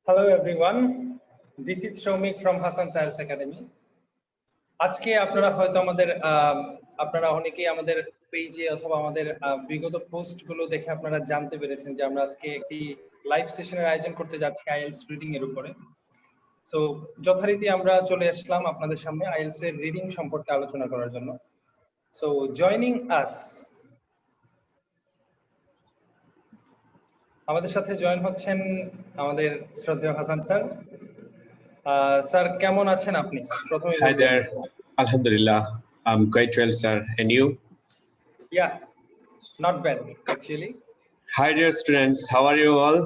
Hello everyone, this is Shomik from HASAN'S IELTS Academy. আজকে আপনারা হয়তো আপনারা অনেকেই আমাদের পেজে অথবা আমাদের বিগত পোস্টগুলো দেখে আপনারা জানতে পেরেছেন যে আমরা আজকে একটি লাইভ সেশনের আয়োজন করতে যাচ্ছি IELTS রিডিং এর উপরে। সো যথারীতি আমরা চলে আসলাম আপনাদের সামনে IELTS এর রিডিং সম্পর্কে আলোচনা করার জন্য। সো জয়নিং আস, আমাদের সাথে জয়েন হচ্ছেন আমাদের শ্রদ্ধেয় হাসান স্যার। স্যার কেমন আছেন আপনি? প্রথমে Hi there. Alhamdulillah. I'm quite well, sir. And you? Yeah, not bad actually. Hi dear students. How are you all?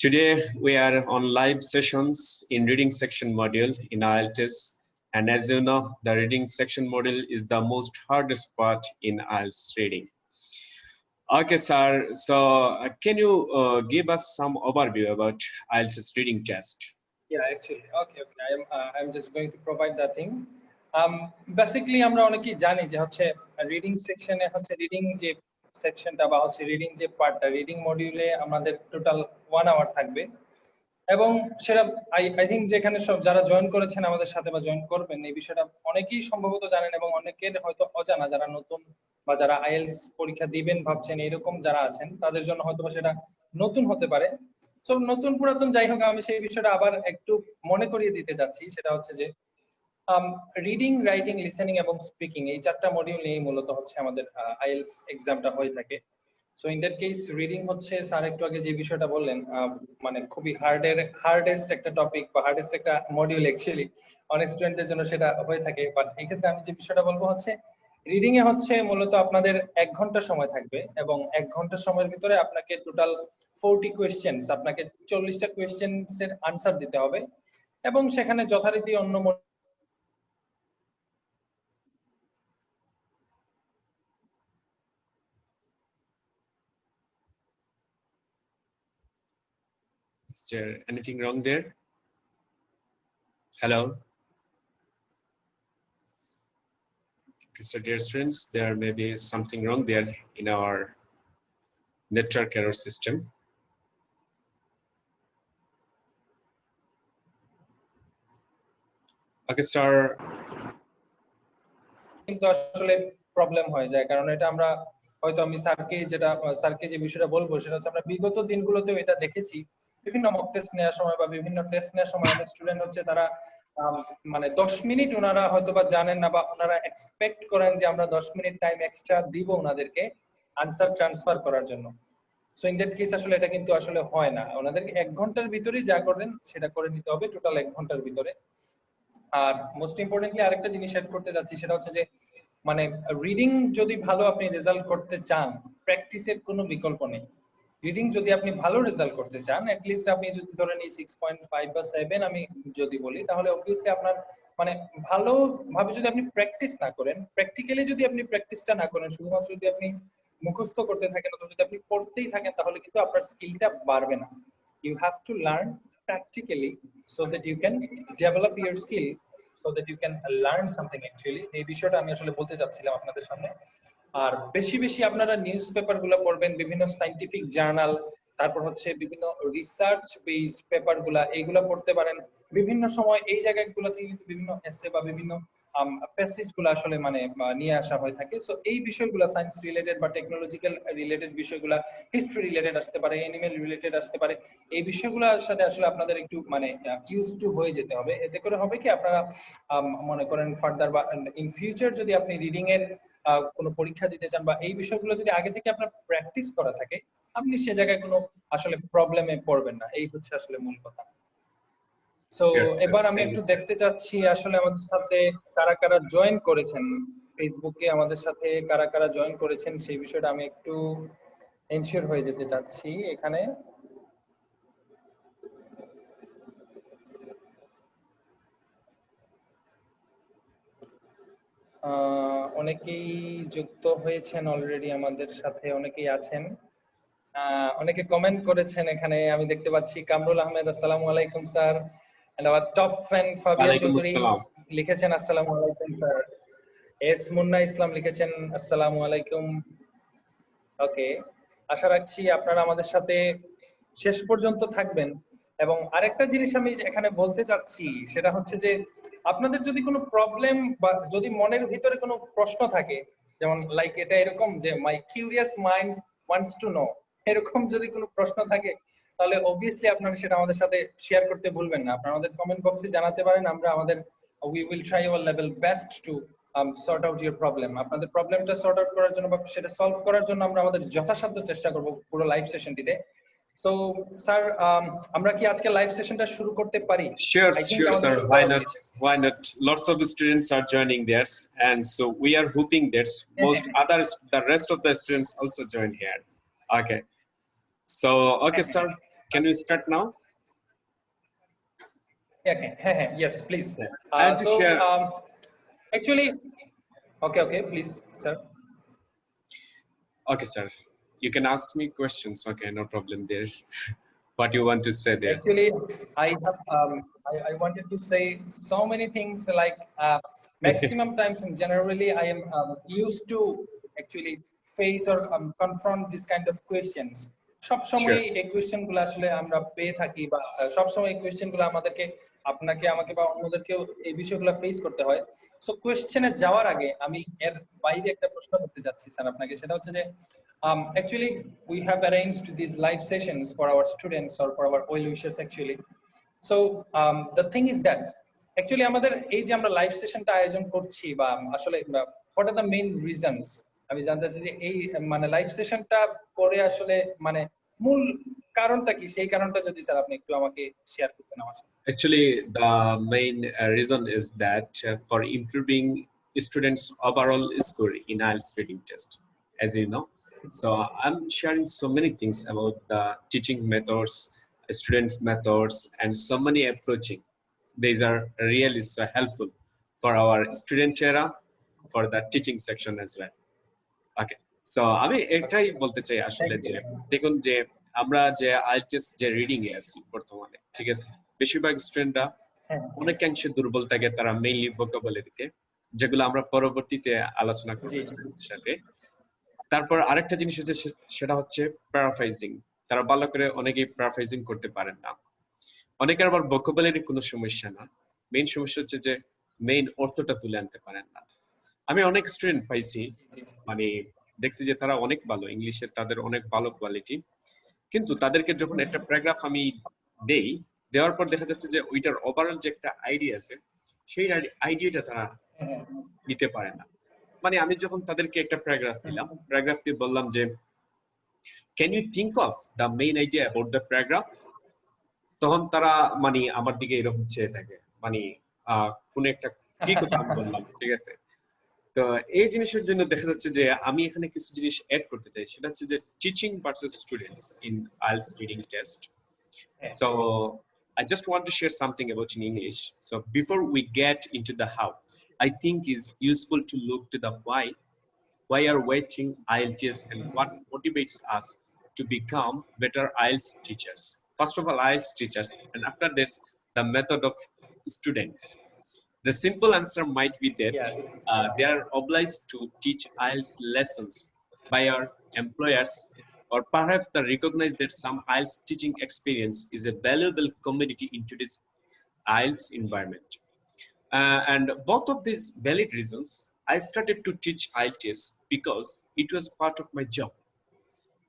Today we are on live sessions in reading section module in IELTS. And as you know, the reading section module is the most hardest part in IELTS reading. Okay, sir. So can you give us some overview about IELTS reading test? Yeah, actually, okay. I'm just going to provide that thing. Basically, আমরা অনেকেই জানি যে হচ্ছে reading সেকশনে হচ্ছে reading যে সেকশনটা বা হচ্ছে রিডিং যে পার্টটা রিডিং মডিউলে আমাদের টোটাল 1 আওয়ার থাকবে এবং সেটা আই থিঙ্ক যেখানে সব যারা জয়েন করেছেন আমাদের সাথে বা জয়েন করবেন এই বিষয়টা অনেকেই সম্ভবত জানেন এবং অনেকের হয়তো অজানা, যারা নতুন বা যারা আইএলটিএস পরীক্ষা দিবেন ভাবছেন এরকম যারা আছেন তাদের জন্য হয়তো সেটা নতুন হতে পারে। সো নতুন পুরাতন যাই হোক, আমি সেই বিষয়টা আবার একটু মনে করিয়ে দিতে যাচ্ছি। সেটা হচ্ছে যে রিডিং, রাইটিং, লিসেনিং এবং স্পিকিং এই 4টা মডিউল নিয়ে মূলত হচ্ছে আমাদের আইএলটিএস এক্সামটা হয়ে থাকে। So in that case reading হচ্ছে স্যার একটু আগে যে বিষয়টা বললেন, মানে খুবই হার্ডেস্ট একটা টপিক বা হার্ডেস্ট একটা মডিউল অ্যাকচুয়ালি অনেক স্টুডেন্টদের জন্য সেটা হয়ে থাকে। বাট এই ক্ষেত্রে আমি যে বিষয়টা বলবো হচ্ছে রিডিং এ হচ্ছে মূলত আপনাদের 1 ঘন্টা সময় থাকবে এবং 1 ঘন্টা সময়ের ভিতরে আপনাকে টোটাল 40 কোয়েশ্চেন্স, আপনাকে 40টা কোয়েশ্চেন্স এর আনসার দিতে হবে এবং সেখানে যথারীতি অন্য Is there anything wrong there? Hello? Okay, so dear students, there may be something wrong there in our network error system. Okay, sir. কিন্তু আসলে প্রবলেম হয়ে যায়, কারণ এটা আমরা হয়তো আমি স্যারকে যে বিষয়টা বলবো সেটা হচ্ছে আমরা বিগত দিনগুলোতেও এটা দেখেছি। বিভিন্ন মক টেস্ট নেওয়ার সময় বা বিভিন্ন টেস্ট নেওয়ার সময় অনেক স্টুডেন্ট হচ্ছে তারা মানে 10 মিনিট ওনারা হয়তো বা জানেন না বা ওনারা এক্সপেক্ট করেন যে আমরা 10 মিনিট টাইম এক্সট্রা দিব ওনাদেরকে আনসার ট্রান্সফার করার জন্য। সো ইন দ্যাট কেস আসলে এটা কিন্তু আসলে হয় না, ওনাদেরকে 1 ঘন্টার ভিতরেই যা করেন সেটা করে নিতে হবে টোটাল 1 ঘন্টার ভিতরে। আর মোস্ট ইম্পর্টেন্টলি আরেকটা জিনিস অ্যাড করতে যাচ্ছি, সেটা হচ্ছে যে মানে রিডিং যদি ভালো আপনি রেজাল্ট করতে চান, প্র্যাকটিসের কোনো বিকল্প নেই। রিডিং যদি আপনি ভালো রেজাল্ট করতে চান, এট লিস্ট আপনি যদি ধরেন এই 6.5 বা 7 আমি যদি বলি, তাহলে অবভিয়াসলি আপনার মানে ভালোভাবে যদি আপনি প্র্যাকটিস না করেন, প্র্যাকটিক্যালি যদি আপনি প্র্যাকটিসটা না করেন, শুধুমাত্র যদি আপনি মুখস্থ করতে থাকেন অথবা যদি আপনি পড়তেই থাকেন, তাহলে কিন্তু আপনার স্কিলটা বাড়বে না। You have to learn practically so that you can develop your skill so that you can learn something actually। এই বিষয়টা আমি আসলে বলতে চাচ্ছিলাম আপনাদের সামনে। আর বেশি বেশি আপনারা নিউজ পেপার গুলো পড়বেন, বিভিন্ন সায়েন্টিফিক জার্নাল, তারপর হচ্ছে বিভিন্ন রিসার্চ বেসড পেপার গুলা, এইগুলা পড়তে পারেন। বিভিন্ন সময় এই জায়গাগুলো থেকে কিন্তু বিভিন্ন এসে বা বিভিন্ন প্যাসেজ গুলো আসলে মানে নিয়ে আসা হয়ে থাকে। সো এই বিষয়গুলো সায়েন্স রিলেটেড বা টেকনোলজিক্যাল রিলেটেড বিষয়গুলো, হিস্ট্রি রিলেটেড আসতে পারে, অ্যানিমেল রিলেটেড আসতে পারে, এই বিষয়গুলোর সাথে আসলে আপনাদের একটু মানে ইউজ টু হয়ে যেতে হবে। এতে করে হবে কি আপনারা মনে করেন ফার্দার বা ইন ফিউচার যদি আপনি রিডিং এর কোনো পরীক্ষা দিতে চান বা এই বিষয়গুলো যদি আগে থেকে আপনার প্র্যাকটিস করা থাকে, আপনি সে জায়গায় কোনো আসলে প্রবলেমে পড়বেন না। এই হচ্ছে আসলে মূল কথা। সো এবার আমি একটু দেখতে চাচ্ছি আসলে আমাদের সাথে কারা কারা জয়েন করেছেন, ফেসবুকে আমাদের সাথে কারা কারা জয়েন করেছেন সেই বিষয়টা আমি একটু এনশিওর হয়ে যেতে চাচ্ছি। এখানে অনেকেই যুক্ত হয়েছেন অলরেডি আমাদের সাথে, অনেকেই আছেন, অনেকে কমেন্ট করেছেন। এখানে আমি দেখতে পাচ্ছি কামরুল আহমেদ, আসসালামু আলাইকুম sir. And our top fan Fabia Chowdhury লিখেছেন আসসালামু আলাইকুম স্যার। এস মুন্না ইসলাম লিখেছেন আসসালামু আলাইকুম। ওকে, আশা রাখছি আপনারা আমাদের সাথে শেষ পর্যন্ত থাকবেন এবং আরেকটা জিনিস আমি এখানে বলতে চাচ্ছি সেটা হচ্ছে যে আপনাদের যদি কোনো প্রবলেম বা যদি মনের ভিতরে কোনো প্রশ্ন থাকে, যেমন লাইক এটা এরকম যে my curious mind wants to know, এরকম যদি কোনো প্রশ্ন থাকে তাহলে অবভিয়াসলি আপনারা সেটা আমাদের সাথে শেয়ার করতে ভুলবেন না। আপনারা আমাদের কমেন্ট বক্সে জানাতে পারেন, আমরা আমাদের we will try our level best to sort out your problem. আপনাদের প্রবলেমটা সর্ট আউট করার জন্য বা সেটা সলভ করার জন্য আমরা আমাদের যথাসাধ্য চেষ্টা করব পুরো লাইভ সেশনটিতে। সো স্যার, আমরা কি আজকে লাইভ সেশনটা শুরু করতে পারি? Sure, আই থিংক sure, আমাদের sir. শুরু Why করা not? উচিত। Why not? Lots of students are joining theirs, and so we are hoping that most others, the rest of the students also join here. Okay. So, okay, sir. Can we start now? হ্যাঁ, yes please. Yeah. And to So share. actually, okay, please sir. Okay, sir. You can ask me questions. Okay, no problem there. What you want to say there? Actually, I have I wanted to say so many things like maximum times and generally I am used to actually face or confront this kind of questions. সব সময় Sure. এই question গুলো আসলে আমরা পেয়ে থাকি বা সব সময় এই কোয়েশ্চেন গুলো আমাদেরকে আপনাকে আমাকে বা অন্যদেরকেও এই বিষয়গুলো ফেস করতে হয়। সো কোয়েশ্চেনে যাওয়ার আগে আমি এর বাইরে একটা প্রশ্ন করতে যাচ্ছি স্যার আপনাকে, সেটা হচ্ছে যে actually we have arranged these live sessions for our students or for our well wishers actually. So the thing is that actually আমাদের এই যে আমরা লাইভ সেশনটা আয়োজন করছি বা আসলে what are the main reasons, আমি জানতে চাচ্ছি যে এই মানে লাইভ সেশনটা করে আসলে মানে মূল কারণটা কি, সেই কারণটা যদি স্যার আপনি একটু আমাকে শেয়ার করতেন আমার সাথে। Actually, the main reason is that for improving students' overall score in IELTS reading test, as you know. So I'm sharing so many things about the teaching methods, students' methods, and so many approaching. These are really so helpful for our student era, for the teaching section as well. Okay, so আমি এটাই বলতে চাই আসলে Thank যে you. দেখুন যে আমরা যে আইএলটিএস যে রিডিং এ আছি বর্তমানে, ঠিক আছে, বেশিরভাগ স্টুডেন্টরা হ্যাঁ, অনেকাংশে দুর্বল থাকে তারা মেইনলি ভোকাবুলারিতে, যেগুলো আমরা পরবর্তীতে আলোচনা করব জি স্টুডেন্টের সাথে। তারপর আরেকটা জিনিস হচ্ছে সেটা হচ্ছে প্যারাফ্রাইজিং। তারা ভালো করে অনেকেই প্যারাফ্রাইজিং করতে পারেন না। অনেকের আবার ভোকাবুলারি কোনো সমস্যা না, মেইন সমস্যা হচ্ছে যে মেইন অর্থটা তুলে আনতে পারেন না। আমি অনেক স্টুডেন্ট পাইছি, জি মানে দেখছি যে তারা অনেক ভালো ইংলিশে, তাদের অনেক ভালো কোয়ালিটি, কিন্তু তাদেরকে যখন একটা প্যারাগ্রাফ আমি দেই, দেওয়ার পর দেখা যাচ্ছে যে ওইটার ওভারঅল যে একটা আইডিয়া আছে, সেই আইডিয়াটা তারা হ্যাঁ, নিতে পারে না। মানে আমি যখন তাদেরকে একটা প্যারাগ্রাফ দিলাম, প্যারাগ্রাফ দিয়ে বললাম যে can you think of the main idea about the paragraph, তখন তারা মানে আমার দিকে এরকম চেয়ে থাকে, মানে কোন একটা কি কথা আমি বললাম, ঠিক আছে। তো এই জিনিসের জন্য দেখা যাচ্ছে যে আমি এখানে কিছু জিনিস অ্যাড করতে চাই, সেটা হচ্ছে যে teaching versus students in IELTS reading test. হ্যাঁ, So I just want to share something about in English. So before we get into the how, I think is useful to look to the why are watching IELTS and what motivates us to become better IELTS teachers. First of all, IELTS teachers, and after this, the method of students. The simple answer might be that yes. they are obliged to teach IELTS lessons by our employers, or perhaps they recognize that some IELTS teaching experience is a valuable commodity in today's IELTS environment. And both of these valid reasons, I started to teach IELTS because it was part of my job.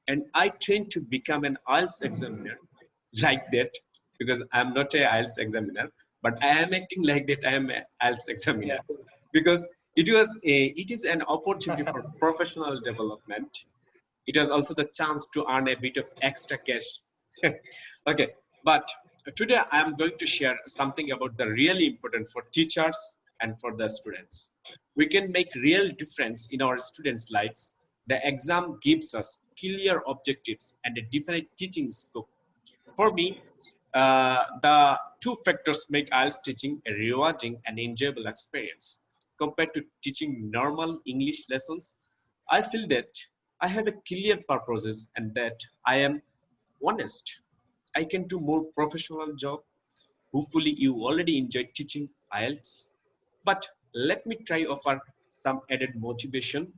And I trained to become an IELTS examiner like that, because I'm not a IELTS examiner, but I am acting like that I am an IELTS examiner, Yeah. because it is an opportunity for professional development. It was also the chance to earn a bit of extra cash. Okay, but today I am going to share something about the really important for teachers and for the students. We can make real difference in our students' lives. The exam gives us clear objectives and a definite teaching scope. For me, the two factors make IELTS teaching a rewarding and enjoyable experience. Compared to teaching normal English lessons, I feel that I have a clear purposes and that I am honest. I can do more professional job. Hopefully, you already enjoy teaching IELTS. But let me try offer some added motivation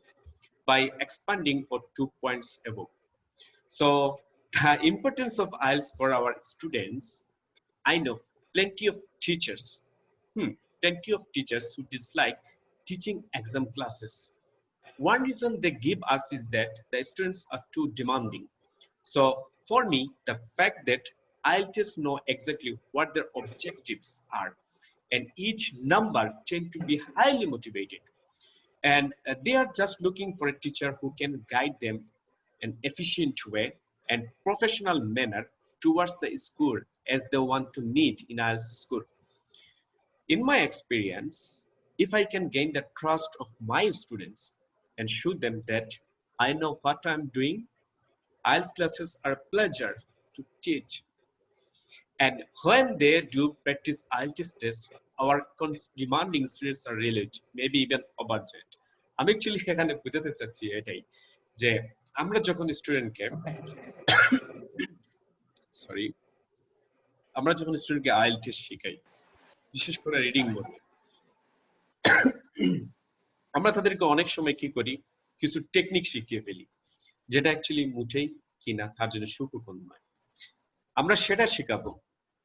by expanding on 2 points above. So the importance of IELTS for our students. I know plenty of teachers, plenty of teachers who dislike teaching exam classes. One reason they give us is that the students are too demanding. So for me, the fact that IELTS know exactly what their objectives are and each number tend to be highly motivated, and they are just looking for a teacher who can guide them in efficient way and professional manner towards the school as they want to need in IELTS school. In my experience, if I can gain the trust of my students and show them that I know what I'm doing, IELTS classes are a pleasure to teach. And when they do practice IELTS tests, our demanding students are relieved, maybe even overjoyed. আমি actually এখানে বুঝাতে চাচ্ছি এটাই যে আমরা যখন স্টুডেন্টকে sorry আমরা যখন স্টুডেন্টকে IELTS শেখাই, বিশেষ করে রিডিং বলতে, আমরা তাদেরকে অনেক সময় কি করি, কিছু টেকনিক শিখিয়ে ফেলি যেটা অ্যাকচুয়ালি মুঠেই কিনা তার জন্য সুখকর নয়। আমরা সেটা শেখাবো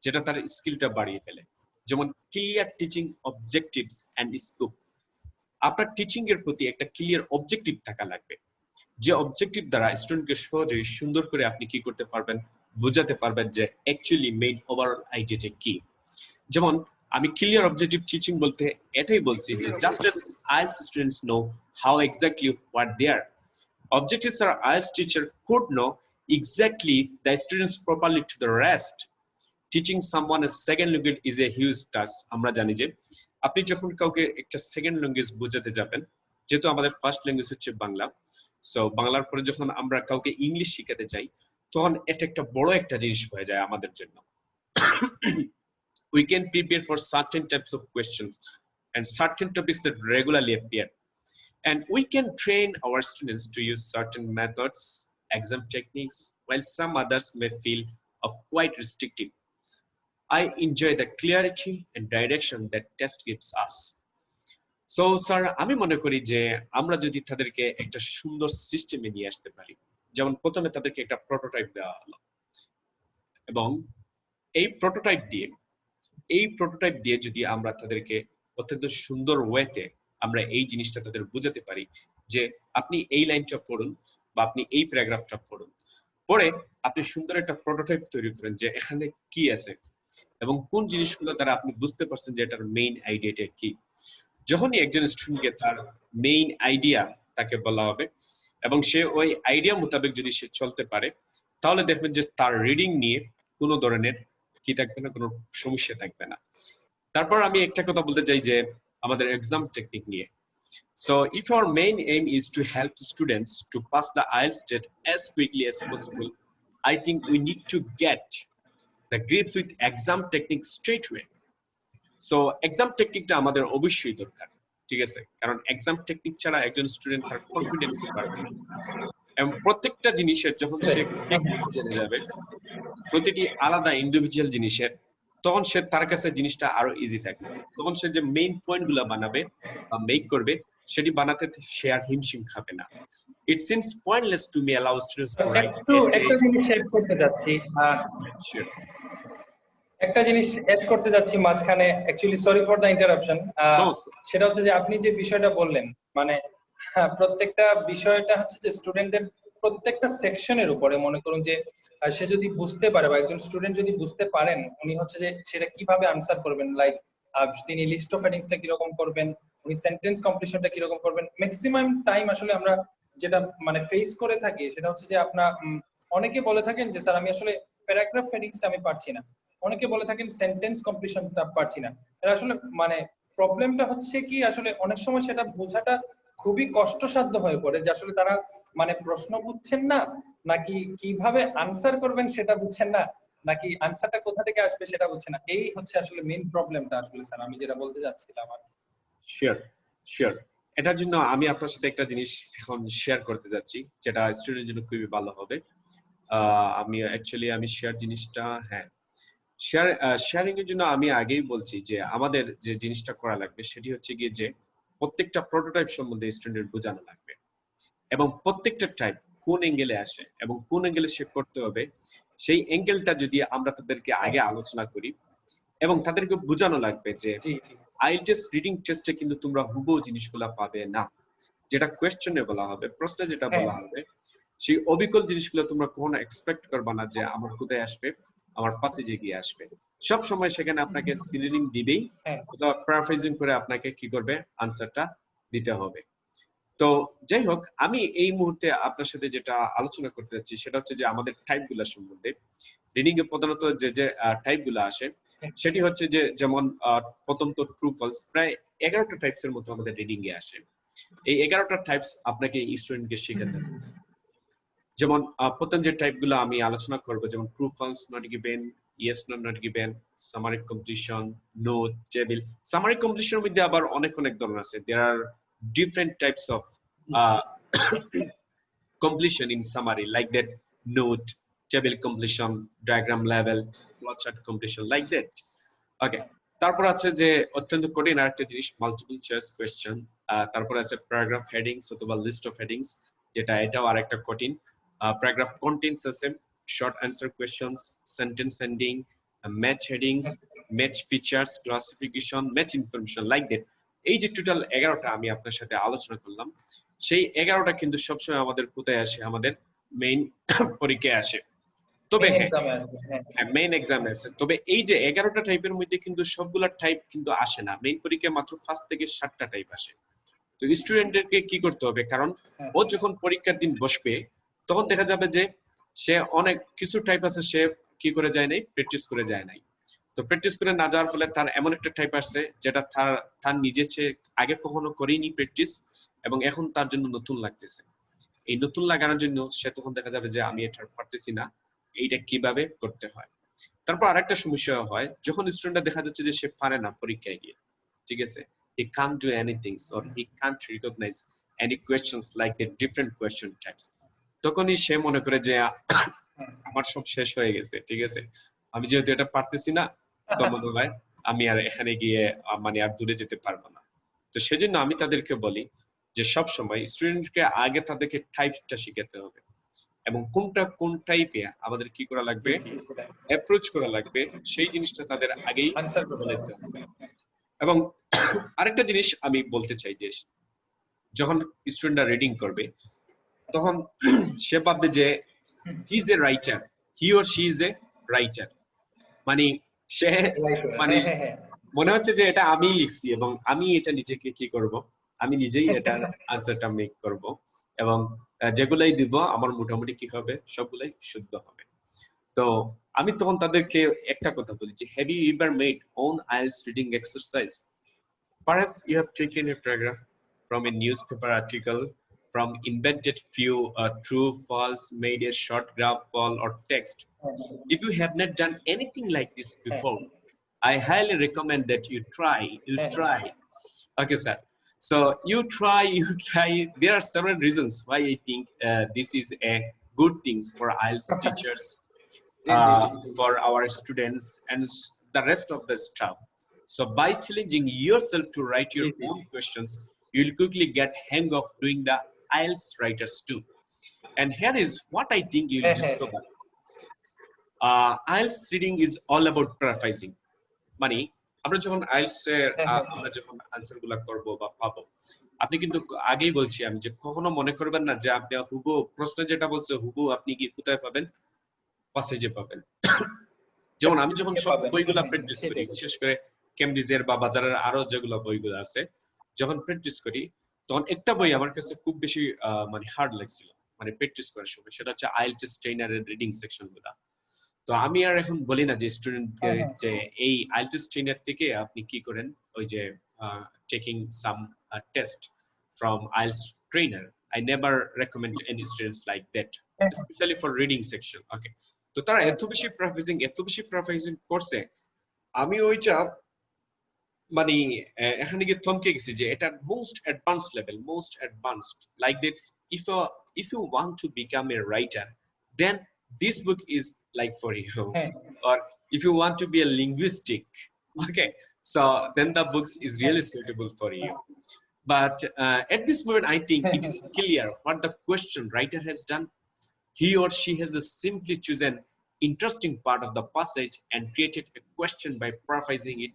যেটা তার স্কিলটা বাড়িয়ে ফেলে, যেমন clear teaching objectives and scope. আপনার টিচিং এর প্রতি একটা ক্লিয়ার অবজেক্টিভ থাকা লাগবে, যে অবজেক্টিভ দ্বারা স্টুডেন্টকে সহজেই সুন্দর করে আপনি কি করতে পারবেন, বোঝাতে পারবেন যে অ্যাকচুয়ালি মেইন ওভারঅল আইডিয়াটা কি। যেমন আমি ক্লিয়ার অবজেক্টিভ টিচিং বলতে এটাই বলছি যে just as IELTS students know how exactly what they are, objectives are IELTS teacher could know exactly the students properly to the rest. Teaching someone a second language is a huge task. আমরা জানি যে আপনি যখন কাউকে একটা second language বোঝাতে যাবেন, যেহেতু আমাদের ফার্স্ট ল্যাঙ্গুয়েজ হচ্ছে বাংলা, সো বাংলার পরে যখন আমরা কাউকে ইংলিশ শেখাতে যাই তখন এটা একটা বড় একটা জিনিস হয়ে যায় আমাদের জন্য। We can prepare for certain types of questions and certain topics that regularly appear, and we can train our students to use certain methods, exam techniques, while some others may feel of quite restrictive. I enjoy the clarity and direction that test gives us. So sir, আমি মনে করি যে আমরা যদি তাদেরকে একটা সুন্দর সিস্টেমে নিয়ে আসতে পারি, যেমন প্রথমে তাদেরকে একটা প্রোটোটাইপ দেওয়া হলো, এবং এই প্রোটোটাইপ দিয়ে যদি আমরা তাদেরকে অত্যন্ত সুন্দর ওয়েতে আমরা এই জিনিসটা তাদের বোঝাতে পারি যে আপনি এই লাইনটা পড়ুন বা আপনি এই প্যারাগ্রাফটা পড়ুন, পরে আপনি সুন্দর একটা প্রোটোটাইপ তৈরি করেন যে এখানে কি আছে এবং কোন জিনিসগুলো দ্বারা আপনি বুঝতে পারছেন যে এটার মেইন আইডিয়াটা কি। যখনই একজন স্টুডেন্টকে তার মেইন আইডিয়া তাকে বলা হবে এবং সে ওই আইডিয়া মোতাবেক যদি সে চলতে পারে, তাহলে দেখবেন যে তার রিডিং নিয়ে কোনো ধরনের কি থাকবে না, কোনো সমস্যা থাকবে না। তারপর আমি একটা কথা বলতে চাই যে আমাদের এক্সাম টেকনিক নিয়ে। So if our main aim is to help students to pass the IELTS test as quickly as possible, I think we need to get the grip with exam technique straight away. So exam technique টা আমাদের অবশ্যই দরকার, ঠিক আছে, কারণ exam technique ছাড়া একজন student তার কনফিডেন্স বাড়বে না। এবং প্রত্যেকটা জিনিসের যখন সে টেকনিক জেনে যাবে, প্রতিটি আলাদা ইন্ডিভিজুয়াল জিনিসের, তখন সে তার কাছে জিনিসটা আরো ইজি থাকবে। তখন সে যে মেইন পয়েন্টগুলো বানাবে বা মেক করবে, সেটি বানাতে সে আর হিমশিম খাবে না। It seems pointless to me allow students to write essays. একটা জিনিস এড করতে যাচ্ছি, Sure. একটা জিনিস এড করতে যাচ্ছি মাঝখানে, actually sorry for the interruption. No, sir. সেটা হচ্ছে যে আপনি যে বিষয়টা বললেন, মানে প্রত্যেকটা বিষয়টা হচ্ছে যে স্টুডেন্টদের প্রত্যেকটা সেকশনের উপরে, মনে করুন যে সে যদি বুঝতে পারে বা একজন স্টুডেন্ট যদি বুঝতে পারেন উনি হচ্ছে যে সেটা কিভাবে আনসার করবেন, লাইক তিনি লিস্ট অফ হেডিংসটা কিরকম করবেন, উনি সেন্টেন্স কমপ্লিশনটা কিরকম করবেন। ম্যাক্সিমাম টাইম আসলে আমরা যেটা মানে ফেস করে থাকি সেটা হচ্ছে যে আপনার অনেকে বলে থাকেন যে স্যার আমি আসলে প্যারাগ্রাফ হেডিংসটা আমি পারছি না, অনেকে বলে থাকেন সেন্টেন্স কমপ্লিশনটা পারছি না। এটা আসলে মানে প্রবলেমটা হচ্ছে কি, আসলে অনেক সময় সেটা বোঝাটা খুবই কষ্টসাধ্য হয়ে পড়ে, যে আসলে তারা মানে প্রশ্ন বুঝছেন না, নাকি কিভাবে আনসার করবেন সেটা বুঝছেন না, নাকি আনসারটা কোথা থেকে আসবে সেটা বুঝছেন না। এই হচ্ছে আসলে মেইন প্রবলেমটা আসলে স্যার আমি যেটা বলতে যাচ্ছিলাম। শিওর এটার জন্য আমি আপনার সাথে একটা জিনিস এখন শেয়ার করতে যাচ্ছি যেটা স্টুডেন্টের জন্য খুবই ভালো হবে। আমি শেয়ার জিনিসটা, হ্যাঁ, শেয়ারিং এর জন্য আমি আগেই বলছি যে আমাদের যে জিনিসটা করা লাগবে সেটি হচ্ছে গিয়ে যে প্রত্যেকটা প্রোটোটাইপ সম্বন্ধে স্টুডেন্ট বোঝানো লাগবে, এবং প্রত্যেকটা টাইপ কোন অ্যাঙ্গেলে আসে এবং কোন অ্যাঙ্গেলে সে করতে হবে সেই অ্যাঙ্গেলটা যদি আমরা তাদেরকে আগে আলোচনা করি, এবং তাদেরকে বোঝানো লাগবে যে জি জি আইএলটিএস রিডিং টেস্টে কিন্তু তোমরা হুবহু জিনিসগুলা পাবে না, যেটা কোয়েশ্চনে বলা হবে, প্রশ্নে যেটা হ্যাঁ বলা হবে সেই অবিকল জিনিসগুলো তোমরা কখনো এক্সপেক্ট করবে না যে আমার কোথায় আসবে, আমার প্যাসেজে গিয়ে আসবে। সব সময় সেখানে আপনাকে সিনোনিম দিবেই হ্যাঁ অথবা প্যারাফ্রেজিং করে আপনাকে কি করবে, আনসারটা দিতে হবে। তো যাই হোক, আমি এই মুহূর্তে আপনার সাথে যেটা আলোচনা করতে যাচ্ছি সেটা হচ্ছে যে আমাদের টাইপ গুলা সম্বন্ধে। রিডিং এ প্রধানত যে যে টাইপ গুলা আসে সেটি হচ্ছে যে যেমন প্রথম তো ট্রু ফলস, প্রায় 11টা টাইপস এর মতো আমাদের রিডিং এ আসে। এই 11টা টাইপস আপনাকে স্টুডেন্টকে শেখাতে হবে। যেমন প্রথম যে টাইপ গুলো আমি আলোচনা করব, যেমন true false, not given, yes not given, summary completion, no, table. Summary কমপ্লিশনের মধ্যে আবার অনেক অনেক ধরনের আছে। There are different types of completion in summary, like that: note, table completion, diagram level, flowchart completion, like that. Okay, তারপর আছে যে অত্যন্ত কঠিন আরেকটা জিনিস, মাল্টিপল চয়েস কোয়েশ্চেন। তারপর আছে প্যারাগ্রাফ হেডিংস অথবা লিস্ট অফ হেডিংস, যেটা এটাও আরেকটা কঠিন। প্যারাগ্রাফ কন্টেন্টস আছে, short answer questions, sentence ending, match headings, match features, classification, match information, like that. এই যে টোটাল 11টা আমি আপনার সাথে আলোচনা করলাম, সেই 11টা কিন্তু সবসময় আমাদের কোথায় আসে, আমাদের মেইন পরীক্ষায় আসে। তবে হ্যাঁ, এক্সামে আসবে হ্যাঁ মেইন এক্সামে আছে। তবে এই যে 11টা টাইপের মধ্যে কিন্তু সবগুলা টাইপ কিন্তু আসে না, মেইন পরীক্ষায় মাত্র 5 থেকে 7টা টাইপ আসে। তো স্টুডেন্টদেরকে কি করতে হবে, কারণ ও যখন পরীক্ষার দিন বসবে তখন দেখা যাবে যে সে অনেক কিছু টাইপ আছে সে কি করে যায় নাই, প্র্যাকটিস করে যায় নাই। তো প্র্যাকটিস করে না যাওয়ার ফলে তার এমন একটা টাইপ আসছে যেটা তার নিজে সে আগে কখনো করেনি প্র্যাকটিস, এবং এখন তার জন্য নতুন লাগতেছে। এই নতুন লাগানোর জন্য সে তখন দেখা যাবে যে আমি এটা পারতেছি না, এইটা কিভাবে করতে হয়। তারপর আরেকটা সমস্যা হয়, যখন স্টুডেন্টরা দেখা যাচ্ছে যে সে পারে না পরীক্ষায় গিয়ে, ঠিক আছে, he can't do anything or he can't recognize any questions like the different question types, তখনই সে মনে করে যে আমার সব শেষ হয়ে গেছে, ঠিক আছে, আমি যেহেতু এটা পারতেছি না, সো মনে হয় আমি আর এখানে গিয়ে মানে আর দূরে যেতে পারবো না। তো সেজন্য আমি তাদেরকে বলি যে সব সময় স্টুডেন্টকে আগে তাদেরকে টাইপটা শিখাতে হবে, এবং কোনটা কোন টাইপে আমাদের কি করা লাগবে, অ্যাপ্রোচ করা লাগবে, সেই জিনিসটা তাদের আগেই আনসার করতে বলে হবে দিতে হবে। এবং আরেকটা জিনিস আমি বলতে চাই যে যখন স্টুডেন্টরা রিডিং করবে তখন সে ভাববে যে he is a writer, he or she is a writer, মানে সে মানে হ্যাঁ হ্যাঁ হ্যাঁ মনে হচ্ছে যে এটা আমি লিখছি এবং আমি এটা নিজেকে কি করব, আমি নিজেই এটার আনসারটা মেক করব, এবং যেগুলাই দিব আমার মোটামুটি কি হবে, সবগুলাই শুদ্ধ হবে। তো আমি তখন তাদেরকে একটা কথা বলি যে have you ever made on IELTS reading exercise? Perhaps you have taken a paragraph from a newspaper article, from invented few true, false, made a short graph, fall, or text. If you have not done anything like this before, I highly recommend that you try. You try. Okay, sir. So you try. You try. There are several reasons why I think this is a good thing for IELTS teachers, for our students, and the rest of the staff. So by challenging yourself to write your own questions, you will quickly get hang of doing the IELTS writers too. And here is what I think you will discover. IELTS reading is all about paraphrasing. মানে আমরা যখন IELTS এর আমরা যখন answer গুলা করবো বা পাবো, আপনি কিন্তু আগেই বলছি আমি যে কখনো মনে করবেন না যে আপনি হুবহু প্রশ্ন যেটা বলছে হুবহু আপনি কি কোথায় পাবেন, প্যাসেজে পাবেন। যেমন আমি যখন সব বইগুলা প্র্যাকটিস করি, বিশেষ করে কেমব্রিজের বা বাজারের আরো যেগুলো বইগুলো আছে, যখন প্র্যাকটিস করি তখন একটা বই আমার কাছে খুব বেশি মানে হার্ড লাগছিল মানে প্র্যাকটিস করার সময়, সেটা হচ্ছে আইএলটিএস ট্রেইনারের রিডিং সেকশন গুলা। তো আমি আর এখন বলি না যে স্টুডেন্টকে যে এই আইএলটিএস ট্রেইনার থেকে আপনি কি করেন, ওই যে taking some test from IELTS trainer. I never recommend to any students like that, especially for reading section. Okay, তো তারা এত বেশি প্রাফেজিং করছে, আমি ওইটা মানে এখানে গিয়ে থমকে গেছি যে এটা most advance level, most advanced, like that if you want to become a writer, then this book is like for you. Or if you want to be a linguistic, okay, so then the books is really suitable for you. But at this moment I think it is clear what the question writer has done. He or she has simply chosen interesting part of the passage and created a question by paraphrasing it.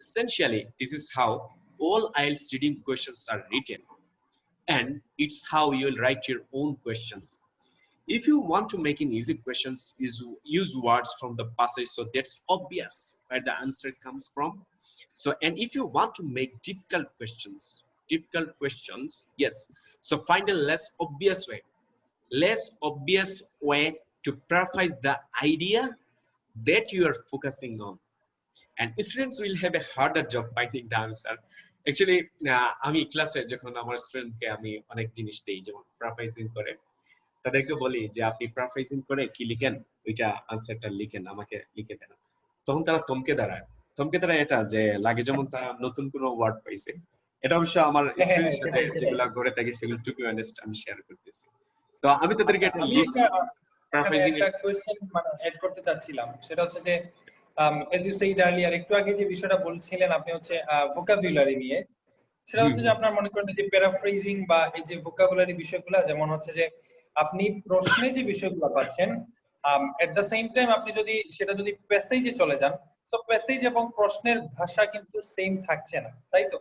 Essentially, this is how all IELTS reading questions are written, and it's how you'll write your own questions. If you want to make an easy questions, use words from the passage so that's obvious where the answer comes from. So, and if you want to make difficult questions, yes, so find a less obvious way to paraphrase the idea that you are focusing on, and students will have a harder job finding the answer. Actually, আমি ক্লাসে যখন আমার স্টুডেন্টকে আমি অনেক জিনিস দেই, যেমন প্যারাফ্রাইজিং করে, তাদেরকে বলি যে আপনি প্যারাফ্রাইজিং করে কি লিখেন, ওইটা আনসারটা লিখেন, আমাকে লিখে দেন। তখন তারা থমকে দাঁড়ায় এটা যে লাগে যেমন তারা নতুন কোনো ওয়ার্ড পাইছে। এটা অবশ্য আমার স্টুডেন্টের সাথে যেগুলো ঘরে থাকে সেগুলো টু বি অনেস্ট আমি শেয়ার করতেছি। তো আমি তাদেরকে একটা লিস্ট প্যারাফ্রাইজিং একটা কোশ্চেন মানে এড করতে চাচ্ছিলাম, সেটা হচ্ছে যে as you said earlier, একটু আগে যে বিষয়টা বলছিলেন আপনি হচ্ছে ভোকাবুলারি নিয়ে, সেটা হচ্ছে যে আপনার মনে করেন যে প্যারাফ্রেজিং বা এই যে ভোকাবুলারি বিষয়গুলো, যেমন হচ্ছে যে আপনি প্রশ্নে যে বিষয়গুলো পাচ্ছেন এট দ্য সেম টাইম আপনি যদি সেটা যদি প্যাসেজে চলে যান, সো প্যাসেজ এবং প্রশ্নের ভাষা কিন্তু সেম থাকছে না, তাই তো?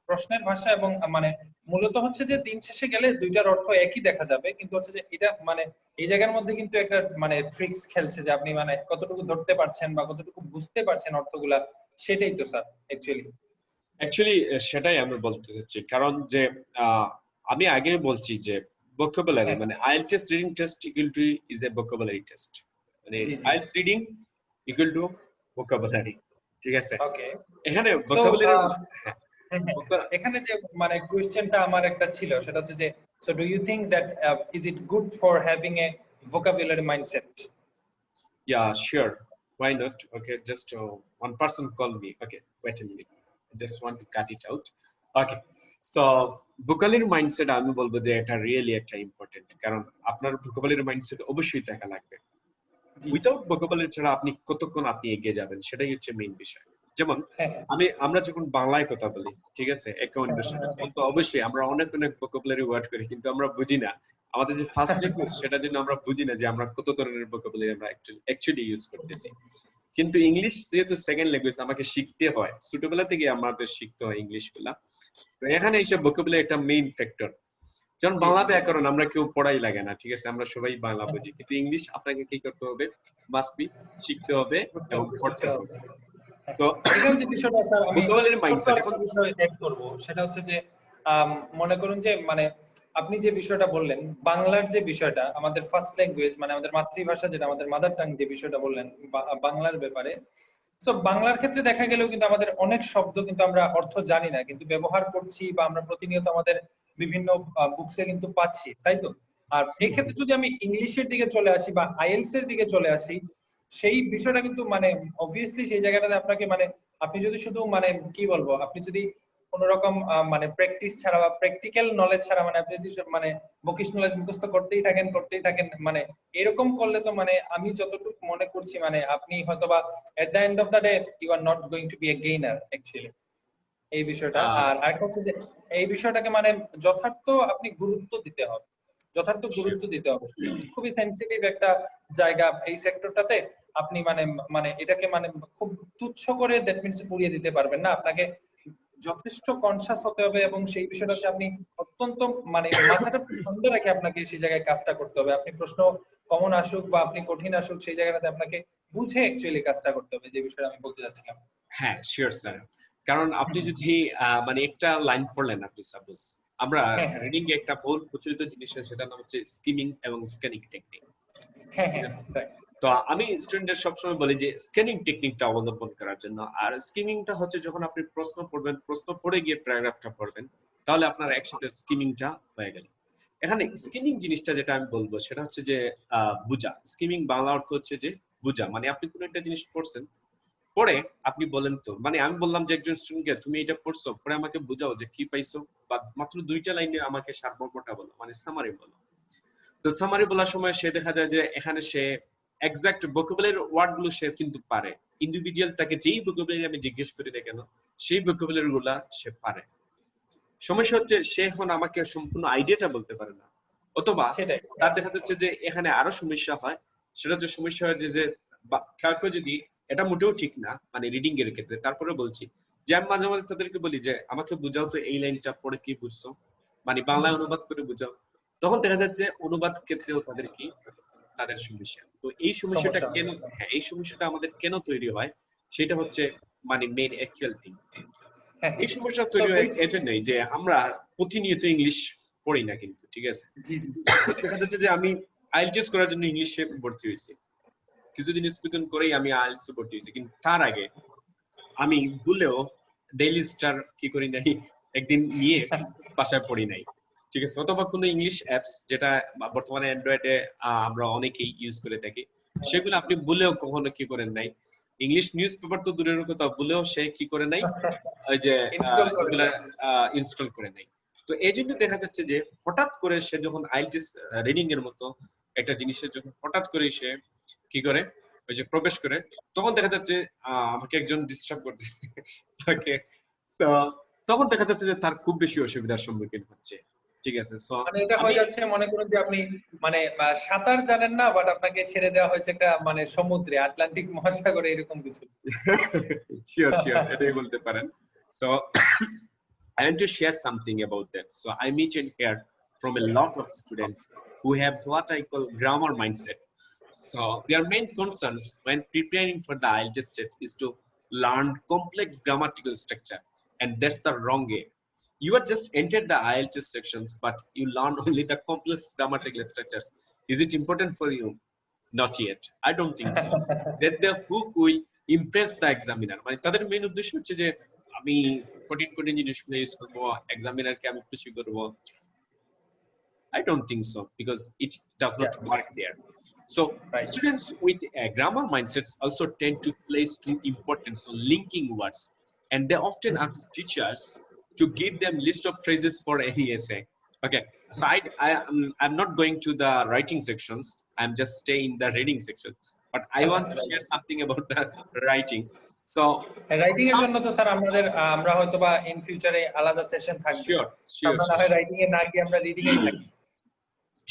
প্রশ্নের ভাষা এবং মানে মূলত হচ্ছে যে দিন শেষে গেলে দুইটার অর্থ একই দেখা যাবে, কিন্তু হচ্ছে যে এটা মানে এই জায়গার মধ্যে কিন্তু একটা মানে ট্রিক্স খেলছে যে আপনি মানে কতটুকু ধরতে পারছেন বা কতটুকু বুঝতে পারছেন অর্থগুলা, সেটাই তো স্যার অ্যাকচুয়ালি সেটাই আমি বলতে চাচ্ছি। কারণ যে আমি আগে বলছি যে vocabulary মানে IELTS reading test equal to is a vocabulary test, মানে IELTS reading equal to vocabulary, ঠিক আছে? ওকে, এখানে vocabulary এখানে যে মানে কোশ্চেনটা আমার একটা ছিল, সেটা হচ্ছে যে so do you think that is it good for having a vocabulary mindset? Yeah, sure, why not? Okay, just one person call me. Okay, wait a minute, I just want to cut it out. Okay, so vocabulary mindset আমি বলবো যে এটা really একটা important, কারণ আপনার vocabulary mindset অবশ্যই থাকা লাগবে। উইদাউট vocabulary ছাড়া আপনি কতক্ষণ আপনি এগিয়ে যাবেন, সেটাই হচ্ছে মেইন বিষয়। যেমন আমরা যখন বাংলায় কথা বলি, ঠিক আছে, একে অন্যের সাথে, তখন তো অবশ্যই আমরা অনেক vocabulary ওয়ার্ড করি, কিন্তু আমরা বুঝি না আমাদের যে ফার্স্ট ল্যাঙ্গুয়েজ সেটার জন্য আমরা বুঝি না যে আমরা কত ধরনের vocabulary আমরা অ্যাকচুয়ালি ইউজ করতেছি। কিন্তু ইংলিশ যেহেতু সেকেন্ড ল্যাঙ্গুয়েজ, আমাকে শিখতে হয়, ছোটবেলা থেকে আমাদের শিখতে হয় ইংলিশ গুলা। তো এখানে এসে vocabulary একটা মেইন ফ্যাক্টর। যেমন বাংলা ব্যাকরণ আমরা কেউ পড়াই লাগে না, ঠিক আছে, আমরা সবাই বাংলা বুঝি, কিন্তু ইংলিশ আপনাকে কি করতে হবে, মাস্ট বি শিখতে হবে এবং পড়তে হবে। সো এখানে যে বিষয়টা স্যার আমি vocabulary mindset এখন বিষয় এড করব, সেটা হচ্ছে যে মনে করুন যে মানে আপনি যে বিষয়টা বললেন, বাংলার যে বিষয়টা আমাদের ফার্স্ট ল্যাঙ্গুয়েজ মানে আমাদের মাতৃভাষা, যেটা আমাদের মাদার টাং, যে বিষয়টা বললেন বাংলার ব্যাপারে, সো বাংলার ক্ষেত্রে দেখা গেলেও কিন্তু আমাদের অনেক শব্দ কিন্তু আমরা অর্থ জানি না, কিন্তু ব্যবহার করছি বা আমরা প্রতিনিয়ত আমাদের বিভিন্ন বুকসে কিন্তু পাচ্ছি, তাই তো? আর এই ক্ষেত্রে যদি আমি ইংলিশের দিকে চলে আসি বা আইএলটিএস এর দিকে চলে আসি, সেই বিষয়টা কিন্তু মানে অবভিয়াসলি সেই জায়গাটাতে আপনাকে মানে আপনি যদি শুধু মানে কি বলবো, আপনি যদি কোন রকম মানে প্র্যাকটিস ছাড়া বা প্র্যাকটিক্যাল নলেজ ছাড়া মানে আপনি যদি মানে বুকিশ নলেজ মুখস্থ করতেই থাকেন মানে এরকম করলে তো মানে আমি যতটুকু মনে করছি মানে আপনি হয়তোবা at the end of the day you are not going to be a gainer actually এই বিষয়টা। আর আরেকটা হচ্ছে যে এই বিষয়টাকে মানে যথার্থ আপনি গুরুত্ব দিতে হবে, খুবই সেনসিটিভ একটা জায়গা এই সেক্টরটাতে। আপনি মানে মানে এটাকে মানে খুব তুচ্ছ করে দ্যাট মিন্স পুড়িয়ে দিতে পারবেন না, আপনাকে যথেষ্ট কনসাস হতে হবে এবং সেই বিষয়টাতে আপনি অত্যন্ত মানে মাথাটা ঠান্ডা রেখে আপনাকে সেই জায়গায় কাজটা করতে হবে। আপনি প্রশ্ন কমন আসুক বা আপনি কঠিন আসুক, সেই জায়গাটাতে আপনাকে বুঝে অ্যাকচুয়ালি কাজটা করতে হবে, যে বিষয়টা আমি বলতে যাচ্ছিলাম। হ্যাঁ, শিওর স্যার, কারণ আপনি যদি মানে একটা লাইন পড়লেন, আপনি সাপোজ আমরা রিডিং এ একটা বহুল প্রচলিত জিনিস আছে, সেটার নাম হচ্ছে স্কিমিং এবং স্ক্যানিং টেকনিক। তো আমি স্টুডেন্টদের সবসময় বলি যে স্ক্যানিং টেকনিকটা অবলম্বন করার জন্য। আর স্কিমিংটা হচ্ছে যখন আপনি প্রশ্ন পড়বেন, প্রশ্ন পড়ে গিয়ে প্যারাগ্রাফটা পড়বেন, তাহলে আপনার একসাথে স্কিমিংটা হয়ে গেল। এখানে স্কিমিং জিনিসটা যেটা আমি বলবো সেটা হচ্ছে যে বুঝা। স্কিমিং বাংলা অর্থ হচ্ছে যে বুঝা, মানে আপনি কোনো একটা জিনিস পড়ছেন, পড়ে আপনি বলেন তো, মানে আমি বললাম যে একজন স্টুডেন্টকে তুমি এটা পড়ছো, পরে আমাকে বুঝাও যে কি পাইছো, বা মাত্র দুইটা লাইনে আমাকে সারমর্মটা বলো, মানে সামারি বলো। তো সামারি বলার সময় সে দেখা যায় যে এখানে সে এক্সাক্ট ভোকাবুলারি ওয়ার্ড গুলো সে কিন্তু পারে, ইন্ডিভিজুয়াল তাকে যেই ভোকাবুলারি আমি জিজ্ঞেস করি না কেন সেই ভোকাবুলারি গুলা সে পারে। সমস্যা হচ্ছে সে এখন আমাকে সম্পূর্ণ আইডিয়াটা বলতে পারে না, অথবা তার দেখা যাচ্ছে যে এখানে আরো সমস্যা হয়। সেটা হচ্ছে সমস্যা হয় যে কাউকে যদি এটা মোটেও ঠিক না মানে রিডিং এর ক্ষেত্রে। তারপরে বলছি যে আমি মাঝে মাঝে তাদেরকে বলি যে আমাকে বুঝাও তো এই লাইনটা পড়ে কি বুঝছো, মানে বাংলায় অনুবাদ করে বুঝাও। তখন দেখা যাচ্ছে অনুবাদ ক্ষেত্রেও তাদের সমস্যা। তো এই সমস্যাটা কেন, হ্যাঁ এই সমস্যাটা আমাদের কেন তৈরি হয় সেটা হচ্ছে মানে মেইন অ্যাকচুয়াল থিং। এই সমস্যা তৈরি হয় এজন্যই যে আমরা প্রতিনিয়ত ইংলিশ পড়ি না কিন্তু, ঠিক আছে? দেখা যাচ্ছে যে আমি আইএলটিএস করার জন্য ইংলিশে ভর্তি হয়েছি, কিছুদিন স্পোকেন করেই আমি আইএলটিএস ভর্তি হয়েছি, কিন্তু তার আগে আমি ভুলেও ডেইলি স্টার কি করি নাই, একদিন নিয়ে বাসায় পড়ি নাই, ঠিক আছে? অথবা কোনো ইংলিশ অ্যাপস যেটা বর্তমানে অ্যান্ড্রয়েডে আমরা অনেকেই ইউজ করে থাকি, সেগুলো আপনি ভুলেও কখনো কি করেন নাই। ইংলিশ নিউজ পেপার তো দূরের কথা, ভুলেও সে কি করে নাই ওই যে এগুলা ইনস্টল করে নাই। তো এই জন্য দেখা যাচ্ছে যে হঠাৎ করে সে যখন আইএলটিএস রিডিং এর মতো একটা জিনিসের যখন হঠাৎ করে সে কি করে ওই যে প্রবেশ করে, তখন দেখা যাচ্ছে আমাকে একজন ডিস্টার্ব করতেছে তাকে, তো তখন দেখা যাচ্ছে যে তার খুব বেশি অসুবিধার সম্মুখীন হচ্ছে, ঠিক আছে? সো মানে এটা হয়ে যাচ্ছে, মনে করুন যে আপনি মানে সাঁতার জানেন না, বাট আপনাকে ছেড়ে দেওয়া হয়েছে একটা মানে সমুদ্রে, আটলান্টিক মহাসাগরে, এরকম কিছু। শিওর শিওর এটাই বলতে পারেন। So I want to share something about that. So I mentioned here from a lot of students who have what I call grammar mindset. So their main concerns when preparing for the IELTS test is to learn complex grammatical structure, and that's the wrong way. You are just entered the IELTS sections, but you learn only the complex grammatical structures. Is it important for you? Not yet. I don't think so. That the hook will impress the examiner. মানে তাদের main উদ্দেশ্য হচ্ছে যে আমি কঠিন কঠিন জিনিসগুলো use করবো, এক্সামিনারকে আমি খুশি করবো। I don't think so, because it does not work there. So students with grammar mindsets also tend to place too importance on linking words, and they often ask teachers to give them list of phrases for any essay. Okay, so I'm not going to the writing sections. I'm just staying in the reading section. But I want to share something about the writing. So writing এর জন্য তো sir আমরা হয়তোবা in ফিউচারে আলাদা session থাকবে। আমরা না হয় রাইটিং এ না গিয়ে আমরা রিডিং এই থাকি।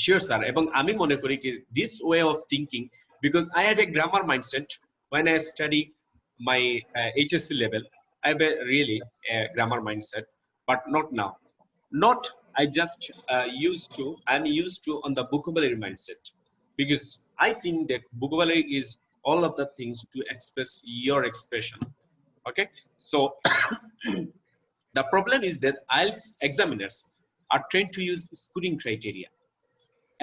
Sure, sir. এবং আমি মনে করি কি this way of thinking, because I had a grammar mindset when I study my HSC level. I have a really grammar mindset, but not now. Not I just I'm used to on the vocabulary mindset, because I think that vocabulary is all of the things to express your expression. Okay, so the problem is that IELTS examiners are trained to use scoring criteria,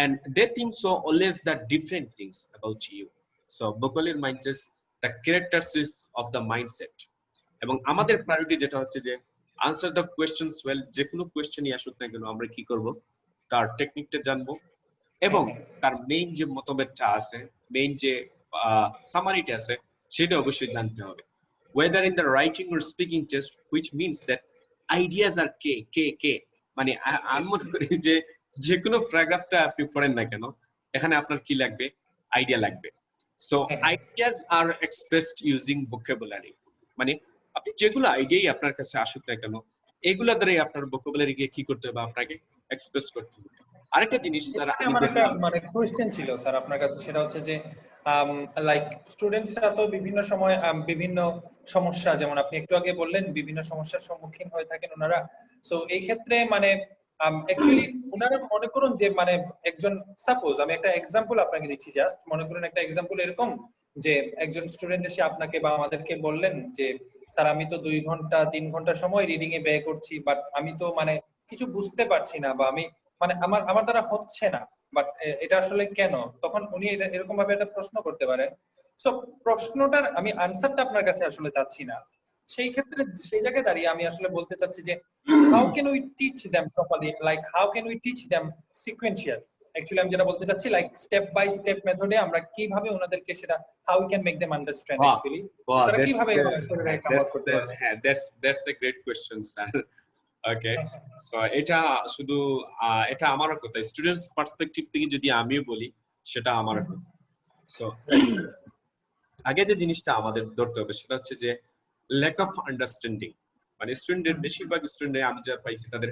and they think so always the different things about you. So vocabulary mindset, the characteristics of the mindset, এবং আমাদের priority যেটা হচ্ছে যে answer the questions well. যে কোনো কোয়েশ্চেনই আসুক না কেন আমরা কি করব, তার টেকনিকটা জানবো এবং তার মেইন যে মতভেদটা আছে, মেইন যে সামারিটা আছে, সেটা অবশ্যই জানতে হবে। whether in the writing or speaking test, which means that ideas are কে মানে আমি মনে করি যে যে কোনো প্যারাগ্রাফটা আপনি পড়েন না কেন, এখানে আপনার কি লাগবে? আইডিয়া লাগবে। So ideas are expressed using vocabulary, মানে আপনি যেগুলো আইডিয়াই আপনার কাছে আসুক না কেন, এগুলা দ্বারাই আপনার ভোকাবুলারিকে কি করতে হবে? আপনাকে এক্সপ্রেস করতে হবে। আরেকটা জিনিস স্যার আমি দেখলাম, মানে কোশ্চেন ছিল স্যার আপনার কাছে, সেটা হচ্ছে যে লাইক স্টুডেন্টসরা তো বিভিন্ন সময় বিভিন্ন সমস্যা, যেমন আপনি একটু আগে বললেন বিভিন্ন সমস্যার সম্মুখীন হয়ে থাকেন ওনারা। সো এই ক্ষেত্রে মানে অ্যাকচুয়ালি ওনারা মনে করুন যে মানে একজন, সাপোজ আমি একটা এক্সাম্পল আপনাকে দিচ্ছি, জাস্ট মনে করুন একটা এক্সাম্পল এরকম যে একজন স্টুডেন্ট এসে আপনাকে বা আমাদেরকে বললেন যে স্যার আমি তো 2 ঘন্টা 3 ঘন্টা সময় রিডিং এ ব্যয় করছি, বাট আমি তো মানে কিছু বুঝতে পারছি না, বা আমি মানে আমার দ্বারা হচ্ছে না, বাট এটা আসলে কেন? তখন উনি এরকম ভাবে একটা প্রশ্ন করতে পারেন। সো প্রশ্নটার আমি আনসারটা আপনার কাছে আসলে চাচ্ছি না, সেই ক্ষেত্রে সেই জায়গায় দাঁড়িয়ে আমি আসলে বলতে চাচ্ছি যে how can we teach them properly, like how can we teach them sequential. Actually আমি যেটা বলতে চাচ্ছি লাইক স্টেপ বাই স্টেপ মেথডে আমরা কিভাবে ওনাদেরকে সেটা how we can make them understand actually তারা কিভাবে কাভার করতে পারবে। হ্যাঁ, that's a great question, sir. Okay, so এটা শুধু এটা আমারও কথা, স্টুডেন্টস পার্সপেক্টিভ থেকে যদি আমিও বলি সেটা আমার কথা। সো আগে যে জিনিসটা আমাদের ধরতে হবে সেটা হচ্ছে যে ল্যাক অফ আন্ডারস্ট্যান্ডিং, মানে স্টুডেন্টের বেশিরভাগ স্টুডেন্ট আমি যা পাইছি তাদের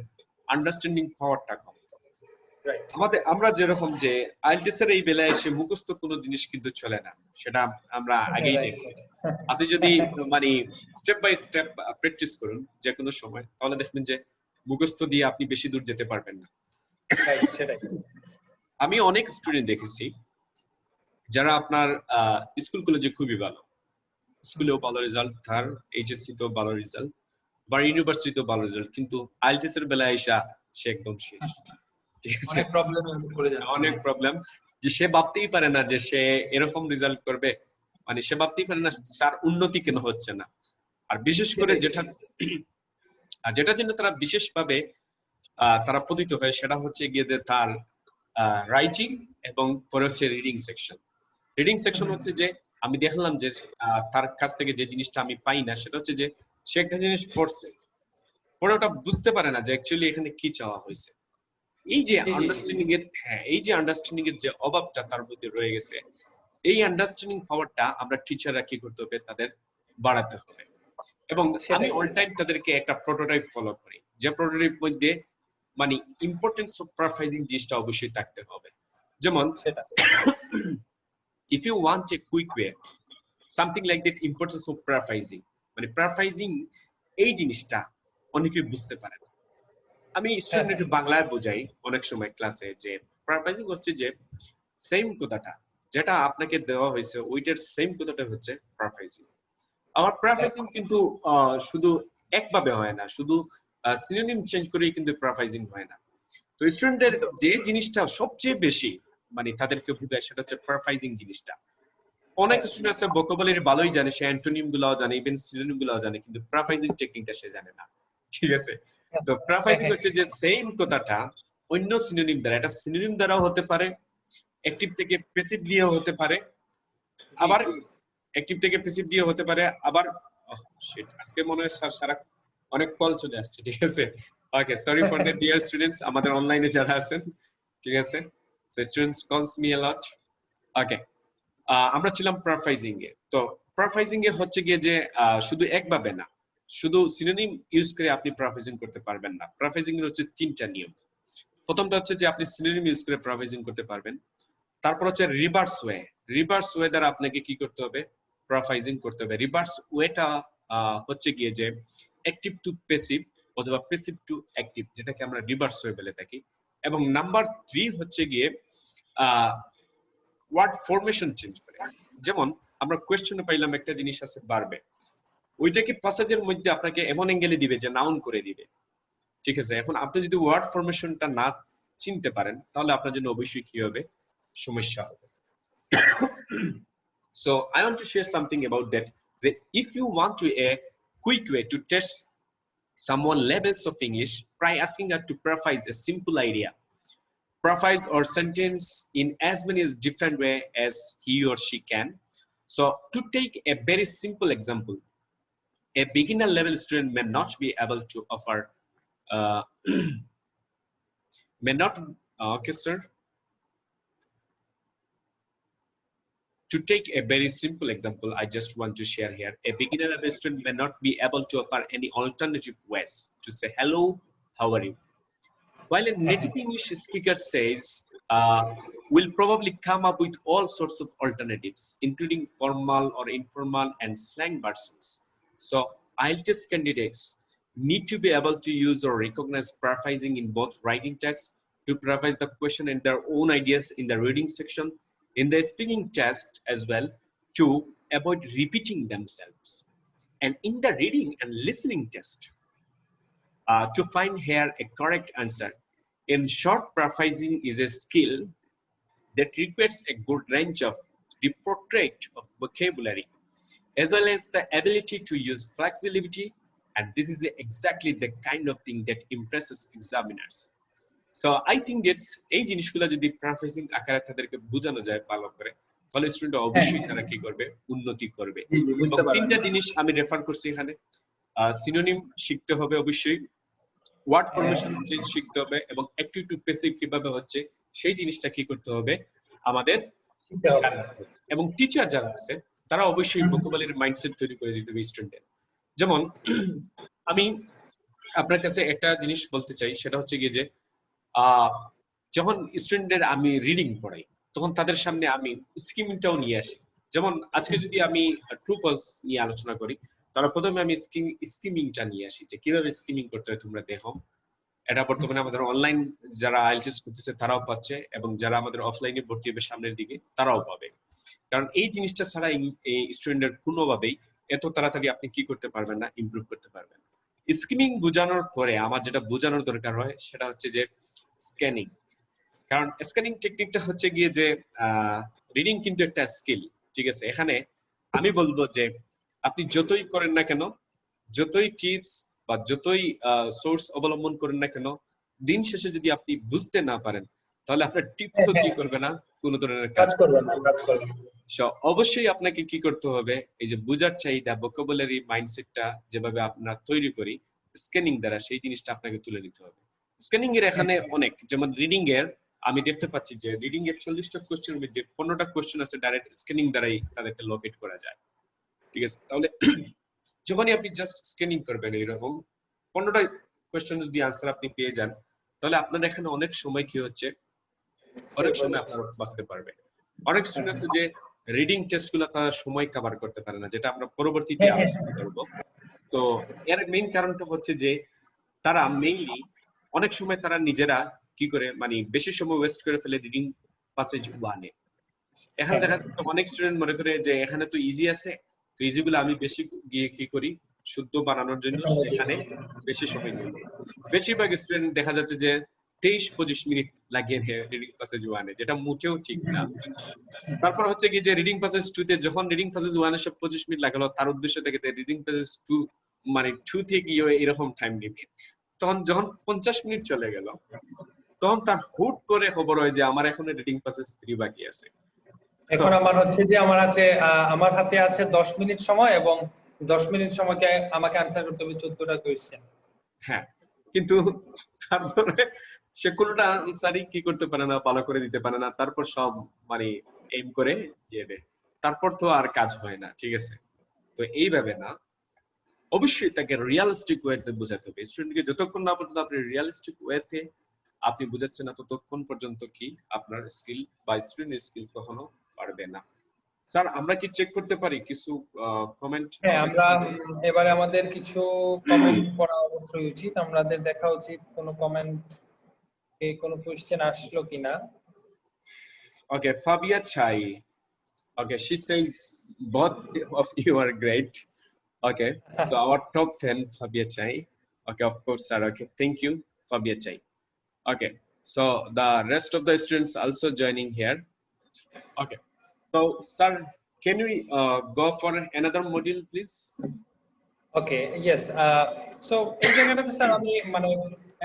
আন্ডারস্ট্যান্ডিং পাওয়ারটা কম। রাইট। আমরা যেরকম যে আইএলটিএস এর এই বেলায় এসে মুখস্থ কোনো জিনিস কিন্তু চলে না, সেটা আমরা আগেই দেখছি। আপনি যদি মানে স্টেপ বাই স্টেপ প্র্যাকটিস করুন যে কোনো সময়, তাহলে দেখবেন যে মুখস্থ দিয়ে আপনি বেশি দূর যেতে পারবেন না। রাইট, সেটাই। আমি অনেক স্টুডেন্ট দেখেছি যারা আপনার স্কুল কলেজে খুবই ভালো, স্কুলেও ভালো রেজাল্ট, তার এইচএসসি তেও ভালো রেজাল্ট, বা ইউনিভার্সিটিতেও ভালো রেজাল্ট, কিন্তু আইএলটিএস এর বেলায় এসে সে একদম শেষ। ঠিক আছে, অনেক প্রবলেম করে যাচ্ছে। অনেক প্রবলেম, যে সে ভাবতেই পারে না যে সে এরকম রেজাল্ট করবে, মানে সে ভাবতেই পারে না তার উন্নতি কেন হচ্ছে না। আর বিশেষ করে যেটা জন্য তারা বিশেষভাবে তারা পতিত হয়, সেটা হচ্ছে গিয়ে যে তার রাইটিং এবং পরে হচ্ছে রিডিং সেকশন। রিডিং সেকশন হচ্ছে যে আমি দেখলাম যে তার কাছ থেকে যে জিনিসটা আমি পাই না, সেটা হচ্ছে যে সে একটা জিনিস পড়ছে, পরে ওটা বুঝতে পারে না যে অ্যাকচুয়ালি এখানে কি চাওয়া হয়েছে। এই যে আন্ডারস্ট্যান্ডিং এর, এই যে আন্ডারস্ট্যান্ডিং এর যে অভাবটা তার মধ্যে রয়ে গেছে, এই আন্ডারস্ট্যান্ডিং পাওয়ারটা আমরা টিচাররা কি করতে হবে, তাদের বাড়াতে হবে। এবং আমি অল টাইম তাদেরকে একটা প্রোটোটাইপ ফলো করি, যে প্রোটোটাইপ মধ্যে মানে ইম্পর্টেন্স অফ প্যারাফ্রাইজিং জিনিসটা অবশ্যই থাকতে হবে। যেমন if you want a quick way, something like that, importance of paraphrasing, মানে প্যারাফ্রাইজিং এই জিনিসটা অনেকে বুঝতে পারে না। আমি স্টুডেন্ট একটু বাংলায় বোঝাই অনেক সময় ক্লাসে, যে প্যারাফ্রাইজিং হচ্ছে যে সেম কথাটা যেটা আপনাকে দেওয়া হয়েছে ওইটার সেম কথাটা হচ্ছে প্যারাফ্রাইজিং। আমার প্যারাফ্রাইজিং কিন্তু শুধু একভাবে হয় না, শুধু সিনোনিম চেঞ্জ করেই কিন্তু প্যারাফ্রাইজিং হয় না। তো স্টুডেন্টদের যে জিনিসটা সবচেয়ে বেশি মানে তাদেরকে ভুগায়, সেটা হচ্ছে প্যারাফ্রাইজিং জিনিসটা। অনেক স্টুডেন্ট আছে ভোকাবুলারি ভালোই জানে, সে অ্যান্টোনিম গুলাও জানে, ইভেন সিনোনিম গুলাও জানে, কিন্তু প্যারাফ্রাইজিং টেকনিকটা সে জানে না। ঠিক আছে, তো প্যারাফ্রাইজিং হচ্ছে যে সেম কথাটা অন্য সিনোনিম দ্বারা, এটা সিনোনিম দ্বারাও হতে পারে, অ্যাক্টিভ থেকে প্যাসিভ দিয়েও হতে পারে, আবার অ্যাক্টিভ থেকে প্যাসিভ দিয়ে হতে পারে, আবার আজকে মনে হয় স্যার সারা অনেক কল চলে আসছে। ঠিক আছে, okay, sorry for that dear students, আমাদের অনলাইনে যারা আছেন। ঠিক আছে, so students calls me a lot. Okay, আমরা ছিলাম প্যারাফ্রাইজিং এ। তো প্যারাফ্রাইজিং এ হচ্ছে গিয়ে যে শুধু একভাবে না, শুধু সিনোনিম ইউজ করে আপনি প্যারাফ্রাইজিং করতে পারবেন না। প্যারাফ্রাইজিং এর হচ্ছে তিনটা নিয়ম। প্রথমটা হচ্ছে যে আপনি সিনোনিম ইউজ করে প্যারাফ্রাইজিং করতে পারবেন। তারপর হচ্ছে রিভার্স ওয়ে। রিভার্স ওয়ে দ্বারা আপনাকে কি করতে হবে, প্যারাফ্রাইজিং করতে হবে। রিভার্স ওয়েটা হচ্ছে গিয়ে যে অ্যাক্টিভ টু প্যাসিভ অথবা প্যাসিভ টু অ্যাক্টিভ, যেটাকে আমরা রিভার্স ওয়ে বলে থাকি। এবং নাম্বার 3 হচ্ছে গিয়ে ওয়ার্ড ফরমেশন চেঞ্জ করে। যেমন আমরা কোয়েশ্চনে পাইলাম একটা জিনিস আছে বাড়বে, ওইটাকে প্যাসেজের মধ্যে আপনাকে এমন অ্যাঙ্গেলে দিবে যে নাউন করে দিবে। ঠিক আছে, এখন আপনি যদি ওয়ার্ড ফরমেশনটা না চিনতে পারেন, তাহলে আপনার জন্য অবশ্যই কি হবে, সমস্যা হবে। So I want to share something about that. That if you want to a quick way to test someone levels of English, try asking her to paraphrase a simple idea, paraphrase or sentence in as many different way as he or she can. So to take a very simple example, a beginner level student may not be able to offer may not okay sir. To take a very simple example, I just want to share here. A beginner level student may not be able to offer any alternative ways to say hello, how are you? While a native English speaker says, will probably come up with all sorts of alternatives, including formal or informal and slang versions. So IELTS candidates need to be able to use or recognize paraphrasing in both writing text, to paraphrase the question and their own ideas in the reading section, in the speaking test as well, to avoid repeating themselves, and in the reading and listening test, to find here a correct answer. In short, paraphrasing is a skill that requires a good range of the portrait of vocabulary, as well as the ability to use flexibility, and this is exactly the kind of thing that impresses examiners. So I think it's এই জিনিসগুলো যদি paraphrasing আকারে তাদেরকে বোঝানো যায় ভালো করে, তাহলে স্টুডেন্ট অবশ্যই তারা কি করবে, উন্নতি করবে। এবং তিনটা জিনিস আমি রেফার করছি এখানে, সিনোনিম শিখতে হবে অবশ্যই, ওয়ার্ড ফরমেশন চেঞ্জ শিখতে হবে, এবং অ্যাক্টিভ টু প্যাসিভ কিভাবে হচ্ছে সেই জিনিসটা কি করতে হবে আমাদের। এবং টিচার যারা আছে তারা অবশ্যই ভোকাবুলারি মাইন্ডসেট তৈরি করে দিতে হবে স্টুডেন্টের। যেমন আমি আপনার কাছে একটা জিনিস বলতে চাই, সেটা হচ্ছে গিয়ে যে যখন স্টুডেন্টদের আমি রিডিং পড়াই তখন তাদের সামনে আমি স্কিমিংটাও নিয়ে আসি। যেমন আজকে যদি আমি ট্রু ফলস নিয়ে আলোচনা করি, তাহলে প্রথমে আমি স্কিমিংটা নিয়ে আসি যে কিভাবে স্কিমিং করতে হয় তোমরা দেখো। এটা বর্তমানে আমাদের অনলাইন যারা আইএলটিএস করতেছে তারাও পাচ্ছে, এবং যারা আমাদের অফলাইনে ভর্তি হবে সামনের দিকে তারাও পাবে। কারণ এই জিনিসটা ছাড়া এই স্টুডেন্টের কোনোভাবেই এত তাড়াতাড়ি আপনি কি করতে পারবেন না, ইমপ্রুভ করতে পারবেন। স্কিমিং বোঝানোর পরে আমার যেটা বোঝানোর দরকার হয় সেটা হচ্ছে যে স্ক্যানিং। কারণ স্ক্যানিং টেকনিকটা হচ্ছে গিয়ে যে রিডিং কিন্তু একটা স্কিল, ঠিক আছে। এখানে আমি বলবো যে আপনি যতই করেন না কেন, যতই টিপস বা যতই সোর্স অবলম্বন করেন না কেন, দিন শেষে যদি আপনি বুঝতে না পারেন তাহলে আপনার টিপসও কি করবে না, কোনো ধরনের কাজ করবে না। অবশ্যই আপনাকে কি করতে হবে, এই যে বুঝার চাহিদা, ভোকাবুলারি মাইন্ডসেটটা যেভাবে আমরা তৈরি করি স্ক্যানিং দ্বারা, সেই জিনিসটা আপনাকে তুলে নিতে হবে। স্ক্যানিং এর এখানে অনেক, যেমন রিডিং এর আমি দেখতে পাচ্ছি যে রিডিং এর 40টা কোশ্চেনের মধ্যে 15টা কোশ্চেন আছে ডাইরেক্ট স্ক্যানিং দ্বারাই তাদেরকে লোকেট করা যায়, ঠিক আছে। তাহলে যখনই আপনি জাস্ট স্ক্যানিং করবেন এরকম 15টা কোশ্চেন যদি আনসার আপনি পেয়ে যান, তাহলে আপনার এখানে অনেক সময় কি হচ্ছে, অনেক সময় আপনার বাঁচতে পারবে। অনেক স্টুডেন্ট আছে যে রিডিং টেস্ট গুলো তারা সময় কভার করতে পারে না, যেটা আমরা পরবর্তীতে আলোচনা করব। তো এর মেইন কারণটা হচ্ছে যে তারা মেইনলি অনেক সময় তারা নিজেরা কি করে মানে বেশি সময় ওয়েস্ট করে ফেলে রিডিং প্যাসেজ 1 এ। এখন দেখা যাচ্ছে অনেক স্টুডেন্ট মনে করে যে এখানে তো ইজি আছে, তো ইজি গুলো আমি বেশি গিয়ে কি করি, শুদ্ধ বানানোর জন্য সেখানে বেশি সময় নিই। বেশিরভাগ স্টুডেন্ট দেখা যাচ্ছে যে 23-25 মিনিট লাগিয়ে দেয় রিডিং প্যাসেজ 1 এ, যেটা মোটেও ঠিক না। তারপর হচ্ছে কি যে রিডিং প্যাসেজ 2 তে যখন রিডিং প্যাসেজ 1 এ সব 25 মিনিট লাগালো, তার উদ্দেশ্য থেকে রিডিং প্যাসেজ 2 মানে 2 থেকে এরকম টাইম নিবে। তখন যখন 50 মিনিট চলে গেল, তখন তার হুট করে খবর হয় যে আমার এখন রিডিং প্যাসেজ 3 বাকি আছে। এখন আমার হচ্ছে যে আমার হাতে আছে 10 মিনিট সময়, এবং 10 মিনিট সময়কে আমাকে আনসার করতে হবে 14টা কোশ্চেন। হ্যাঁ, কিন্তু তারপরে সে কোনটা আনসারই কি করতে পারে না, ভালো করে দিতে পারে না, তারপর সব মানে এইম করে দিয়ে দেয়, তারপর তো আর কাজ হয় না, ঠিক আছে। তো এইভাবে না, অবশ্যই তাকে রিয়ালিস্টিক ওয়েতে বোঝাতে হবে। স্টুডেন্টকে যতক্ষণ না পর্যন্ত আপনি রিয়ালিস্টিক ওয়েতে আপনি বোঝাচ্ছেন না, ততক্ষণ পর্যন্ত কি আপনার স্কিল বা স্টুডেন্টের স্কিল কখনো বাড়বে না। স্যার আমরা কি চেক করতে পারি কিছু কমেন্ট? হ্যাঁ, আমরা এবারে আমাদের কিছু কমেন্ট পড়া অবশ্যই উচিত, আমাদের দেখা উচিত কোন কমেন্ট এ কোন কোশ্চেন আসলো কিনা। ওকে, ফাবিয়া চাই। Okay, she says both of you are great. Okay, so our top fan, Fabia Chai. Okay, of course, sir. Okay, thank you, Fabia Chai. Okay, so the rest of the students also joining here. Okay, so sir, can we go for another module, please? Okay, yes. So এই জায়গাটাতে sir আমি মানে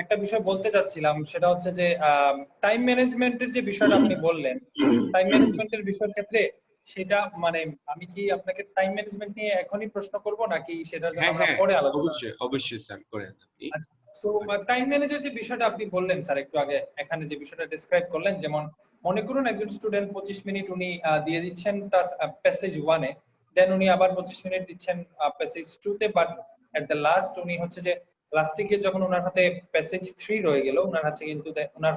একটা বিষয় বলতে চাচ্ছিলাম, সেটা হচ্ছে যে টাইম ম্যানেজমেন্টের যে বিষয়টা আপনি বললেন, টাইম ম্যানেজমেন্টের বিষয়ের ক্ষেত্রে সেটা মানে আমি কি আপনাকে টাইম ম্যানেজমেন্ট নিয়ে এখনই প্রশ্ন করব, নাকি সেটার জন্য আমরা পরে আলোচনা? অবশ্যই অবশ্যই স্যার, করেন আপনি। আচ্ছা, সো টাইম ম্যানেজার যে বিষয়টা আপনি বললেন স্যার একটু আগে, এখানে যে বিষয়টা ডেসক্রাইব করলেন, যেমন মনে করুন একজন স্টুডেন্ট 25 মিনিট উনি দিয়ে দিচ্ছেন প্যাসেজ 1 এ, দেন উনি আবার 25 মিনিট দিচ্ছেন প্যাসেজ 2 তে, বাট এট দ্য লাস্ট উনি হচ্ছে যে লাস্টে গিয়ে যখন ওনার হাতে প্যাসেজ 3 রয়ে গেল, ওনার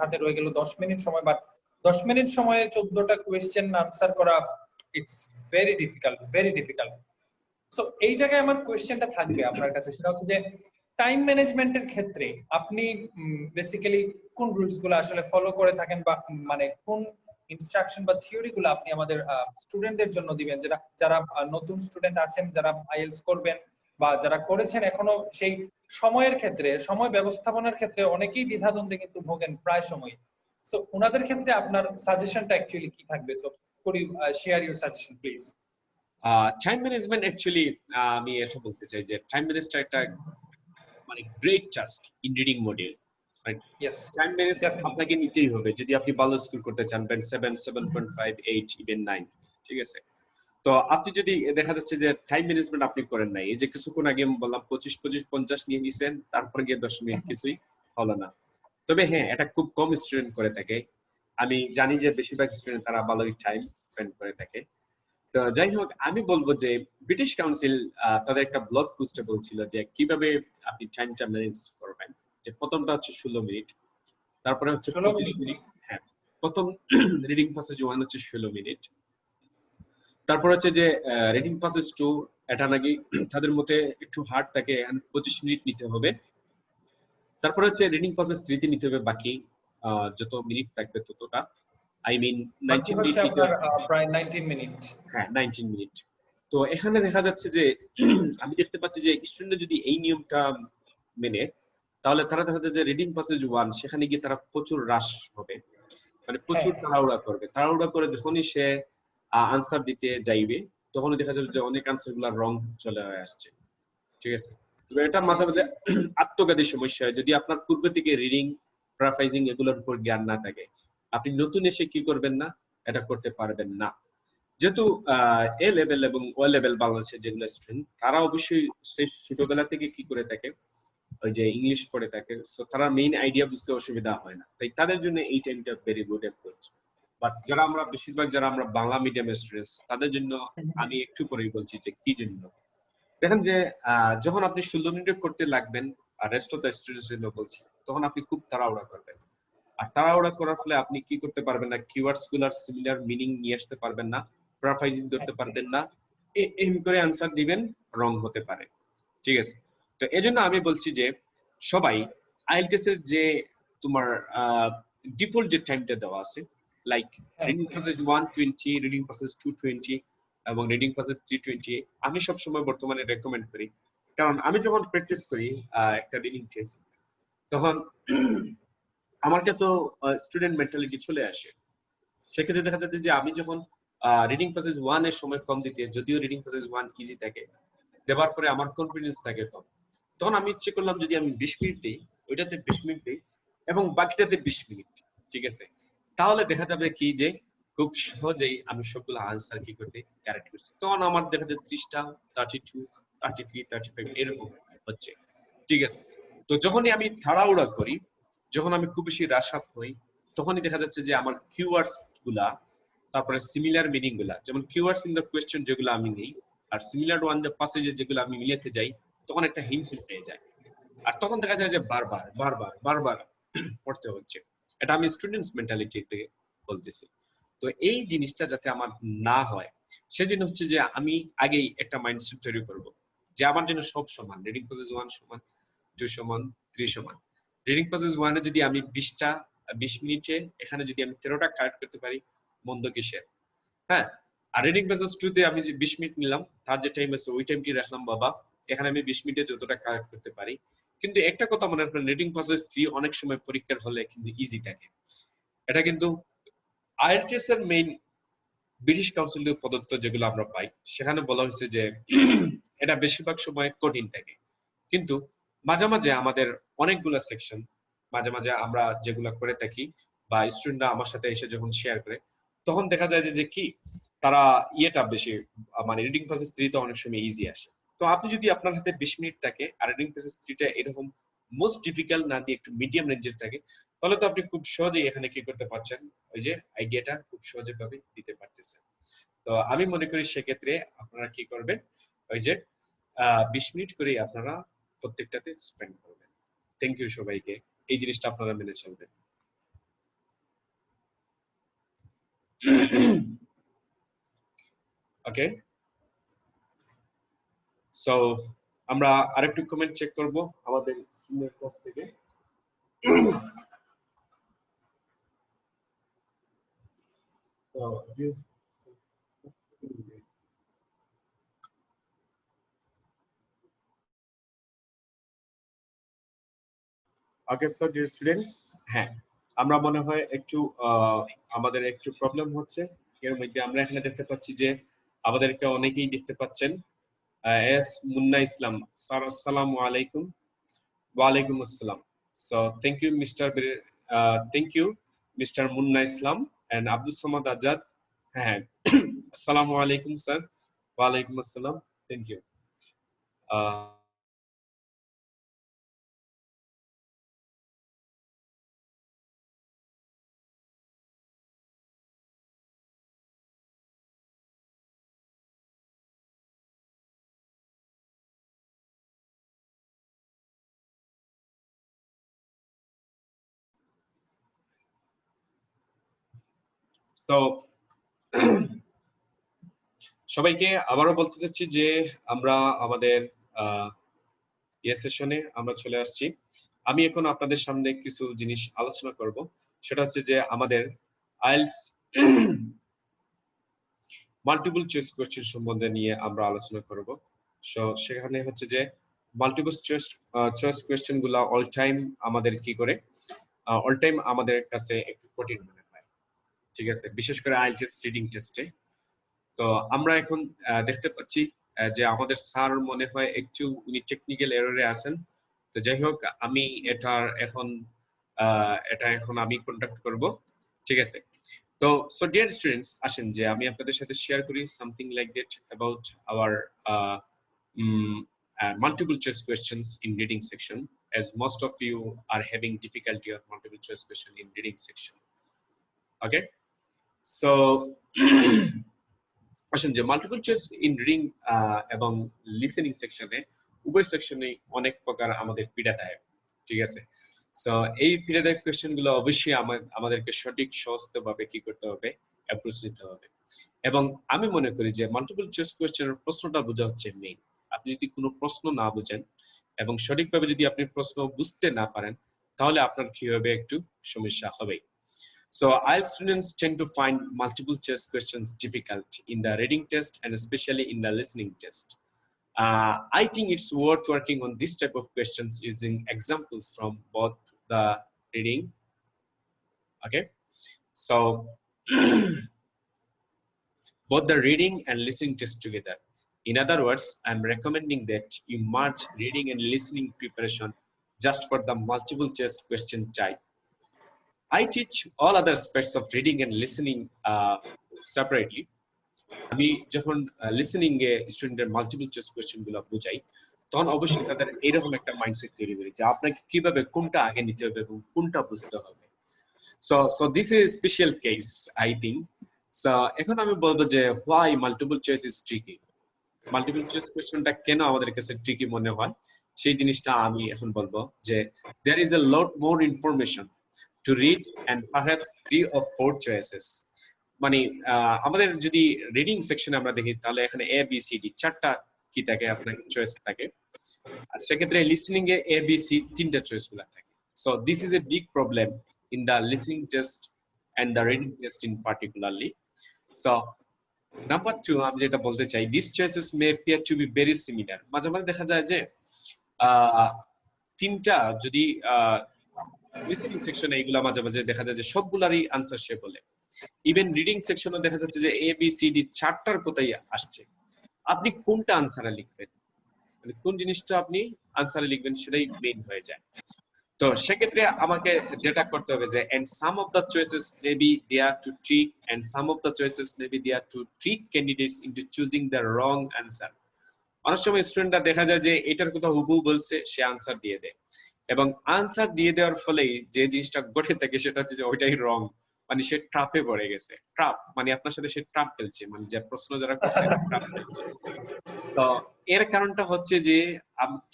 হাতে রয়ে গেল 10 মিনিট সময়, বাট 10 মিনিট সময়ে 14টা কোয়েশ্চেন আনসার করা, it's very difficult, very difficult. So এই জায়গায় আমার কোয়েশ্চেনটা থাকবে আপনার কাছে, সেটা হচ্ছে যে টাইম ম্যানেজমেন্টের ক্ষেত্রে আপনি বেসিক্যালি কোন রুলস গুলো আসলে ফলো করে থাকেন, বা মানে কোন ইনস্ট্রাকশন বা থিওরি গুলো আপনি আমাদের স্টুডেন্টদের জন্য দিবেন, যারা নতুন স্টুডেন্ট আছেন, যারা আইএলটিএস করবেন বা যারা করেছেন এখনো, সেই সময়ের ক্ষেত্রে, সময় ব্যবস্থাপনার ক্ষেত্রে অনেকেই দ্বিধাদ্বন্দ্বে কিন্তু ভোগেন প্রায় সময়। সো ওনাদের ক্ষেত্রে আপনার সাজেশনটা অ্যাকচুয়ালি কি থাকবে? So could you share your suggestion please. Time management actually আমি এটা বলতে চাই যে টাইম ম্যানেজমেন্ট একটা মানে great task in reading module. Time manage আপনাকে নিতেই হবে যদি আপনি ভালো স্কোর করতে চান, 7, 7.5, 8, ইভেন 9, ঠিক আছে। তো আপনি যদি দেখা যাচ্ছে যে টাইম ম্যানেজমেন্ট আপনি করেন নাই, এই যে কিছুক্ষণ আগে বললাম 25-50 নিয়ে নিছেন, তারপর গিয়ে 10 মিনিট কিছুই হলো না। তবে হ্যাঁ, এটা খুব কম স্টুডেন্ট করে থাকে, আমি জানি যে বেশিরভাগ স্টুডেন্ট তারা ভালোই টাইম স্পেন্ড করে থাকে। তো যাই হোক, আমি বলবো যে ব্রিটিশ কাউন্সিল তাদের একটা ব্লগ পোস্টে বলছিল যে কিভাবে আপনি টাইমটা ম্যানেজ করবেন। যে প্রথমটা হচ্ছে 16 মিনিট, তারপরে হচ্ছে 25 মিনিট, প্রথম রিডিং প্যাসেজ 1 হচ্ছে 16 মিনিট, তারপর হচ্ছে যে রিডিং প্যাসেজ 2 এটা নাকি তাদের মধ্যে একটু হার্ড থাকে, 25 মিনিট নিতে হবে। তারপর হচ্ছে রিডিং প্যাসেজ 3 তে নিতে হবে বাকি যত মিনিট থাকবে ততটা, আই মিন 19 মিনিট নিতে হবে, প্রায় 19 মিনিট। হ্যাঁ 19 মিনিট। তো এখানে দেখা যাচ্ছে যে আমি দেখতে পাচ্ছি যে স্টুডেন্ট যদি এই নিয়মটা মেনে, তাহলে তারা দেখা যাচ্ছে যে রিডিং প্যাসেজ 1 সেখানে গিয়ে তারা প্রচুর রাশ হবে, মানে প্রচুর তাড়াহুড়া করবে, তাড়াহুড়া করে যখনই সে আনসার দিতে যাইবে তখনই দেখা যাবে যে অনেক আনসার গুলা রং চলে আসছে, ঠিক আছে। তো এটা মাঝে মাঝে আত্মঘাতী সমস্যা হয় যদি আপনার পূর্ব থেকে রিডিং, প্যারাফ্রাইজিং এগুলোর উপর জ্ঞান না থাকে, আপনি নতুন এসে কি করবেন না, এটা করতে পারবেন না। যেহেতু এ লেভেল এবং ও লেভেল বাংলাদেশের যেগুলো স্টুডেন্ট তারা অবশ্যই ছোটবেলা থেকে কি করে থাকে, ওই যে ইংলিশ পড়ে থাকে, সো তারা মেইন আইডিয়া বুঝতে অসুবিধা হয় না, তাই তাদের জন্য এই টাইমটা ভেরি গুড অ্যাপ্রোচ। বাট যারা আমরা বেশিরভাগ যারা আমরা বাংলা মিডিয়ামের স্টুডেন্টস তাদের জন্য আমি একটু পরেই বলছি যে কি জন্য। দেখেন যে যখন আপনি 16 মিনিট করতে লাগবেন, আর রেস্ট অফ দ্য স্টুডেন্টস জন্য বলছি, তখন আপনি খুব তাড়াহুড়া করবেন, আর তাড়াহুড়া করার ফলে আপনি কি করতে পারবেন না, কিওয়ার্ডস গুলার সিমিলার মিনিং নিয়ে আসতে পারবেন না, প্যারাফ্রাইজিং করতে পারবেন না, এম করে আনসার দিবেন, রং হতে পারে, ঠিক আছে। তো এজন্য আমি বলছি যে সবাই আইএলটিএস এর যে তোমার ডিফল্ট যে টাইমটা দেওয়া আছে, like reading passage 120, reading passage 220 এবং রিডিং প্যাসেজ 320, আমি সব সময় বর্তমানে রেকমেন্ড করি, কারণ আমি যখন প্র্যাকটিস করি একটা রিডিং টেস্ট, তখন আমার কাছে স্টুডেন্ট মেন্টালিটি চলে আসে। সেক্ষেত্রে দেখা যাচ্ছে যে আমি যখন রিডিং প্যাসেজ 1 এর সময় কম দিতে, যদিও রিডিং প্যাসেজ 1 ইজি থাকে, দেওয়ার পরে আমার কনফিডেন্স থাকে কম, তখন আমি ইচ্ছে করলাম যদি আমি 20 মিনিট দিই, ওইটাতে 20 মিনিট দিই এবং বাকিটাতে 20 মিনিট, ঠিক আছে। তাহলে দেখা যাবে কি যে খুব সহজেই আমি সবগুলো আনসার কি করতে কারেক্ট করছি, তখন আমার দেখা যায় 30টা, 32, 33, 35 এরকম হচ্ছে, ঠিক আছে। তো যখনই আমি তাড়াহুড়া করি, যখন আমি খুব বেশি রাশাত হই, তখনই দেখা যাচ্ছে যে আমার কিওয়ার্ডস গুলা, তারপরে সিমিলার মিনিং গুলা, যেমন কিওয়ার্ডস ইন দ্য কোয়েশ্চেন যেগুলো আমি নেই, আর সিমিলার ওয়ান দ্য প্যাসেজে যেগুলো আমি মিলাতে যাই, তখন একটা হিন্টস পেয়ে যায়, আর তখন দেখা যায় যে বারবার বারবার বারবার পড়তে হচ্ছে। এটা আমি স্টুডেন্টস মেন্টালিটি থেকে বলতেছি। তো এই জিনিসটা যাতে আমার না হয়, সেজন্য হচ্ছে যে আমি আগেই একটা মাইন্ডসেট তৈরি করব যে আমার জন্য সব সমান, রিডিং প্যাসেজ 1 সমান, 2 সমান, 3 সমান। রিডিং প্যাসেজ 1 এ যদি আমি 20টা 20 মিনিটে এখানে যদি আমি 13টা কারেক্ট করতে পারি, মন্দ কিসের, হ্যাঁ। আর রিডিং প্যাসেজ 2 তে আমি যে 20 মিনিট নিলাম, তার যে টাইম আছে ওই টাইমটি রাখলাম বাবা, এখানে আমি 20 মিনিটে যতটা কারেক্ট করতে পারি। কিন্তু একটা কথা মনে রাখবেন, রিডিং প্যাসেজ 3 অনেক সময় পরীক্ষার হলে কিন্তু ইজি থাকে। এটা কিন্তু আইএলটিএস এর মেইন ব্রিটিশ কাউন্সিল প্রদত্ত যেগুলো আমরা পাই, সেখানে বলা হয়েছে যে এটা বেশিরভাগ সময় কঠিন থাকে, কিন্তু মাঝে মাঝে আমাদের অনেকগুলো সেকশন, মাঝে মাঝে আমরা যেগুলা করে থাকি বা স্টুডেন্টরা আমার সাথে এসে যখন শেয়ার করে, তখন দেখা যায় যে কি তারা ইয়েটা বেশি, মানে রিডিং প্রসেস 3 তে অনেক সময় ইজি আসে। তো আপনি যদি আপনার হাতে 20 মিনিট থাকে আর রিডিং প্রসেস 3 টা এরকম মোস্ট ডিফিকাল্ট না দিয়ে একটু মিডিয়াম রেঞ্জের থাকে, তাহলে তো আপনি খুব সহজেই এখানে কি করতে পারছেন, ওই যে আইডিয়াটা খুব সহজে ভাবে দিতে পারতেছেন। তো আমি মনে করি সেক্ষেত্রে আপনারা কি করবেন, ওই যে 20 মিনিট করে আপনারা প্রত্যেকটাতে স্পেন্ড করবেন। থ্যাংক ইউ সবাইকে, এই জিনিসটা আপনারা মেনে চলবেন। ওকে, সো আমরা আরেকটু কমেন্ট চেক করব আমাদের স্টুডেন্টের কাছ থেকে। So, okay so dear students, হ্যাঁ আমরা মনে হয় একটু আমাদের একটু প্রবলেম হচ্ছে এর মধ্যে। আমরা এখানে দেখতে পাচ্ছি যে আমাদেরকে অনেকেই দেখতে পাচ্ছেন। এস মুন্না ইসলাম স্যার, আসসালামু আলাইকুম। ওয়ালাইকুম আসসালাম। So thank you mister, thank you mister Munna Islam and Abdul Samad Azad. হ্যাঁ আসসালামু আলাইকুম স্যার। ওয়ালাইকুম আসসালাম, থ্যাংক ইউ। তো সবাইকে আবারও বলতে চাচ্ছি যে আমরা আমাদের সেশনে আমরা চলে আসছি। আমি এখন আপনাদের সামনে কিছু জিনিস আলোচনা করব, সেটা হচ্ছে যে আমাদের আইএলটিএস মাল্টিপল চয়েস কোশ্চেন সম্বন্ধে নিয়ে আমরা আলোচনা করব। সো সেখানে হচ্ছে যে মাল্টিপল চয়েস কোশ্চেন গুলা অল টাইম আমাদের কি করে অল টাইম আমাদের কাছে একটু কঠিন মনে হয়, ঠিক আছে, বিশেষ করে আইএলটিএস রিডিং টেস্টে। তো আমরা এখন দেখতে পাচ্ছি যে আমাদের স্যার মনে হয় একটু উনি টেকনিক্যাল এররে আছেন। তো যাই হোক, আমি এটা এখন আমি কন্টাক্ট করব, ঠিক আছে। তো সো ডিয়ার স্টুডেন্টস, আসেন যে আমি আপনাদের সাথে শেয়ার করি something like that about our multiple choice questions in reading section, as most of you are having difficulty on multiple choice question in reading section. Okay, so আসেন যে multiple choice in reading এবং listening সেকশনে উভয় সেকশনে অনেক প্রকার আমাদের পীড়াদায়ক, ঠিক আছে। সো এই পীড়াদায়ক কোশ্চেন গুলো অবশ্যই আমাদেরকে সঠিক সহজভাবে কি করতে হবে, অ্যাপ্রোচ নিতে হবে। এবং আমি মনে করি যে মাল্টিপল চয়েস কোশ্চেনের প্রশ্নটা বোঝা হচ্ছে মেইন। আপনি যদি কোনো প্রশ্ন না বুঝেন এবং সঠিকভাবে যদি আপনি প্রশ্ন বুঝতে না পারেন, তাহলে আপনার কি হবে, একটু সমস্যা হবে। So IELTS students tend to find multiple choice questions difficult in the reading test and especially in the listening test. I think it's worth working on this type of questions using examples from both the reading. Okay, so both the reading and listening test together. In other words, I'm recommending that you merge reading and listening preparation just for the multiple choice question type. I teach all other aspects of reading and listening separately. আমি যখন listening এ স্টুডেন্টের multiple choice question গুলো বুঝাই, তখন অবশ্যই তাদের এরকম একটা মাইন্ডসেট তৈরি করি যে আপনাকে কিভাবে কোনটা আগে নিতে হবে এবং কোনটা বুঝতে হবে। So this is special case I think. So এখন আমি বলবো যে why multiple choice is tricky. Multiple choice কোশ্চেনটা কেন আমাদের কাছে ট্রিকি মনে হয়, সেই জিনিসটা আমি এখন বলবো যে there is a lot more information to read and perhaps 3 or 4 choices. মানে আমাদের যদি রিডিং সেকশনে আমরা দেখি, তাহলে এখানে এ বি সি ডি চারটা কি থাকে, আপনার চয়েস থাকে। আর সেক্ষেত্রে লিসেনিং এ এ বি সি তিনটা চয়েস গুলা থাকে। So this is a big problem in the listening test and the reading test in particularly. So number 2, আমি যেটা বলতে চাই, this choices may appear to be very similar. মাঝে মাঝে দেখা যায় যে তিনটা যদি লিসেনিং সেকশনে এগুলা মাঝে মাঝে দেখা যায় যে সবগুলারই আনসার সে বলে। ইভেন রিডিং সেকশনে দেখা যাচ্ছে যে এ বি সি ডি চারটার কোথায় আসছে, আপনি কোনটা আনসারে লিখবেন, মানে কোন জিনিসটা আপনি আনসারে লিখবেন সেটাই মেইন হয়ে যায়। তো সেক্ষেত্রে আমাকে যেটা করতে হবে যে and some of the choices may be there to trick and some of the choices may be there to trick candidates into choosing the wrong answer. অনেক সময় স্টুডেন্টরা দেখা যায় যে এটার কথা হুবহু বলছে, সে আনসার দিয়ে দেয়, এবং আনসার দিয়ে দেওয়ার ফলে যে জিনিসটা ঘটে থাকে সেটা হচ্ছে যে ওইটাই রং, মানে সে ট্রাপে পড়ে গেছে। ট্রাপ মানে আপনার সাথে সে ট্রাপ খেলছে, মানে যে প্রশ্ন যারা করছে ট্রাপ খেলছে। তো এর কারণটা হচ্ছে যে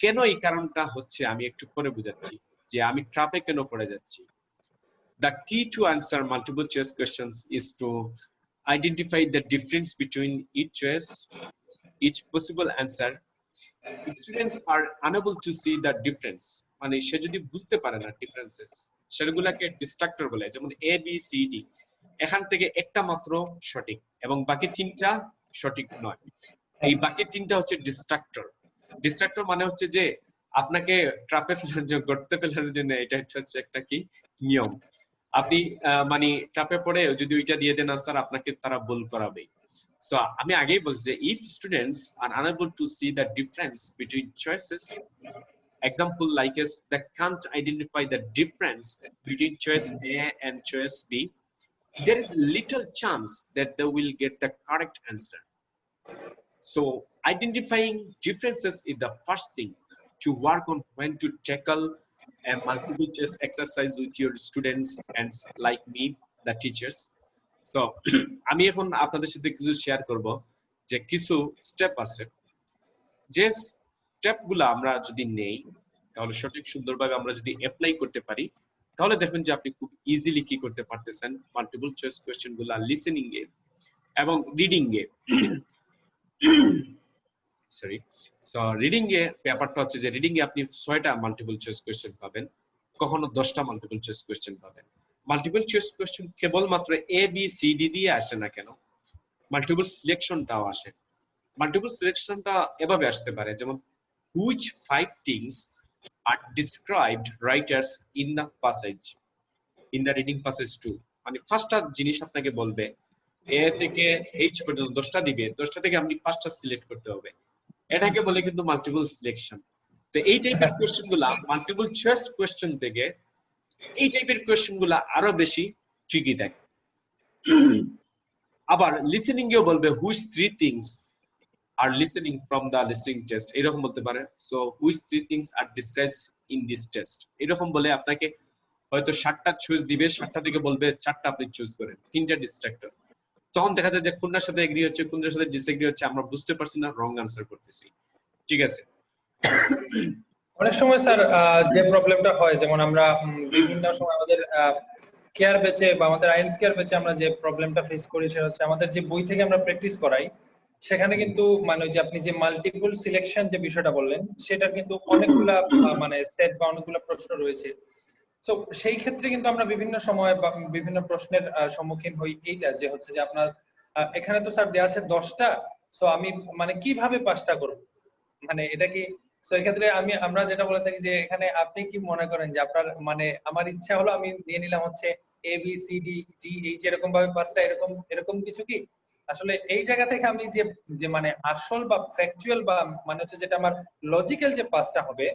কেন এই কারণটা হচ্ছে আমি একটু পরে বুঝাচ্ছি যে আমি ট্রাপে কেন পড়ে যাচ্ছি। The key to answer multiple choice questions is to identify the difference between each choice, each possible answer. If students are unable to see the difference, মানে সে যদি বুঝতে পারে না ডিফারেন্সেস, সেগুলোকে ডিস্ট্রাক্টর বলে। যেমন এ বি সি ডি, এখান থেকে একটা মাত্র সঠিক এবং বাকি তিনটা সঠিক নয়। এই বাকি তিনটা হচ্ছে ডিস্ট্রাক্টর। ডিস্ট্রাক্টর মানে হচ্ছে যে আপনাকে ট্র্যাপে ফেলার জন্য, গর্তে ফেলার জন্য, এটা হচ্ছে একটা কি নিয়ম। আপনি মানে ট্র্যাপে পড়ে যদি ওইটা দিয়ে দেন আনসার, আপনাকে তারা ভুল করাবে। So আমি আগেই বলছি যে if students are unable to see the difference between choices, example like us that can't identify the difference between choice A and choice B, there is little chance that they will get the correct answer. So identifying differences is the first thing to work on when to tackle a multiple choice exercise with your students and like me, the teachers. So আমি এখন আপনাদের সাথে কিছু share করব যে কিছু step আছে, যে স্টেপগুলো আমরা যদি নেই তাহলে সঠিক সুন্দরভাবে আমরা যদি অ্যাপ্লাই করতে পারি, তাহলে দেখবেন যে আপনি খুব ইজিলি কি করতে পারতেছেন মাল্টিপল চয়েস কোশ্চেন গুলা লিসেনিং এ এবং reading a sorry so reading a ব্যাপারটা হচ্ছে যে রিডিং এ আপনি 6টা মাল্টিপল চয়েস কোশ্চেন পাবেন, কখনো 10টা মাল্টিপল চয়েস কোশ্চেন পাবেন। মাল্টিপল চয়েস কোশ্চেন কেবলমাত্র এ বি সি ডি দিয়ে আসে না কেন, মাল্টিপল সিলেকশনটাও আসে। মাল্টিপল সিলেকশনটা এভাবে আসতে পারে যেমন which 5 things are described writers in the passage in the reading passage 2, মানে ফার্স্টটা জিনিস আপনাকে বলবে এ থেকে এইচ পর্যন্ত 10টা দিবে, 10টা থেকে আপনি 5টা সিলেক্ট করতে হবে, এটাকে বলে কিন্তু মাল্টিপল সিলেকশন। তো এই টাইপের কোশ্চেনগুলা মাল্টিপল চয়েস কোশ্চেন থেকে এই টাইপের কোশ্চেনগুলা আরো বেশি ট্রিকি থাকে। আবার লিসেনিং এও বলবে which 3 things are listening from the listening test, এরকম বলতে পারে। So which 3 things are described in this test, এরকম বলে আপনাকে হয়তো 7টা চুজ দিবে, 7টা থেকে বলবে 4টা আপনি চুজ করেন, 3টা ডিস্ট্রাক্টর। তখন দেখা যায় যে কোনটার সাথে এগ্রি হচ্ছে কোনটার সাথে ডিসএগ্রি হচ্ছে আমরা বুঝতে পারছি না, রং আনসার করতেছি। ঠিক আছে। অনেক সময় স্যার যে প্রবলেমটা হয়, যেমন আমরা বিভিন্ন সময় আমাদের কেয়ার বেচে বা আমাদের আইএলটিএস কেয়ার বেচে আমরা যে প্রবলেমটা ফেস করি সেটা হচ্ছে আমাদের যে বই থেকে আমরা প্র্যাকটিস করাই সেখানে কিন্তু মানে যে আপনি যে মাল্টিপল সিলেকশন যে বিষয়টা বললেন সেটা কিন্তু অনেকগুলা মানে সেট বা অনেকগুলা প্রশ্ন রয়েছে। তো সেই ক্ষেত্রে কিন্তু আমরা বিভিন্ন সময় বা বিভিন্ন প্রশ্নের সম্মুখীন হই, এইটা যে হচ্ছে যে আপনার এখানে তো স্যার দেওয়া আছে 10টা, সো আমি মানে কিভাবে 5টা করব, মানে এটা কি? সো এক্ষেত্রে আমরা যেটা বলে থাকি যে এখানে আপনি কি মনে করেন যে আপনার মানে আমার ইচ্ছা হলো আমি নিয়ে নিলাম হচ্ছে A B C D G H এরকম ভাবে 5টা, এরকম এরকম কিছু কি? আসলে এই জায়গা থেকে আমি যে যে মানে আসল বা ফ্যাকচুয়াল বা মানে হচ্ছে যেটা আমার লজিক্যাল যে 5টা হবে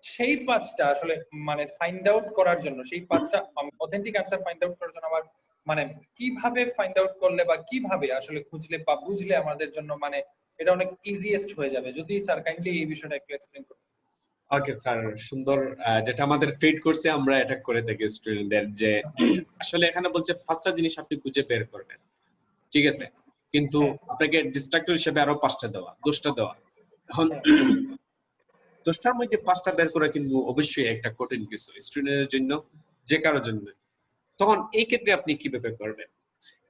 সেই 5টা আসলে মানে ফাইন্ড আউট করার জন্য, সেই 5টা অথেন্টিক আনসার ফাইন্ড আউট করার জন্য আমার মানে কিভাবে ফাইন্ড আউট করলে বা কিভাবে আসলে খুঁজলে বা বুঝলে আমাদের জন্য মানে এটা অনেক ইজিয়েস্ট হয়ে যাবে, যদি স্যার কাইন্ডলি এই বিষয়টা একটু এক্সপ্লেইন করতেন। ওকে স্যার, সুন্দর। যেটা আমাদের ফিড করছে আমরা এটা করে থাকি স্টুডেন্টদের, যে আসলে এখানে বলছে 5টা জিনিস আপনি খুঁজে বের করবেন, ঠিক আছে, কিন্তু আপনাকে ডিস্ট্রাক্টর হিসেবে আরো 5টা দেওয়া, 10টা দেওয়া। এখন 10টার মধ্যে 5টা বের করা কিন্তু অবশ্যই একটা কঠিন কিছু স্টুডেন্টের জন্য, যে কারোর জন্য। তখন এই ক্ষেত্রে আপনি কিভাবে করবেন?